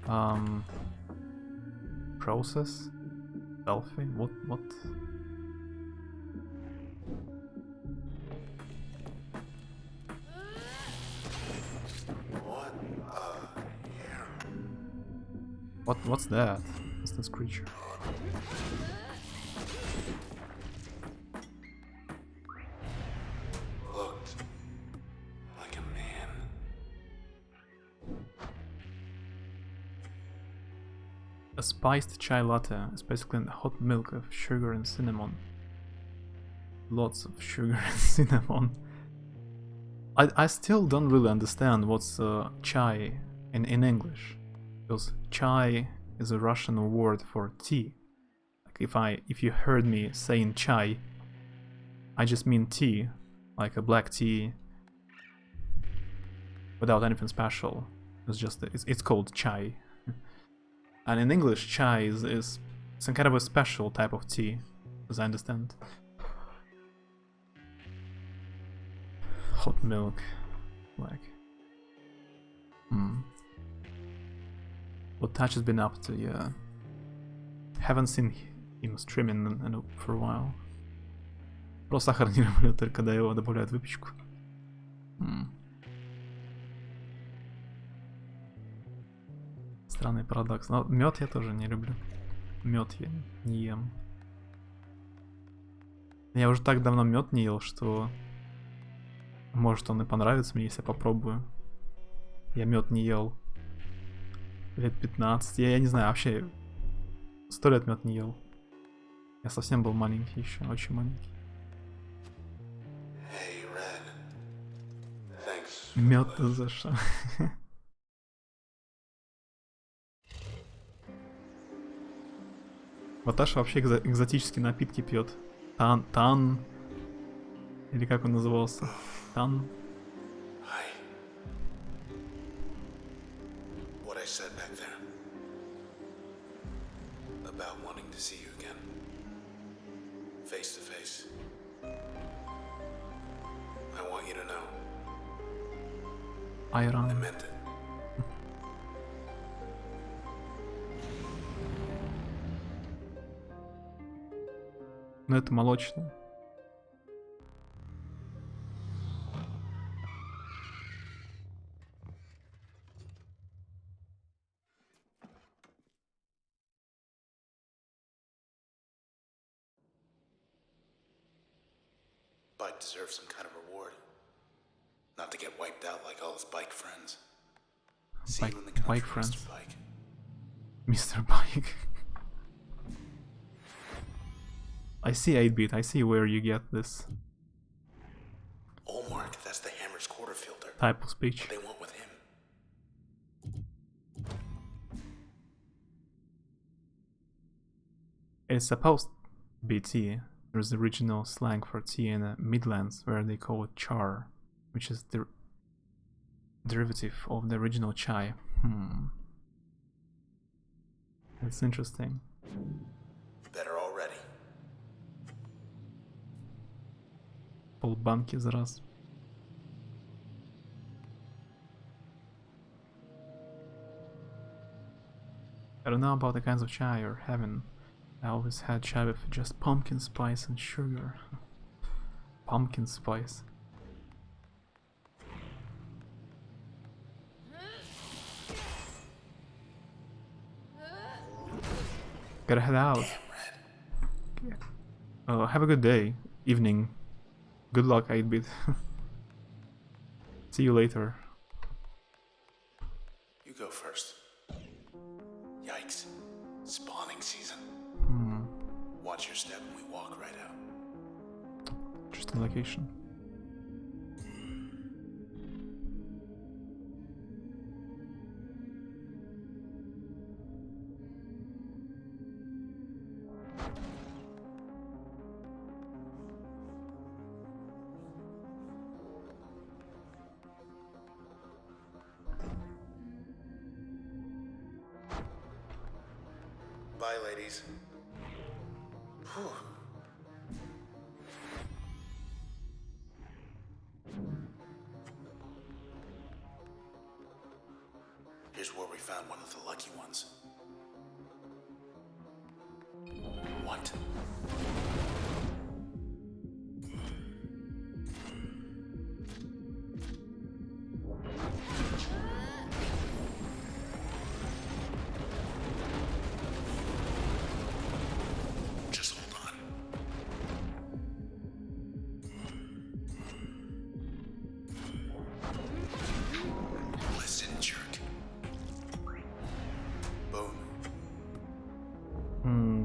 like. Process? Selfie? What? What's that? What's this creature? Looked like a man. A spiced chai latte is basically hot milk of sugar and cinnamon. Lots of sugar and cinnamon. I still don't really understand what's chai in English, because chai is a Russian word for tea. Like if you heard me saying chai, I just mean tea, like a black tea, without anything special. It's called chai. And in English, chai is some kind of a special type of tea, as I understand. Hot milk, like. What Touch has been up to, yeah. Haven't seen him streaming for a while. Просто сахар не люблю, только когда его добавляют в выпечку. Странный парадокс. Но мед я тоже не люблю. Мед я не ем. Я уже так давно мед не ел, что может он и понравится мне, если я попробую. Я мед не ел лет 15. Я не знаю, вообще 100 лет мед не ел. Я совсем был маленький еще, очень маленький. Hey, Red. Thanks. Мед за что? Ваташа вообще экзотические напитки пьет. Тан. Или как он назывался? Тан. Hi. What I said back there about wanting to see you again, face to face. I want you to know I Айран. meant it. Ну это молочное. Bike deserves some kind of reward. Not to get wiped out like all his bike friends. See you in the country, Bike Mr. friends. Bike. Mr. Bike. I see 8-bit, I see where you get this Oh, Mark, that's the Hammer's quarter filter. type of speech. What they want with him. It's supposed to be tea. There's the original slang for tea in the Midlands where they call it char, which is the derivative of the original chai. It's interesting. Better already. Полбанки за раз. I don't know about the kinds of chai you're having. I always had chai with just pumpkin spice and sugar. Pumpkin spice. Gotta head out. Have a good day, evening. Good luck, 8-bit. See you later. You go first. Yikes. Spawning season. Watch your step when we walk right out. Interesting location. Bye, ladies. Whew. Here's where we found one of the lucky ones.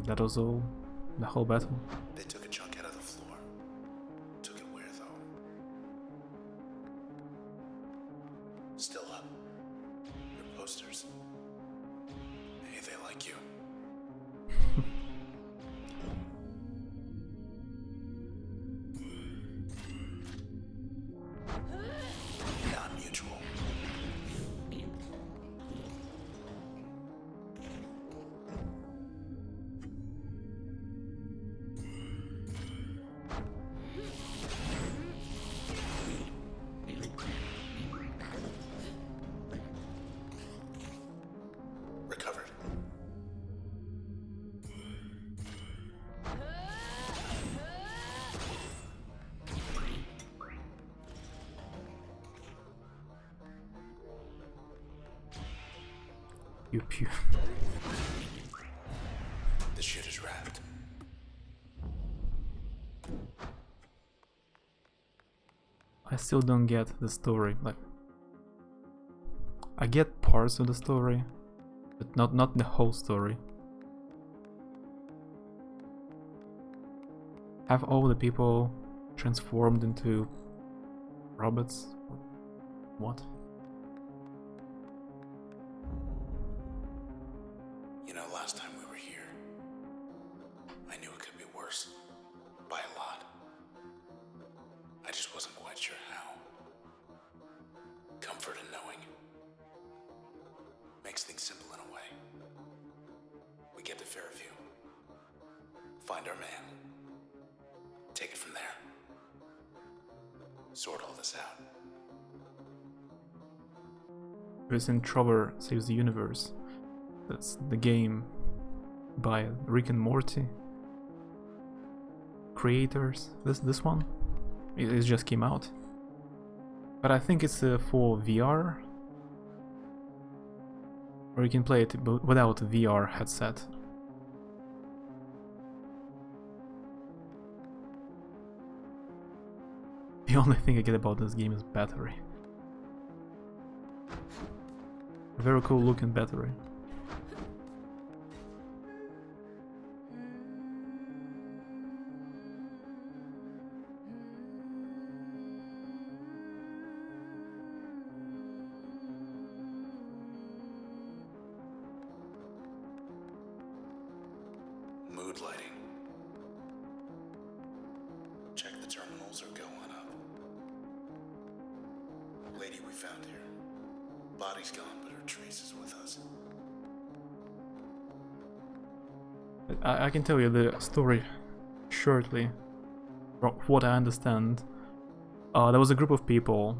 That was all. The whole battle. They took a chunk out of the floor. Took it where, though? Still up. Your posters. Hey, they like you. Non-mutual. Recovered. Pew pew. The shit is wrapped. I still don't get the story. Like, I get parts of the story, but not the whole story. Have all the people transformed into robots? What? You know, last time we were here, I knew it could be worse. By a lot. I just wasn't quite sure how. Comfort in knowing. Makes things simple in a way. We get to Fairview. Find our man. Take it from there. Sort all this out. Recent Trover Saves the Universe. That's the game by Rick and Morty creators. This one, it just came out, but I think it's for VR, or you can play it without a VR headset. The only thing I get about this game is battery. Very cool looking battery. Mood lighting. Check the terminals or go on up. Lady we found here. Body's gone, but her trace is with us. I can tell you the story shortly. From what I understand, there was a group of people,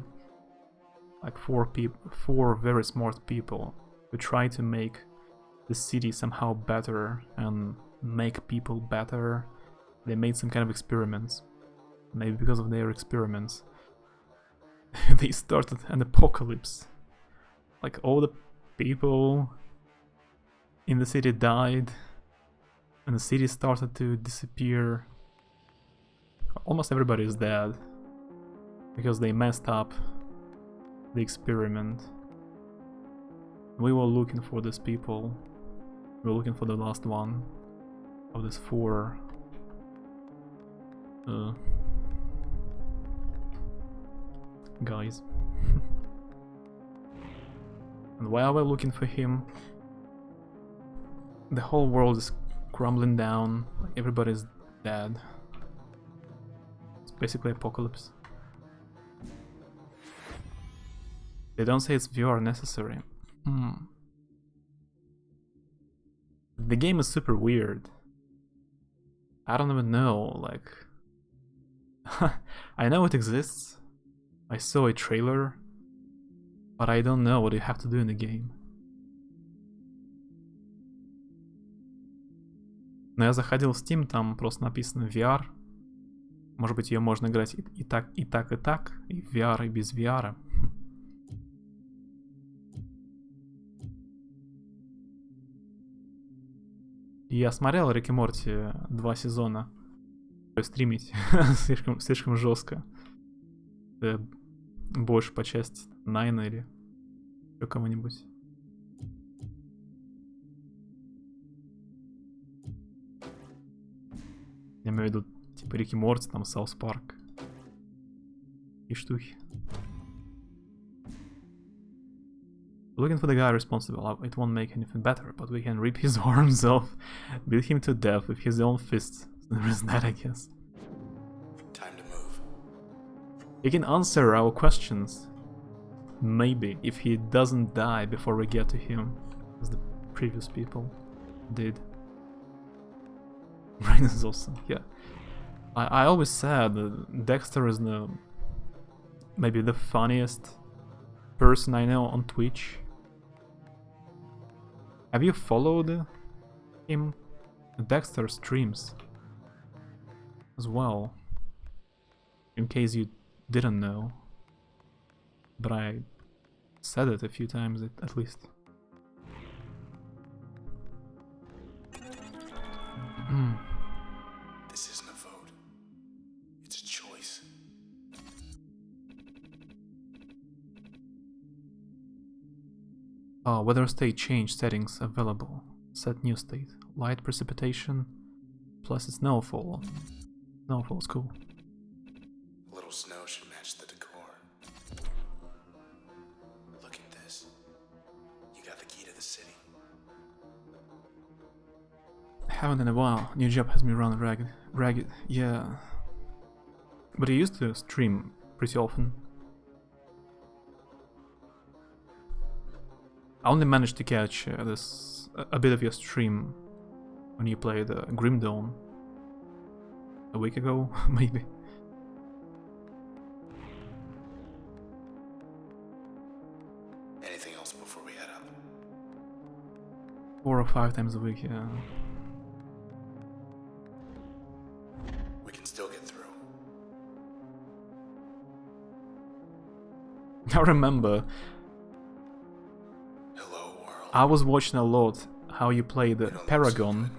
like four very smart people, who tried to make the city somehow better and make people better. They made some kind of experiments. Maybe because of their experiments, they started an apocalypse. Like, all the people in the city died, and the city started to disappear. Almost everybody is dead because they messed up the experiment. We were looking for these people. We were looking for the last one of these four guys. And while we're looking for him, the whole world is crumbling down, like everybody's dead. It's basically apocalypse. They don't say it's VR necessary. The game is super weird. I don't even know, like... I know it exists. I saw a trailer, but I don't know what you have to do in the game. Но я заходил в Steam, там просто написано VR. Может быть, ее можно играть и так, и так, и так, и в VR, и без VR. Я смотрел Рик и Морти 2 сезона. Стримить слишком жестко. Больше по части Найна или еще кого-нибудь. Я имею в виду, типа Рики Морти, там Саус Парк. И штуки. Looking for the guy responsible, it won't make anything better, but we can rip his arms off, beat him to death with his own fists. There is that, I guess. Time to move. He can answer our questions. Maybe, if he doesn't die before we get to him, as the previous people did. Brain is awesome, yeah. I always said that Dexter is maybe the funniest person I know on Twitch. Have you followed him? Dexter streams as well, in case you didn't know, but I said it a few times at least. This isn't a vote. It's a choice. Weather state change settings available. Set new state. Light precipitation plus it's snowfall. Snowfall's cool. A little snow should match the decor. Look at this. You got the key to the city. Haven't in a while. New job has me run ragged. Yeah. But I used to stream pretty often. I only managed to catch a bit of your stream when you played Grim Dawn a week ago, maybe. Anything else before we head up? 4 or 5 times a week, yeah. We can still get through. I remember Hello, world. I was watching a lot how you played don't look so Paragon. good.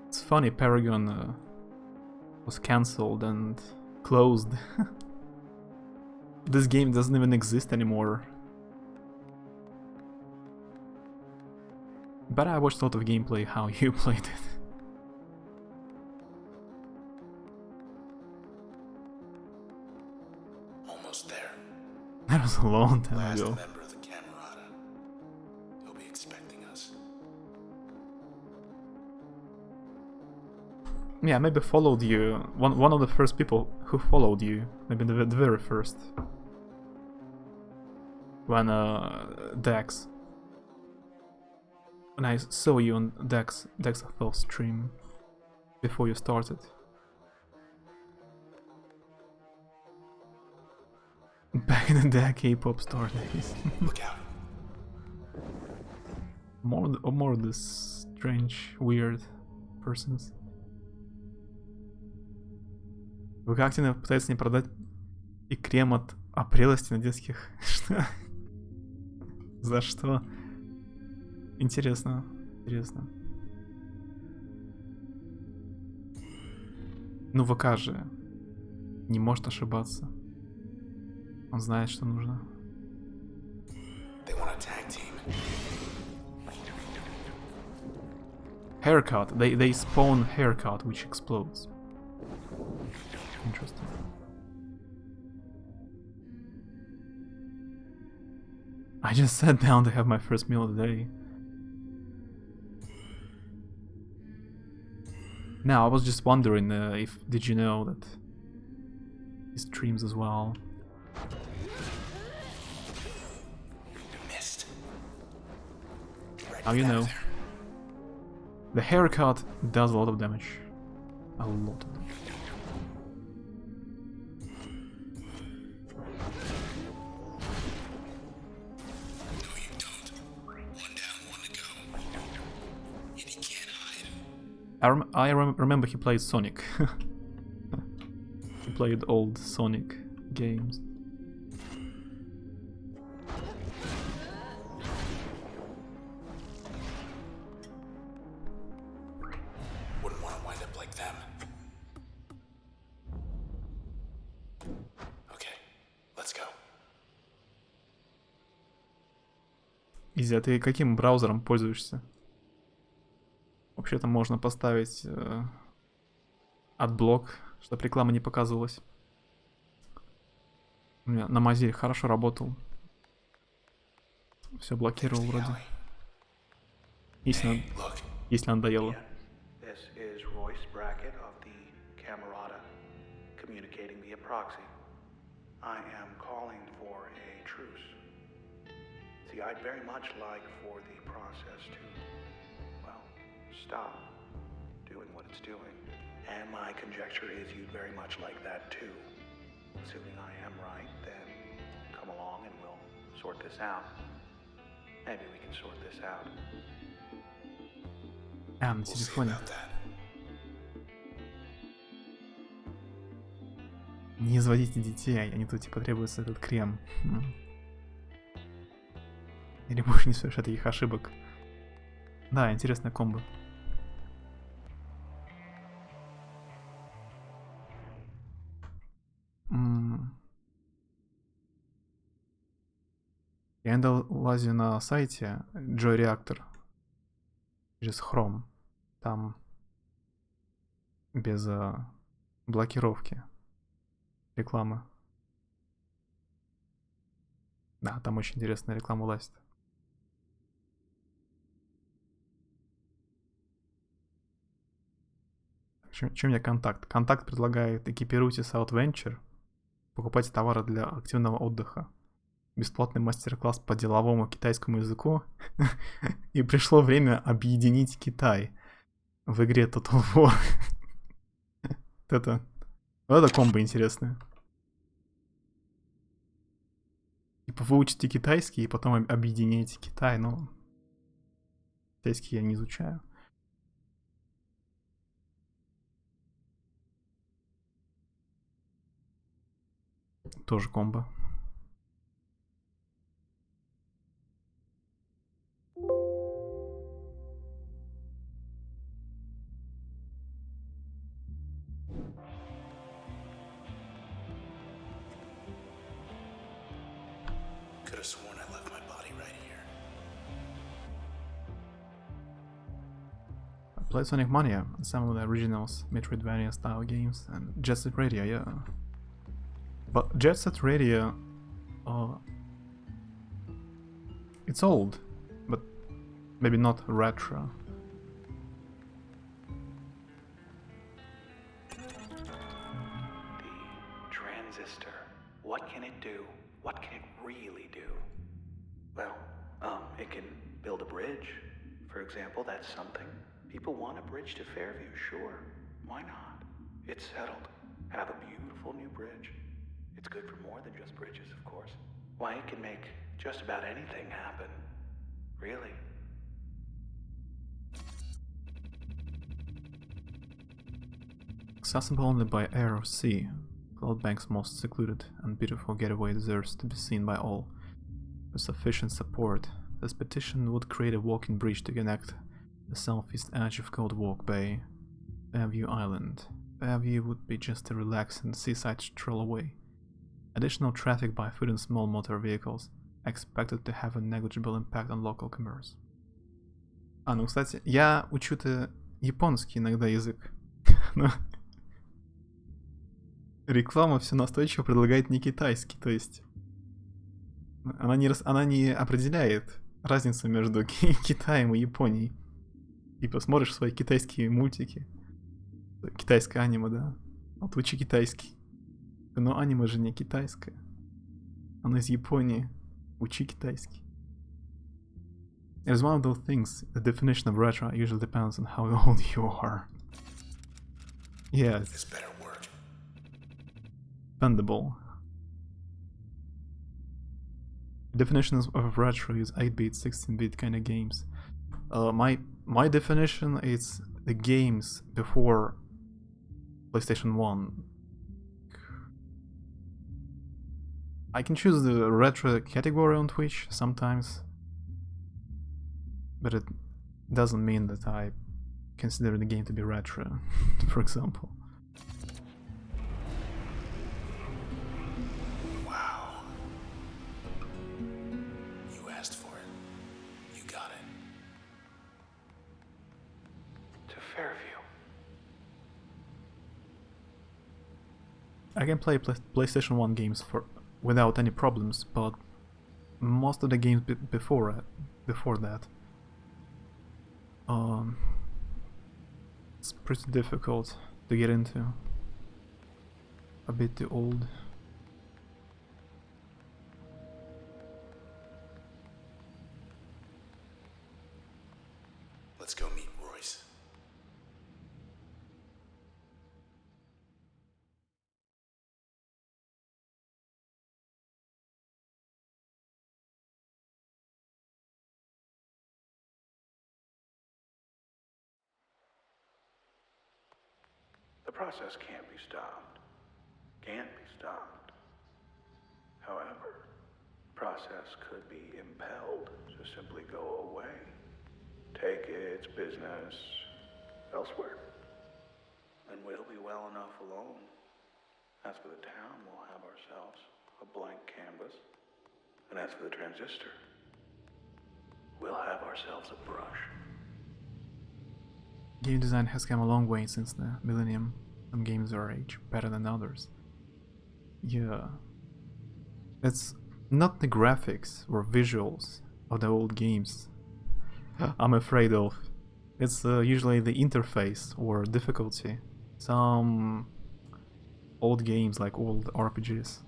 It's funny, Paragon was cancelled and closed. This game doesn't even exist anymore. But I watched a lot of gameplay how you played it. Almost there. That was a long time Last ago. member of the Camerata. He'll be expecting us. Yeah, maybe followed you. One of the first people who followed you. Maybe the very first. When Dex. When I saw you on Dex FL stream before you started. Back in the K-pop star days. Look out. more of this strange, weird persons. Вы как активно пытаетесь мне продать и крем от опрелости на детских? Что? За что? Интересно, интересно. Ну ВК же не может ошибаться. Он знает, что нужно. They want a tag team. Haircut. They spawn haircut which explodes. Interesting. I just sat down to have my first meal of the day. Now I was just wondering if did you know that he streams as well. Missed. Right How you out know? there. The haircut does a lot of damage. A lot of damage. No, you don't. One down, one to go. And he can't hide. I remember he played Sonic. He played old Sonic games. Wouldn't want to wind up like them. Okay, let's go. Изи, а ты каким браузером пользуешься? Вообще-то можно поставить отблок, чтобы реклама не показывалась. У меня на Mozilla хорошо работал. Все блокировал вроде. Если, Look, если надоело. This is Royce Brackett of the Camerata, communicating via proxy. I am calling for a truce. See, I'd very much like for the process to, well, stop doing what it's doing. And my conjecture is you'd very much like that too. Assuming I am right, then come along and we'll sort this out. Maybe we can sort this out. А, на we'll see телефоне. about that. Не изводите детей, они тут типа требуется этот крем. Или больше не совершать таких ошибок. Да, интересная комбо. Я иногда лазю на сайте Joy Reactor через Chrome. Там без блокировки рекламы. Да, там очень интересная реклама лазит. Чем у меня контакт? Контакт предлагает экипируйтесь Out Venture, покупайте товары для активного отдыха, бесплатный мастер-класс по деловому китайскому языку, и пришло время объединить Китай в игре Total War. Вот это комбо интересное. Типа вы учите китайский и потом объединяете Китай, но китайский я не изучаю. Тоже комбо. Could have sworn I left my body right here. I played Sonic Mania and some of the originals Metroidvania style games and Jet Set Radio, yeah. But Jet Set Radio, it's old, but maybe not retro. The transistor. What can it do? What can it really do? Well, it can build a bridge. For example, that's something. People want a bridge to Fairview, sure. Why not? It's settled. Have a beautiful new bridge. It's good for more than just bridges, of course. Why, it can make just about anything happen. Really. Accessible only by air or sea, Cloudbank's most secluded and beautiful getaway deserves to be seen by all. With sufficient support, this petition would create a walking bridge to connect the southeast edge of Cold Walk Bay, Fairview Island. Fairview would be just a relaxing seaside stroll away. Additional traffic by foot and small motor vehicles expected to have a negligible impact on local commerce. Ну, кстати, я учу-то японский иногда язык. Но реклама все настойчиво предлагает не китайский, то есть она не определяет разницу между Китаем и Японией. Типа смотришь свои китайские мультики, китайское аниме, да, вот учи китайский. Но аниме же не китайское, оно из Японии, учи китайский. It's one of those things, the definition of retro usually depends on how old you are. Yeah, This better work. dependable. Definitions of retro is 8-bit, 16-bit kind of games. My definition is the games before PlayStation 1. I can choose the retro category on Twitch sometimes, but it doesn't mean that I consider the game to be retro, for example. Wow. You asked for it. You got it. To Fairview. I can play PlayStation 1 games without any problems, but most of the games before that, it's pretty difficult to get into. A bit too old. Let's go meet Royce. The process can't be stopped. Can't be stopped. However, process could be impelled to simply go away. Take its business elsewhere. And we'll be well enough alone. As for the town, we'll have ourselves a blank canvas. And as for the transistor, we'll have ourselves a brush. Game design has come a long way since the millennium. Some games are age better than others. Yeah. It's not the graphics or visuals of the old games I'm afraid of. It's usually the interface or difficulty. Some old games, like old RPGs,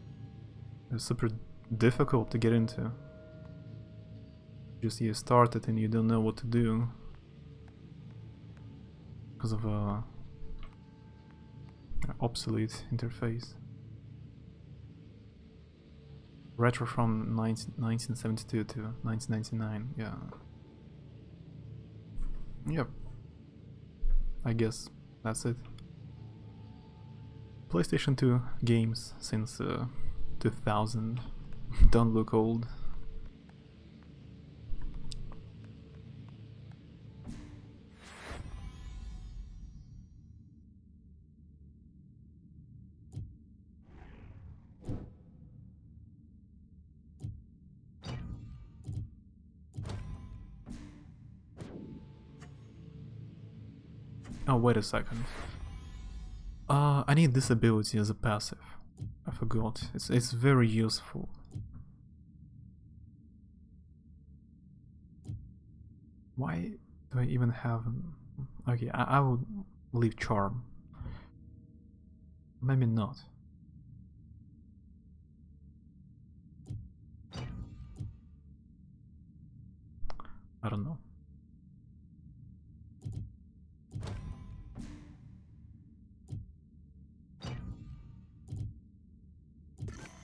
are super difficult to get into. Just you start it and you don't know what to do because of a obsolete interface. Retro from 1972 to 1999, yeah. Yep. I guess that's it. PlayStation 2 games since 2000 don't look old. Oh, wait a second. I need this ability as a passive. I forgot. It's very useful. Why do I even have... Okay, I will leave Charm. Maybe not. I don't know.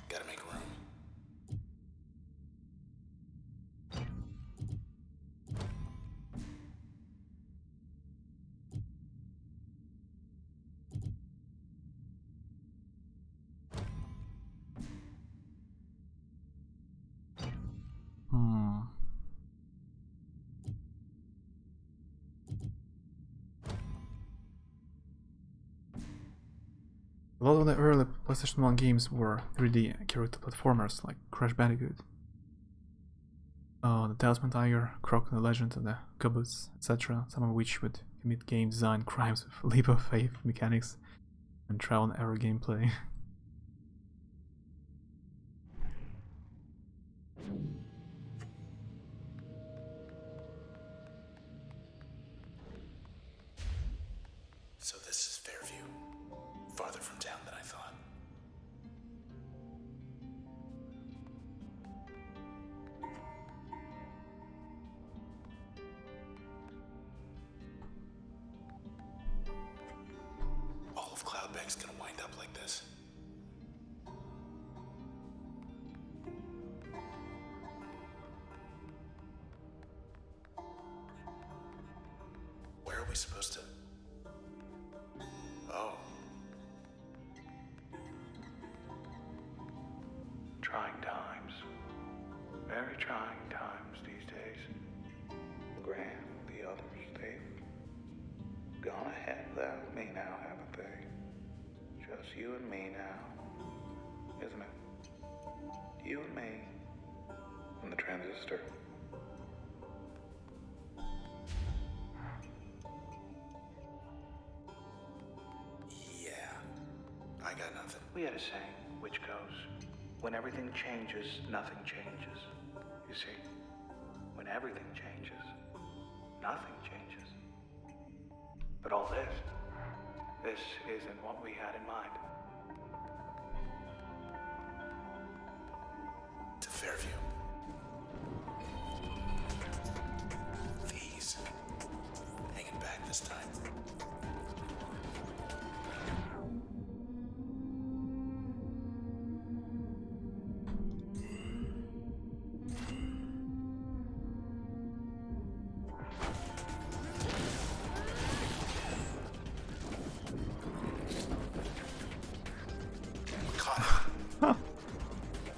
Gotta make room. Hmm. A lot of the early PlayStation 1 games were 3D character platformers like Crash Bandicoot, The Talisman Tiger, Croc the Legend of the Caboose, etc., some of which would commit game design crimes with leap of faith mechanics and trial and error gameplay. So this is Fairview. Farther from town than I thought. All of Cloudbank's gonna wind up like this. Where are we supposed to... Oh. Trying times. Very trying times these days. Graham, the others, they've gone ahead without me now, haven't they? Just you and me now, isn't it? You and me. And the transistor. Yeah. I got nothing. We had a saying which goes, when everything changes, nothing changes. You see, when everything changes, nothing changes. But all this isn't what we had in mind. To Fairview. These. Hanging back this time.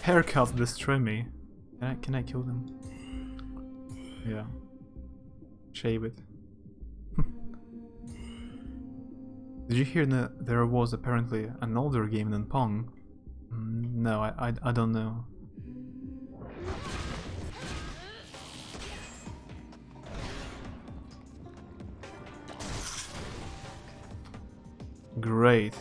Haircuts destroy me. Can I kill them? Yeah. Shave it. Did you hear that there was apparently an older game than Pong? No, I don't know. Great.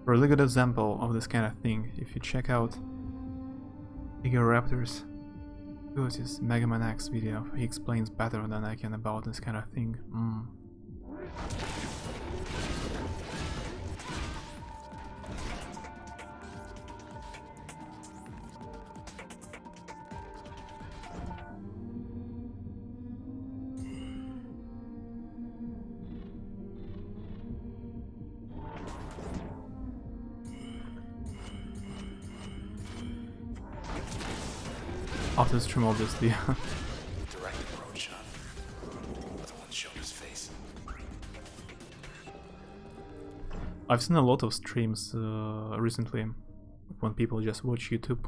A really good example of this kind of thing, if you check out Raptor's Mega Man X video, he explains better than I can about this kind of thing. After stream, obviously. Direct approach shot. But the one showed his face. I've seen a lot of streams recently when people just watch YouTube.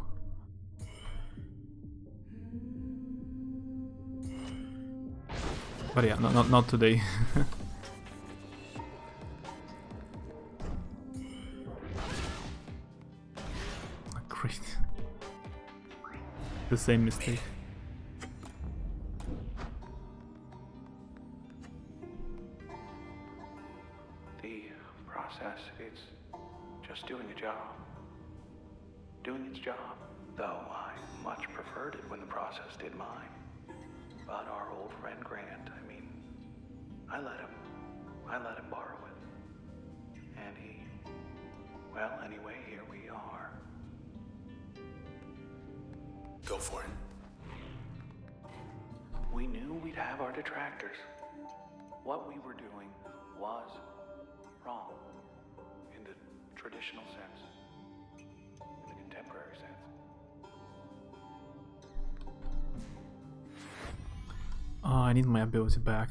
But yeah, not today. Great. The same mistake. The process, it's just doing a job. Doing its job. Though I much preferred it when the process did mine. But our old friend Grant, I let him borrow it. And well, anyway, here we are. Go for it. We knew we'd have our detractors. What we were doing was wrong. In the traditional sense. In the contemporary sense. Oh, I need my ability back.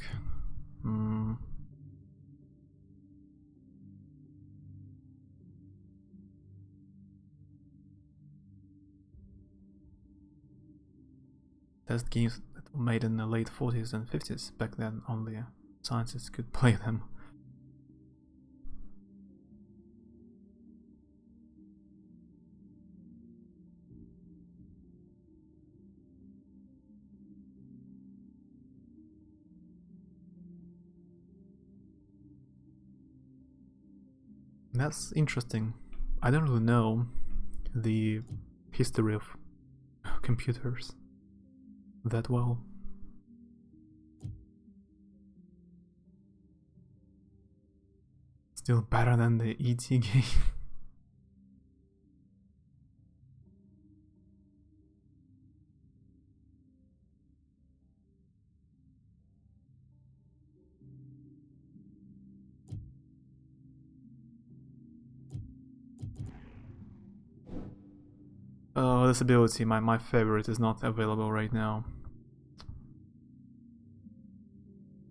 Test games that were made in the late 40s and 50s. Back then, only scientists could play them. That's interesting. I don't really know the history of computers that well. Still better than the ET game. Oh, this ability, my favorite, is not available right now.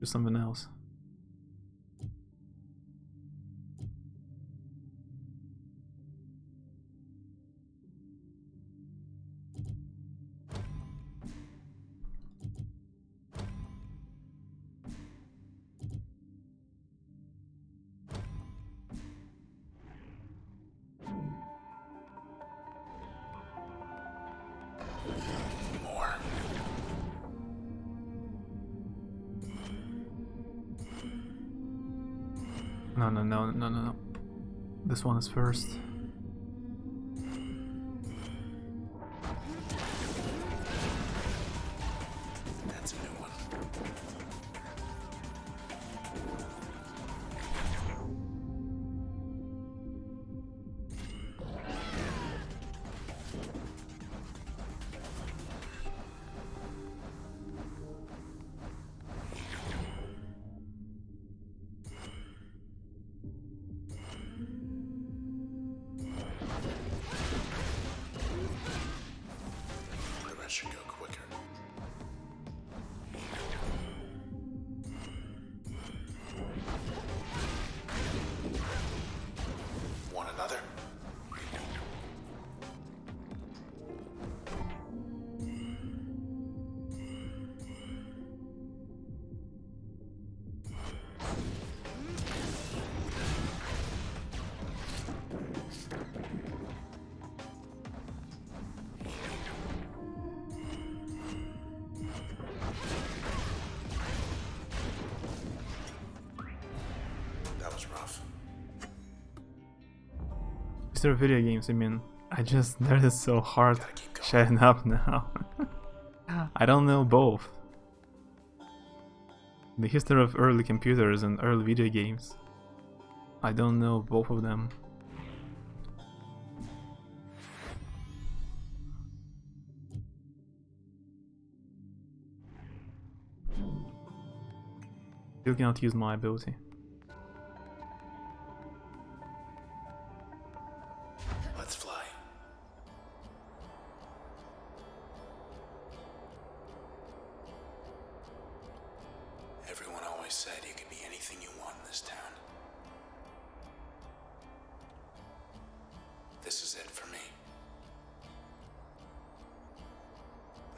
Do something else. More. No. This one is first. That's a new one. The rest should go quicker. Want another? That was rough. These are video games, I mean, that is so hard Gotta keep going. shutting up now. I don't know both. The history of early computers and early video games. I don't know both of them. Still cannot use my ability. Let's fly. Everyone always said you could be anything you want in this town. This is it for me.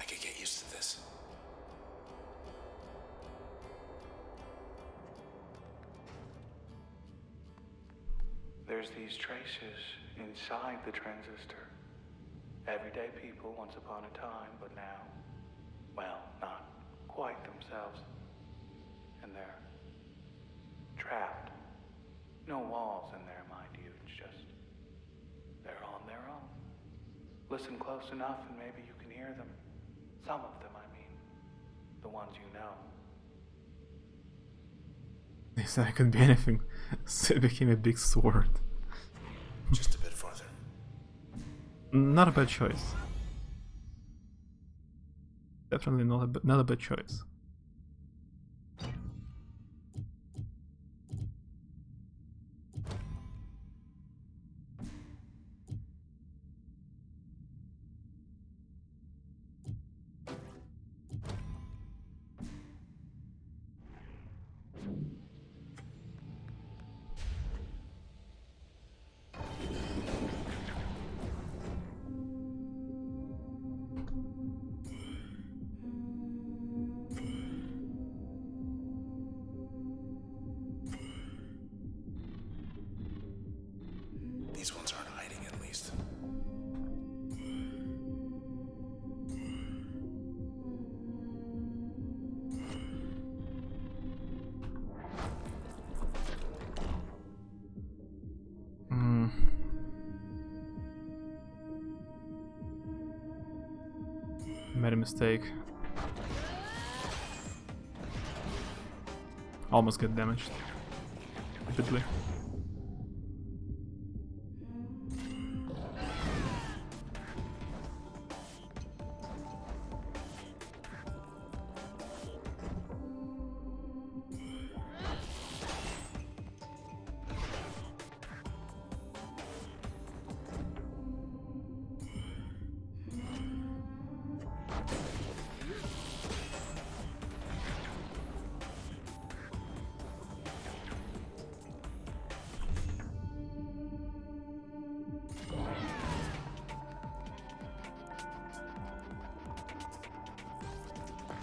I could get used to this. There's these traces inside the transistor. Everyday people once upon a time, but now, well, not quite themselves. And they're trapped. No walls in there, mind you. It's just, they're on their own. Listen close enough and maybe you can hear them. Some of them, I mean. The ones you know. They said I could be anything, so it became a big sword. Just a bit farther. Not a bad choice. Definitely not a bad choice. These ones aren't hiding, at least. Made a mistake. Almost got damaged. Rapidly.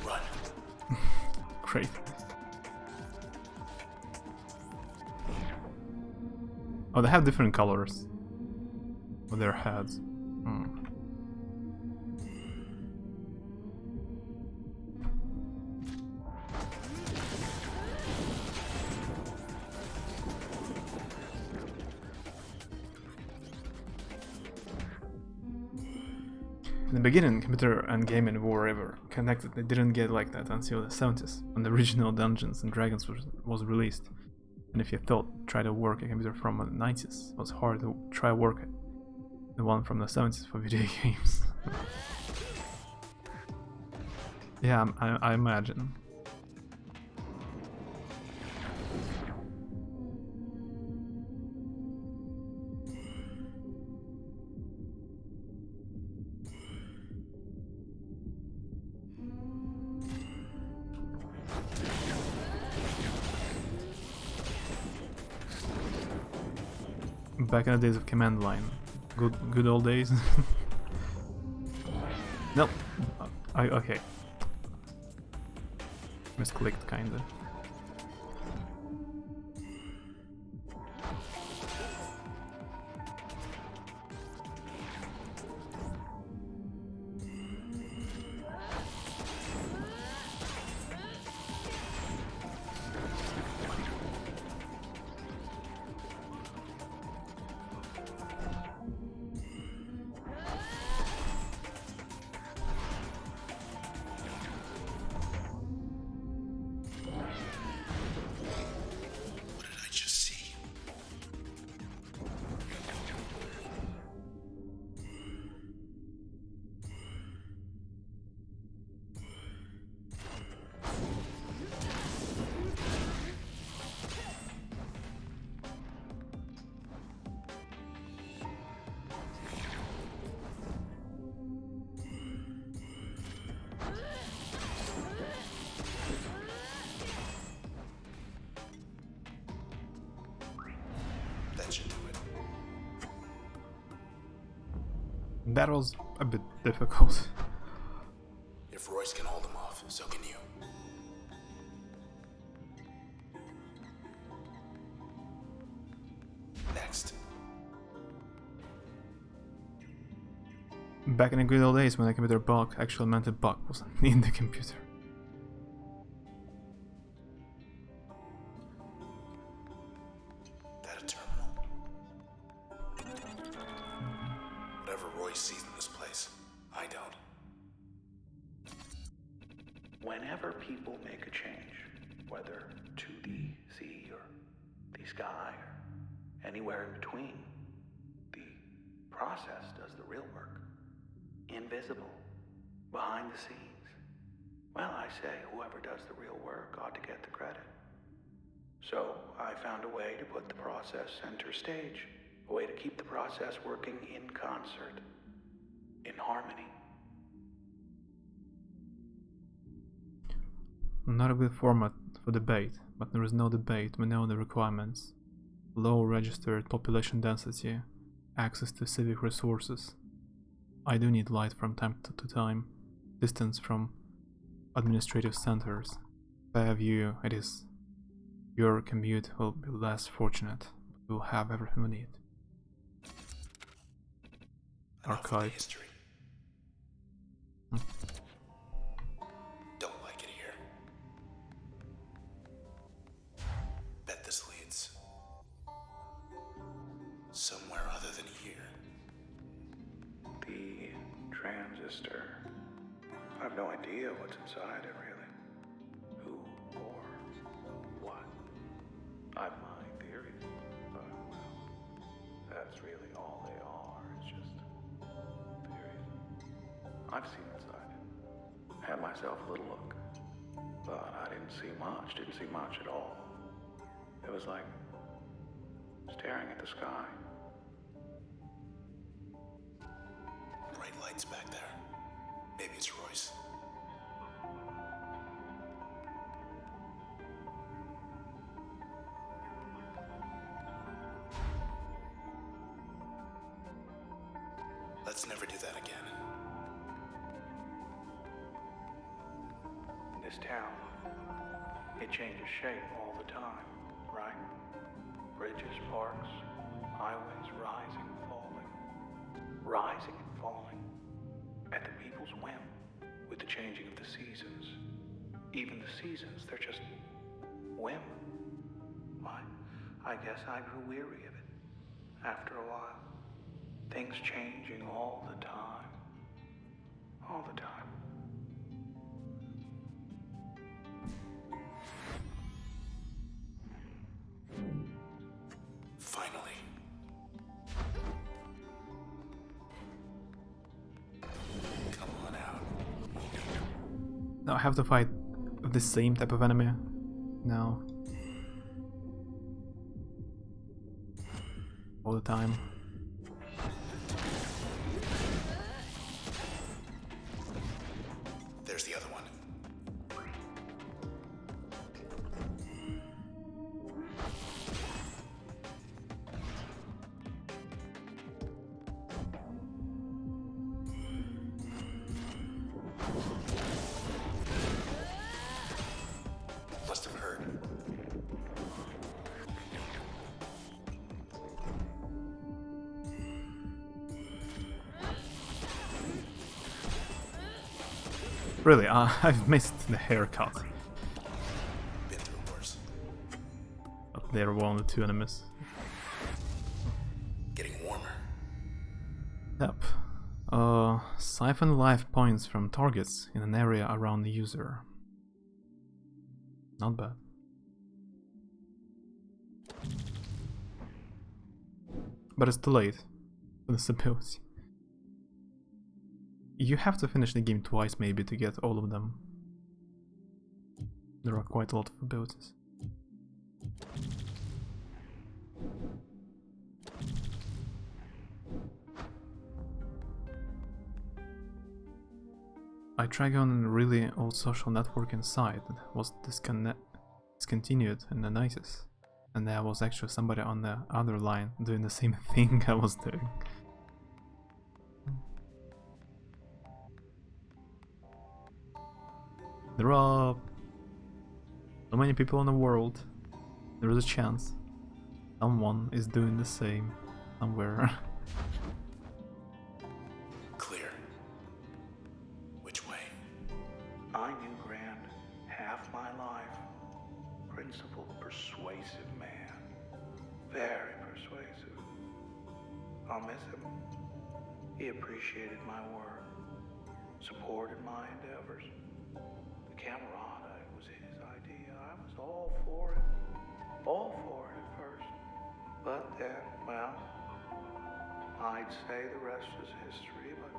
Run. Great. Oh, they have different colors with their heads. In the beginning, computer and gaming were ever connected. They didn't get like that until the 70s, when the original Dungeons and Dragons was released. And if you thought try to work a computer from the 90s, it was hard to try work the one from the 70s for video games. Yeah, I imagine. Back in the days of command line. Good old days. Nope. Okay. Misclicked kinda. What did I just see? That should do it. That was a bit difficult. If Royce can hold him off, so can you. Next. Back in the good old days when a computer bug actually meant a bug was in the computer. That a terminal. Whatever Royce sees in this place, I don't. Whenever people make a change, whether to the sea or the sky or anywhere in between, the process does the real work. Invisible, behind the scenes. Well, I say whoever does the real work ought to get the credit. So I found a way to put the process center stage, a way to keep the process working in concert, in harmony. Not a good format for debate, but there is no debate. We know the requirements. Low registered population density, access to civic resources. I do need light from time to time, distance from administrative centers. If I have you, it is. Your commute will be less fortunate, but we'll have everything we need. Enough of the Archive. history. Don't like it here. Bet this leads somewhere other than here. The transistor. I have no idea what's inside it, really. Who or what. I have my theories, but well, that's really all they are. It's just theories. I've seen inside it. Had myself a little look. But I didn't see much at all. It was like staring at the sky. Bright lights back there. Maybe it's Royce. Let's never do that again. This town, it changes shape all the time, right? Bridges, parks, highways rising, falling, at the people's whim, with the changing of the seasons. Even the seasons, they're just whim. Why, I guess I grew weary of it after a while. Things changing all the time. Now I have to fight the same type of enemy now. All the time. There's the other one. Must have heard. Really, I've missed the haircut. Been through worse. But they're one of the two enemies. Getting warmer. Yep. Siphon life points from targets in an area around the user. Not bad. But it's too late for this ability. You have to finish the game twice maybe to get all of them. There are quite a lot of abilities. I tried on a really old social networking site that was discontinued in the 90s. And there was actually somebody on the other line doing the same thing I was doing. There are so many people in the world. There is a chance someone is doing the same somewhere. Clear. Which way? I knew Grant half my life. Principled, persuasive man. Very persuasive. I'll miss him. He appreciated my work, supported my endeavors. The Camerata, it was his idea. I was all for it. All for it at first. But then, well, I'd say the rest is history, but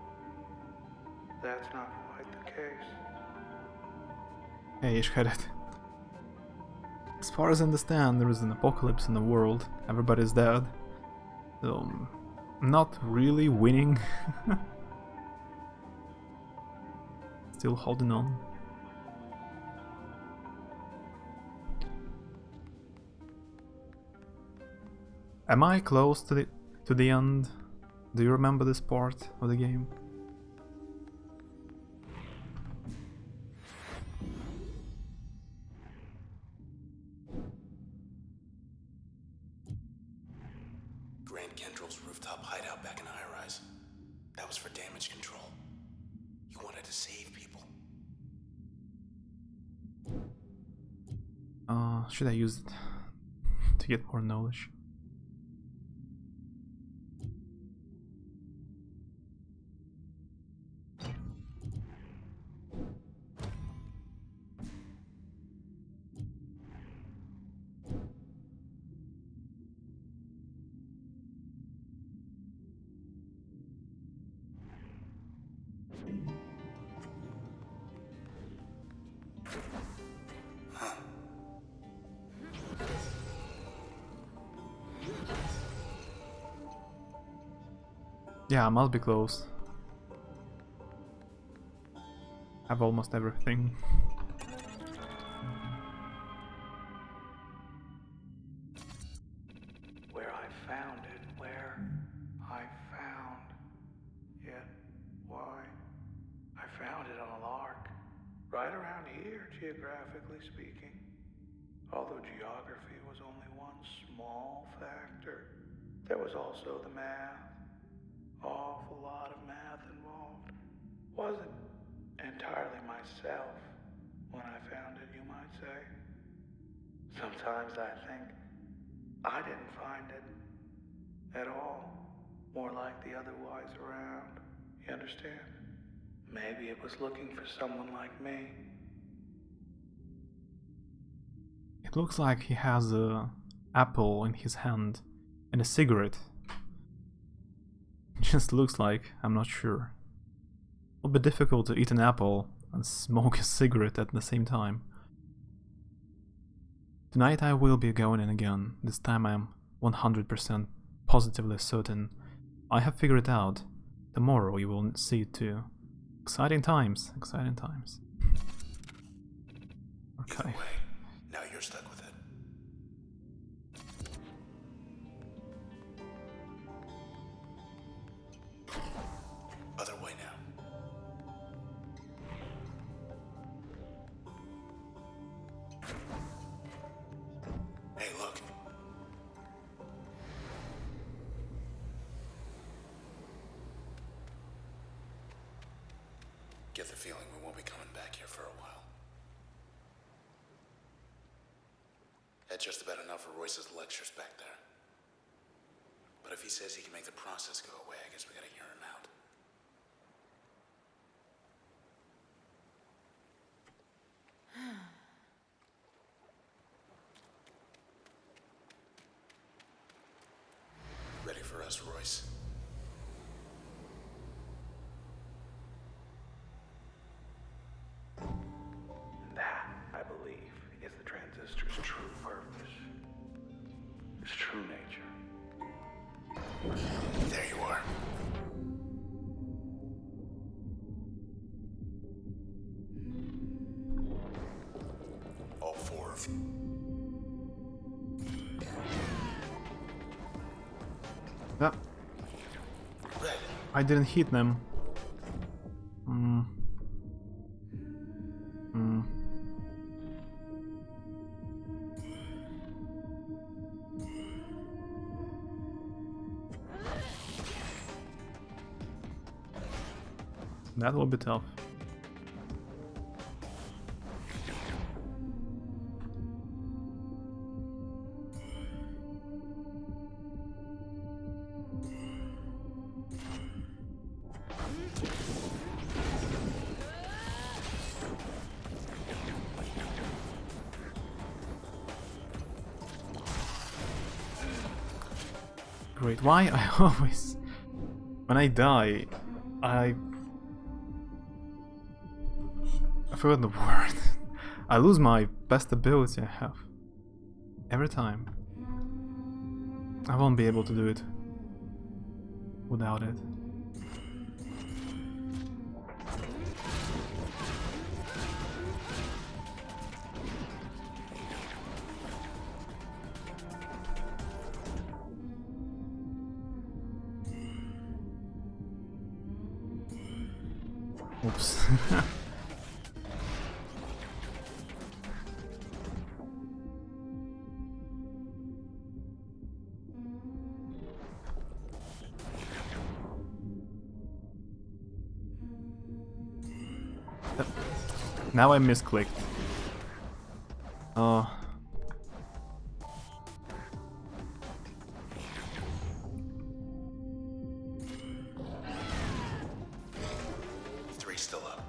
that's not quite the case. Hey, Ishkaret. As far as I understand, there is an apocalypse in the world. Everybody's dead. So, not really winning. Still holding on. Am I close to the end? Do you remember this part of the game? Grant Kendrill's rooftop hideout back in Aurai. That was for damage control. He wanted to save people. Should I use it to get more knowledge? Yeah, I must be close. Have almost everything. Where I found it, where I found it, why? I found it on a lark, right around here, geographically speaking. Although geography was only one small factor, there was also the math. Awful lot of math involved. Wasn't entirely myself when I found it, you might say. Sometimes I think I didn't find it at all. More like the other wise around. You understand? Maybe it was looking for someone like me. It looks like he has a apple in his hand and a cigarette. Just looks like, I'm not sure. It'll be difficult to eat an apple and smoke a cigarette at the same time. Tonight I will be going in again. This time I am 100% positively certain I have figured it out. Tomorrow you will see it too. Exciting times, exciting times. Either Okay. way, now you're stuck with it. Other way now. Hey, look. Get the feeling we won't be coming back here for a while. Had just about enough of Royce's lectures back there. But if he says he can make the process go away, I guess we gotta hear him out. Ready for us, Royce? That, I believe, is the transistor's true purpose. Its true nature. There you are. All four of you. Yeah, Red. I didn't hit them. That will be tough. Great. Why I always, when I die, I forgot the word. I lose my best ability I have. Every time. I won't be able to do it without it. Oops. Now I misclicked. Three still up.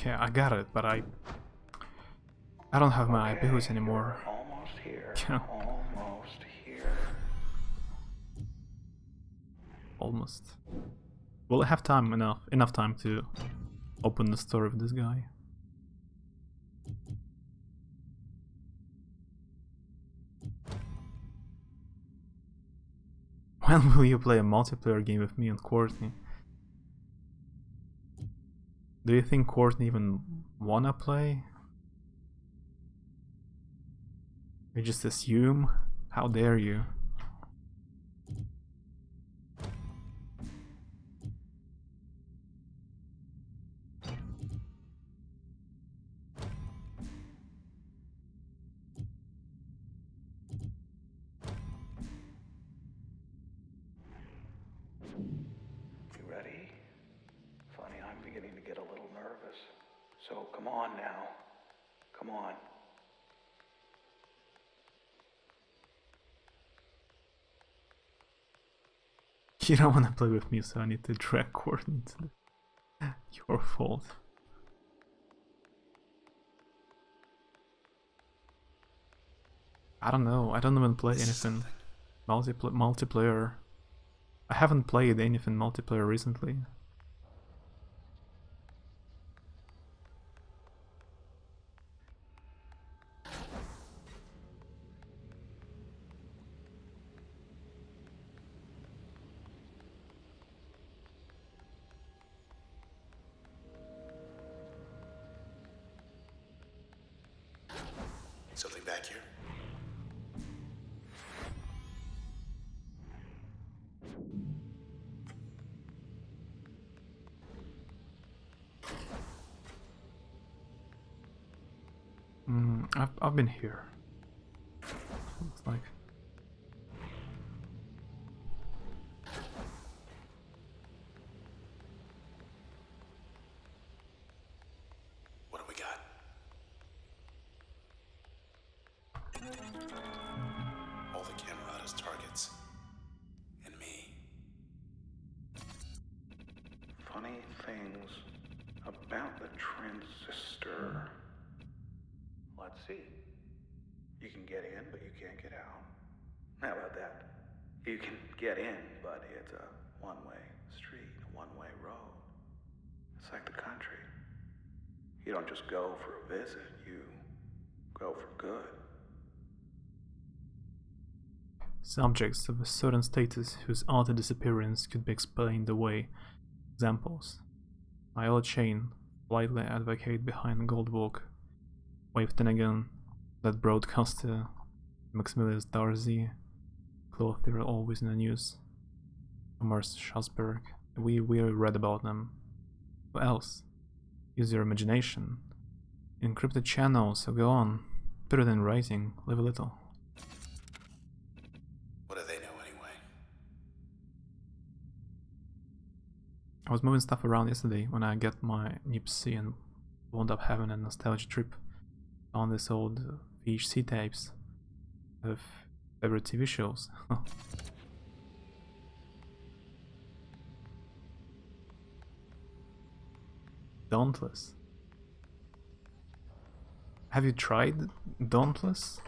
Okay, I got it, but I don't have my abilities anymore. You're almost here. Yeah. Almost here. Almost. Will I have time enough time to open the story of this guy? When will you play a multiplayer game with me and Courtney? Do you think Courtney even wanna play? You just assume? How dare you? You ready? Funny, I'm beginning to get a little nervous. So come on now. Come on. You don't wanna play with me, so I need to drag Courtney into the... Your fault. I don't know, I don't even play anything multiplayer. I haven't played anything multiplayer recently. Something back here? I've been here. Looks like. What do we got? All the Camerata's targets. And me. Funny things about the transistor. Let's see. You can get in, but you can't get out. How about that? You can get in, but it's a one-way street, a one-way road. It's like the country. You don't just go for a visit, you go for good. Subjects of a certain status whose utter disappearance could be explained away. Examples. Iola Chain, politely advocate behind Goldwalk. Wave Tenegan, that broadcaster. Maximilius Darcy, clothier always in the news. Thomas Schasberg, we read about them. Who else? Use your imagination. Encrypted channels, so go on. Put it in writing, live a little. What do they know anyway? I was moving stuff around yesterday when I got my new PC and wound up having a nostalgia trip on this old VHC tapes of favorite TV shows. Dauntless. Have you tried Dauntless?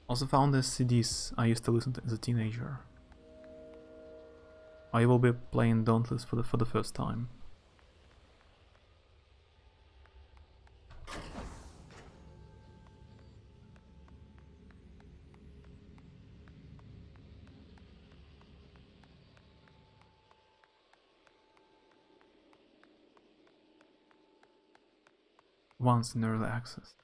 Also found the CDs I used to listen to as a teenager. I will be playing Dauntless for the first time. Once in early access.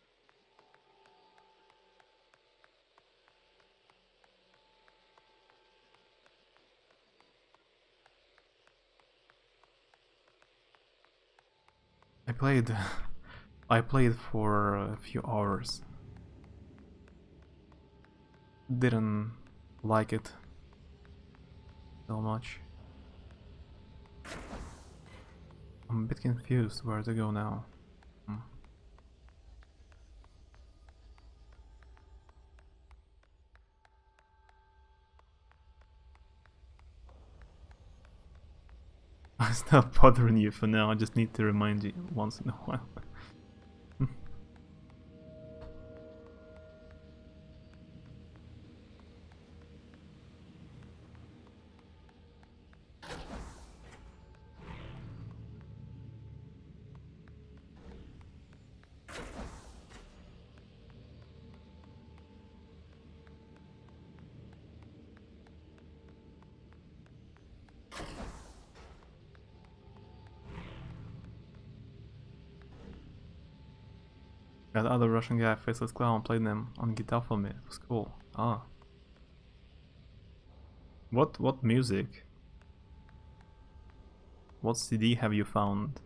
I played for a few hours. Didn't like it so much. I'm a bit confused where to go now. I stop bothering you for now. I just need to remind you once in a while. That other Russian guy, Faceless Clown, played them on guitar for me. It was cool. Ah. What music? What CD have you found?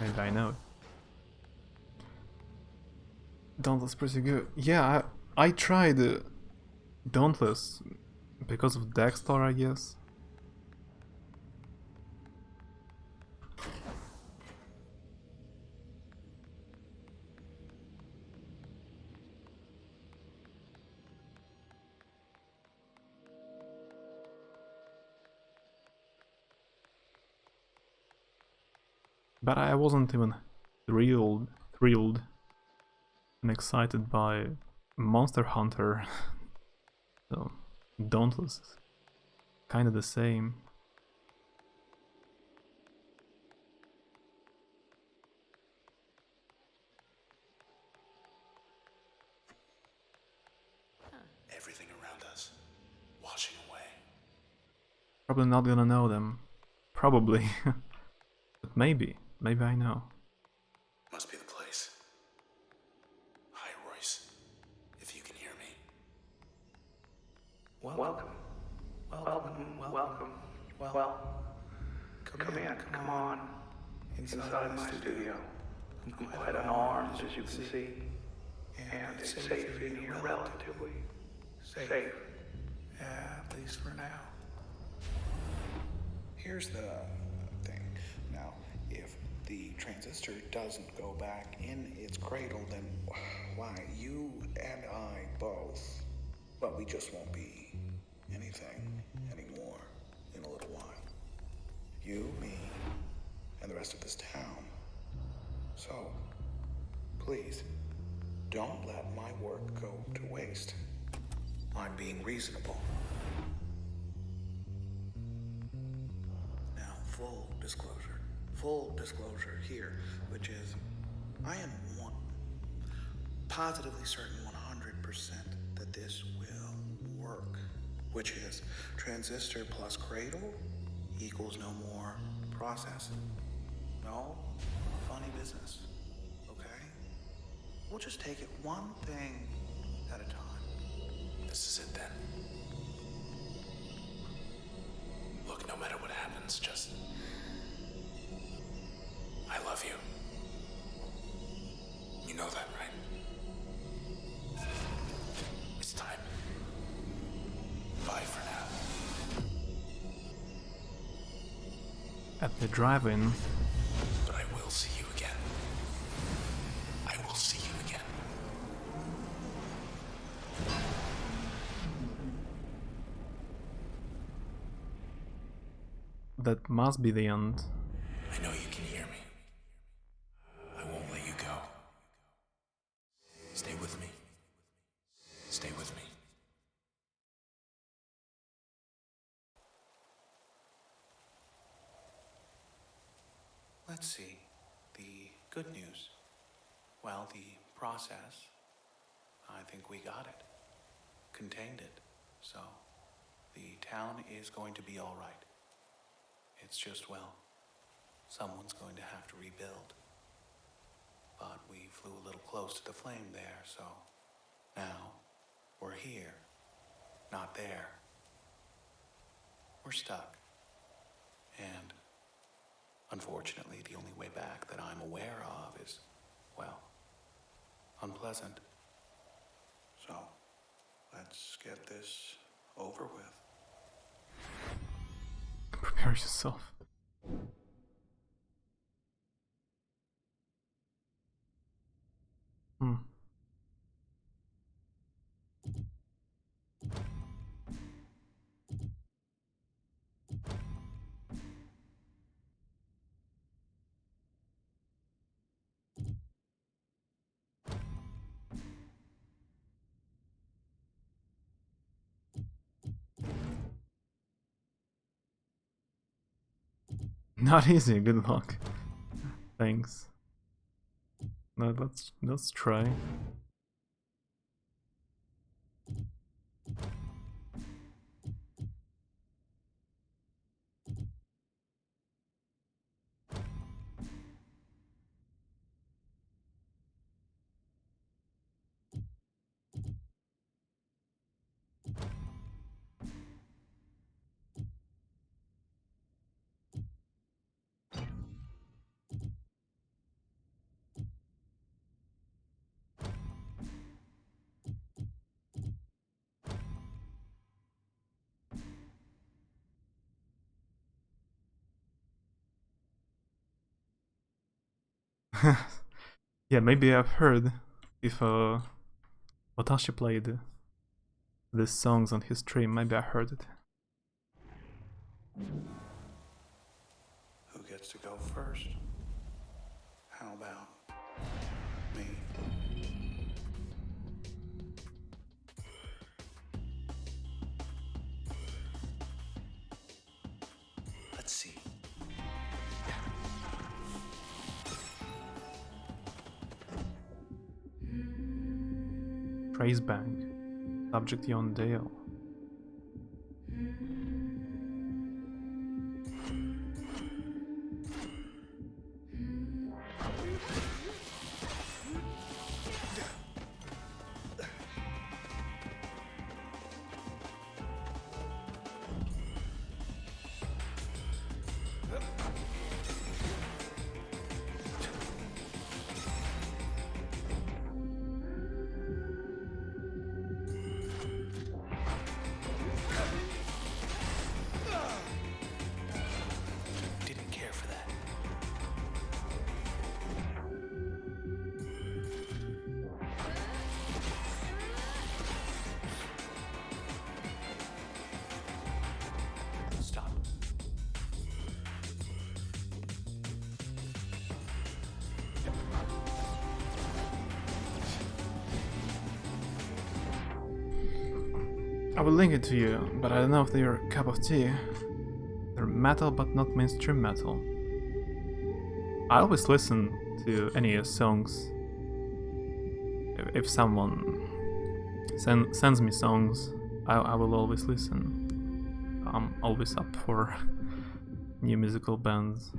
Maybe I know it. Dauntless pretty good. Yeah, I tried Dauntless because of Dexter, I guess. But I wasn't even thrilled and excited by Monster Hunter. So Dauntless is kind of the same. Everything around us, washing away. Probably not gonna know them. Probably. But maybe I know. Must be the place. Hi, Royce. If you can hear me. Welcome. Well, come in, come on. Inside my studio. I'm quite unarmed, as you can see. And it's safe in here, relatively safe. At least for now. Here's the thing. Now, if the transistor doesn't go back in its cradle, then why, you and I both, well, we just won't be anything anymore in a little while. You, me, and the rest of this town. So, please, don't let my work go to waste. I'm being reasonable. Now, full disclosure here, which is, I am positively certain 100% that this will work, which is transistor plus cradle equals no more process. No funny business, okay? We'll just take it one thing at a time. This is it then. Look, no matter what happens, just... I love you. You know that, right? It's time. Bye for now. At the drive-in. But I will see you again. I will see you again. That must be the end. I know you can hear me. I won't let you go. Stay with me. Stay with me. Let's see. The good news. Well, the process, I think we got it. Contained it. So, the town is going to be all right. It's just, well, someone's going to have to rebuild. But we flew a little close to the flame there, so now we're here, not there. We're stuck. And unfortunately, the only way back that I'm aware of is, well, unpleasant. So, let's get this over with. Prepare yourself. Hmm. Not easy, good luck. Thanks. No, let's try. Yeah, maybe I've heard if Watashi played these songs on his stream, maybe I heard it. Who gets to go first? How about me? Let's see. Trace Bank. Subject Yondale. Didn't care for that. Stop. I will link it to you, but I don't know if they're a cup of tea. They're metal, but not mainstream metal. I always listen to any songs. If someone sends me songs, I will always listen. I'm always up for new musical bands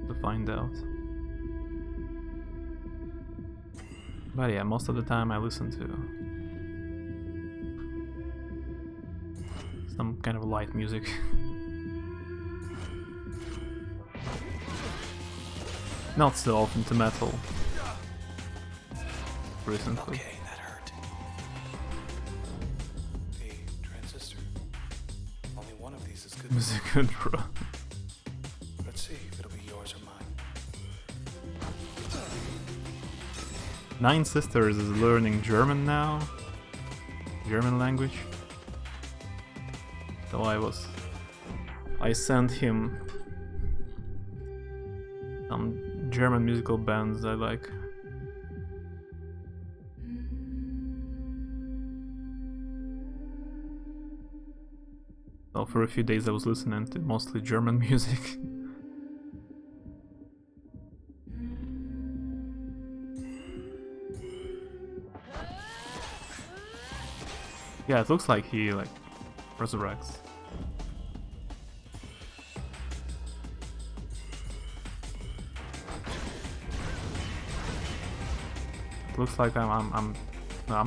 to find out. But yeah, most of the time I listen to some kind of light music. Not so often to metal. Recently. Okay, that hurt. Hey, Transistor. Only one of these is good. Music control. Let's see if it'll be yours or mine. Nine Sisters is learning German now. German language. So I sent him some German musical bands I like. So for a few days I was listening to mostly German music. Yeah, it looks like he resurrects. It looks like no, I'm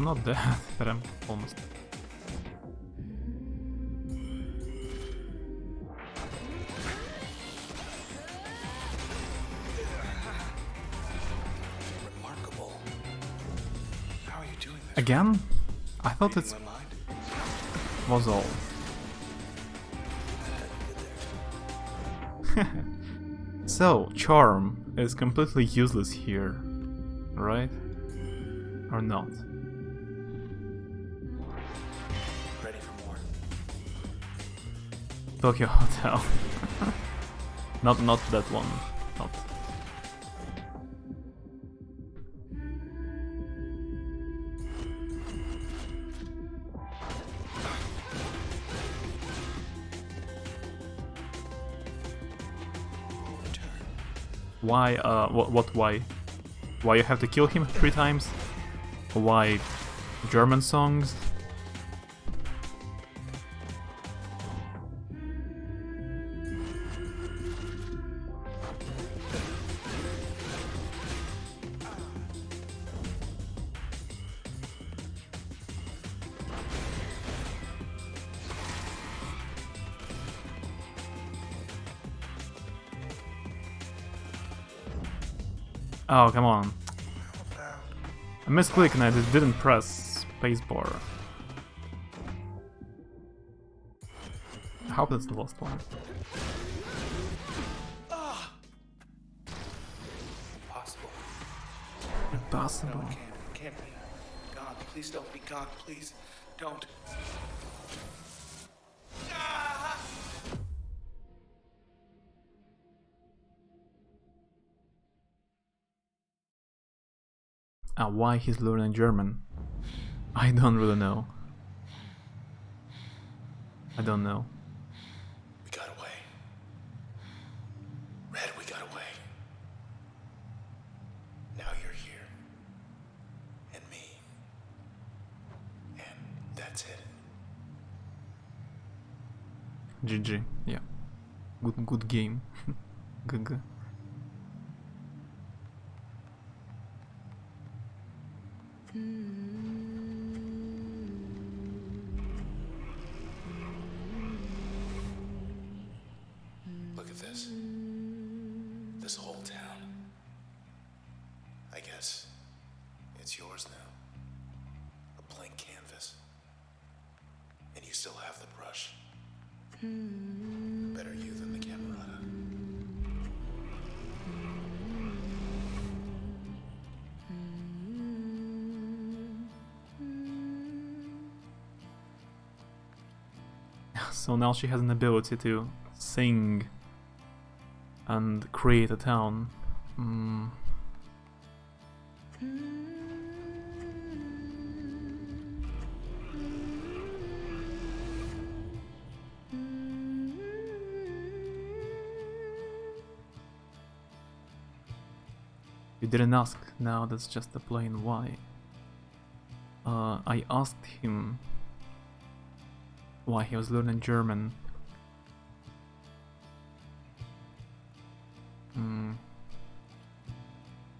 not dead, but I'm almost. Remarkable. How are you doing this? Again? I thought it Reading my mind? was all. So, charm is completely useless here, right? Or not? Ready for more. Tokyo Hotel. not that one. Not. Why, what why? Why you have to kill him 3 times? Why German songs? Oh, come on. I misclicked and I just didn't press spacebar. I hope that's the last one. Impossible. Impossible. No, it can't be. God, please don't be God, please. Don't. Why he's learning German? I don't really know. I don't know. We got away. Red, we got away. Now you're here. And me. And that's it. GG. Yeah. Good game. GG. Look at this. This whole town. I guess it's yours now. A blank canvas. And you still have the brush. Better you than the Camerata. So now she has an ability to sing and create a town. You didn't ask, now that's just a plain why. I asked him why he was learning German.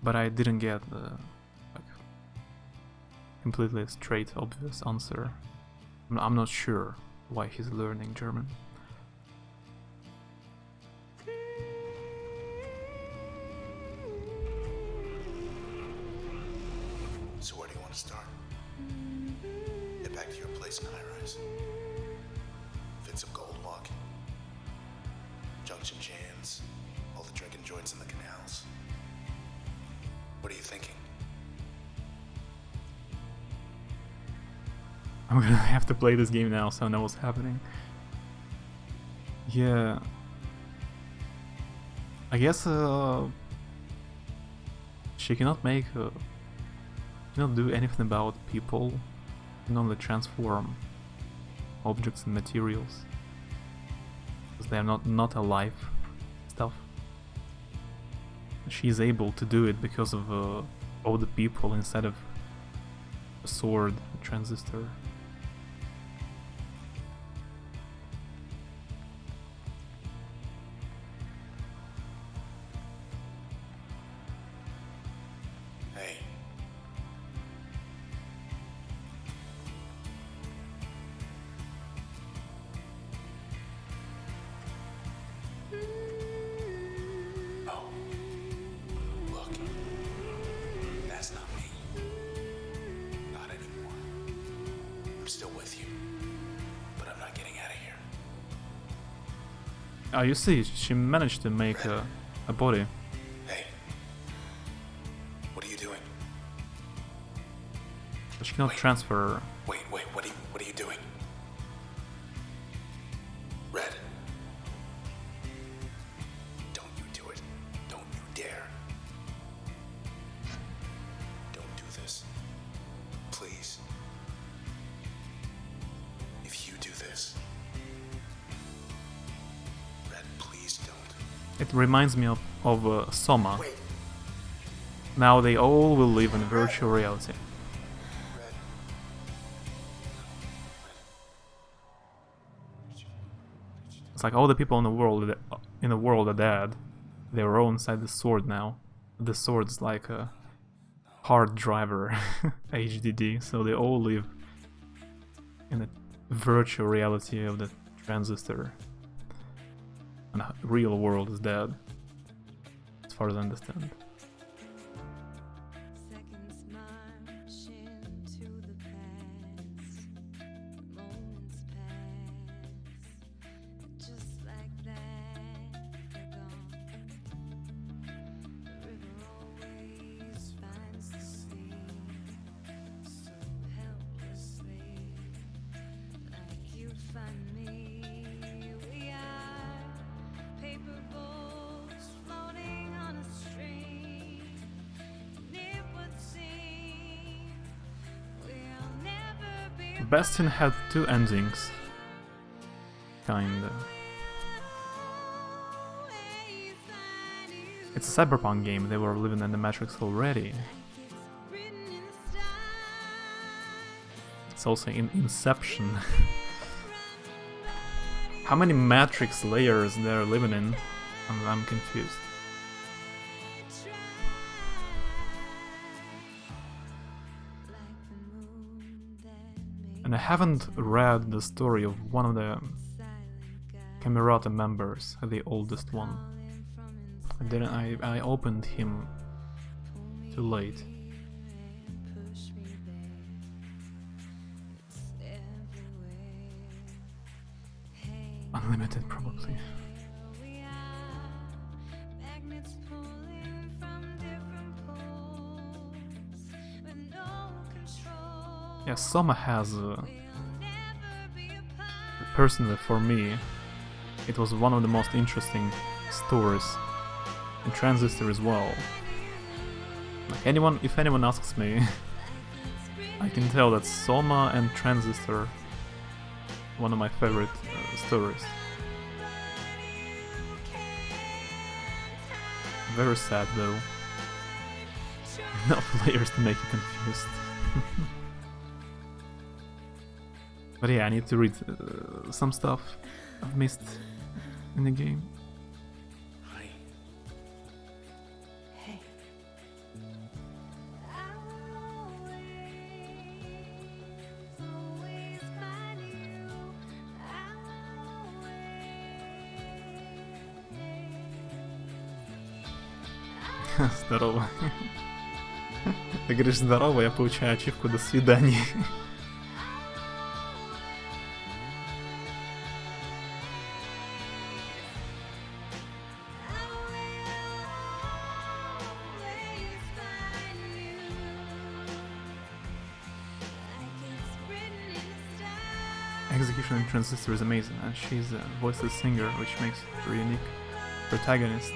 But I didn't get the like, completely straight, obvious answer. I'm not sure why he's learning German. So where do you want to start? Get back to your place in Aurai. Fit some gold walking. Junction jams. All the drinking joints in the canals. What are you thinking? I'm gonna have to play this game now so I know what's happening. Yeah. I guess she cannot make cannot do anything about people. She can only transform objects and materials. Because they are not alive stuff. She is able to do it because of all the people instead of a sword, a transistor. Hey. Oh. Look. That's not me. Not anymore. I'm still with you. But I'm not getting out of here. Oh, you see, she managed to make a body. Hey. What are you doing? But she cannot Wait. transfer. Wait, what are you doing? Red. Don't you do it. Don't you dare. Don't do this. Please. If you do this. Red, please don't. It reminds me of Soma. Now they all will live in virtual reality. It's like all the people in the world are dead. They're all inside the sword now. The sword's like a hard driver HDD, so they all live in the virtual reality of the transistor. And the real world is dead, as far as I understand. Seconds march into the past. Moments pass. Just like that, they're gone. The river always finds the sea. So helplessly, like you find me. We are paper bowls floating on a stream. It would seem we'll never be Bastion had two endings. Kinda. always find you. It's a cyberpunk game, they were living in the Matrix already. It's written in the stars. It's also in Inception. How many Matrix layers they're living in? I'm confused. Like the moon that And I haven't read the story of one of the silent guy Camerata members, the oldest one. calling from inside. I opened him too late. And push me back. It's everywhere. Hang Unlimited, probably. we are. Magnets pulling from different poles. With no control. Yeah, Soma has, We'll never be apart. personally for me, it was one of the most interesting stories. And Transistor as well. Like if anyone asks me, I can tell that Soma and Transistor, one of my favorite stories. Very sad though. Enough layers to make you confused. But yeah, I need to read some stuff I've missed in the game. Honey, Hey. Always find you. Здорово. Ты говоришь здорово, я получаю ачивку «До свидания». Always find you. Like it's written in the stars. Execution in Transistor is amazing, and she's a voiceless singer, which makes her a unique protagonist.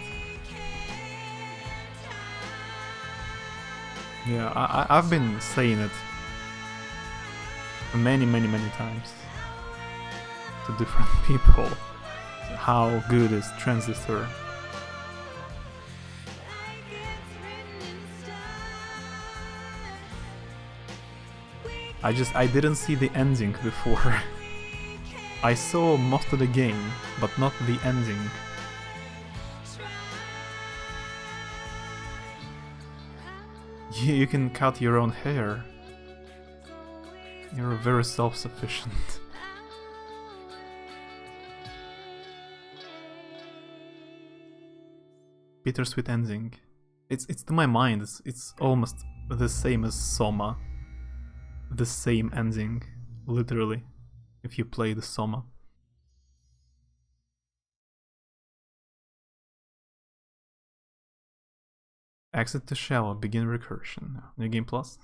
Yeah, I've been saying it many times to different people. How good is Transistor? Like it's written in the stars. I didn't see the ending before. I saw most of the game, but not the ending. You can cut your own hair. You're very self-sufficient. Bittersweet ending. It's to my mind, it's almost the same as Soma. The same ending, literally, if you play the Soma. Exit to shallow, begin recursion. New game plus.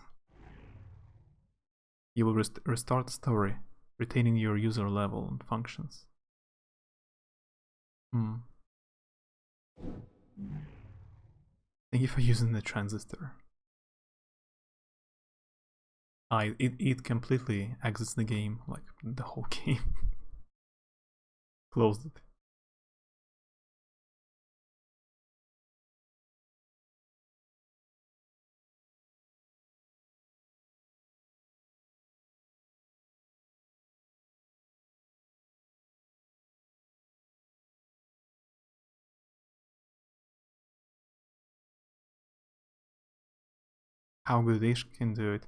You will restart the story, retaining your user level and functions. Thank you for using the transistor. It completely exits the game, like the whole game. Closed it. how good Ish can do it.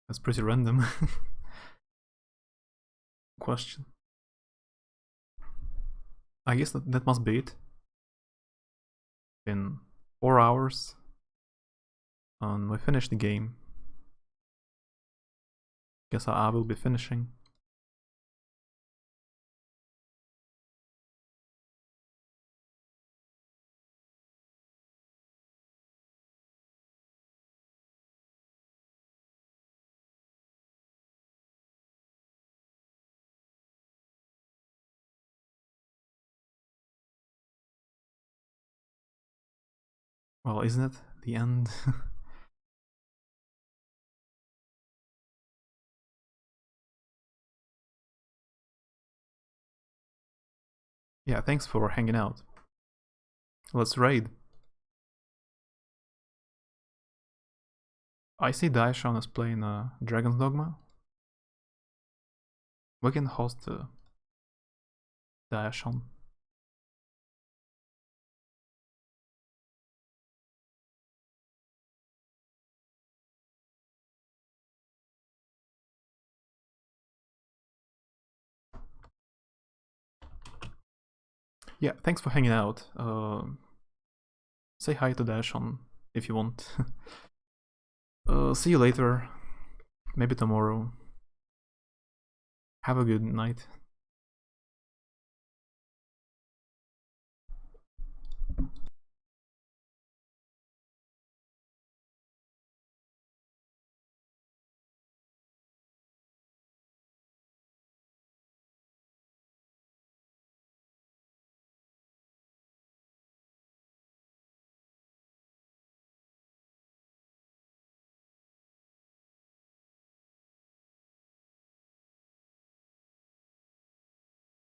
That's pretty random. Question. I guess that must be it. In 4 hours, and we finished the game. Guess I will be finishing. Well, isn't it the end? Yeah, thanks for hanging out. Let's raid. I see Daishon is playing Dragon's Dogma. We can host Daishon. Yeah, thanks for hanging out. Say hi to Daishon if you want. See you later. Maybe tomorrow. Have a good night.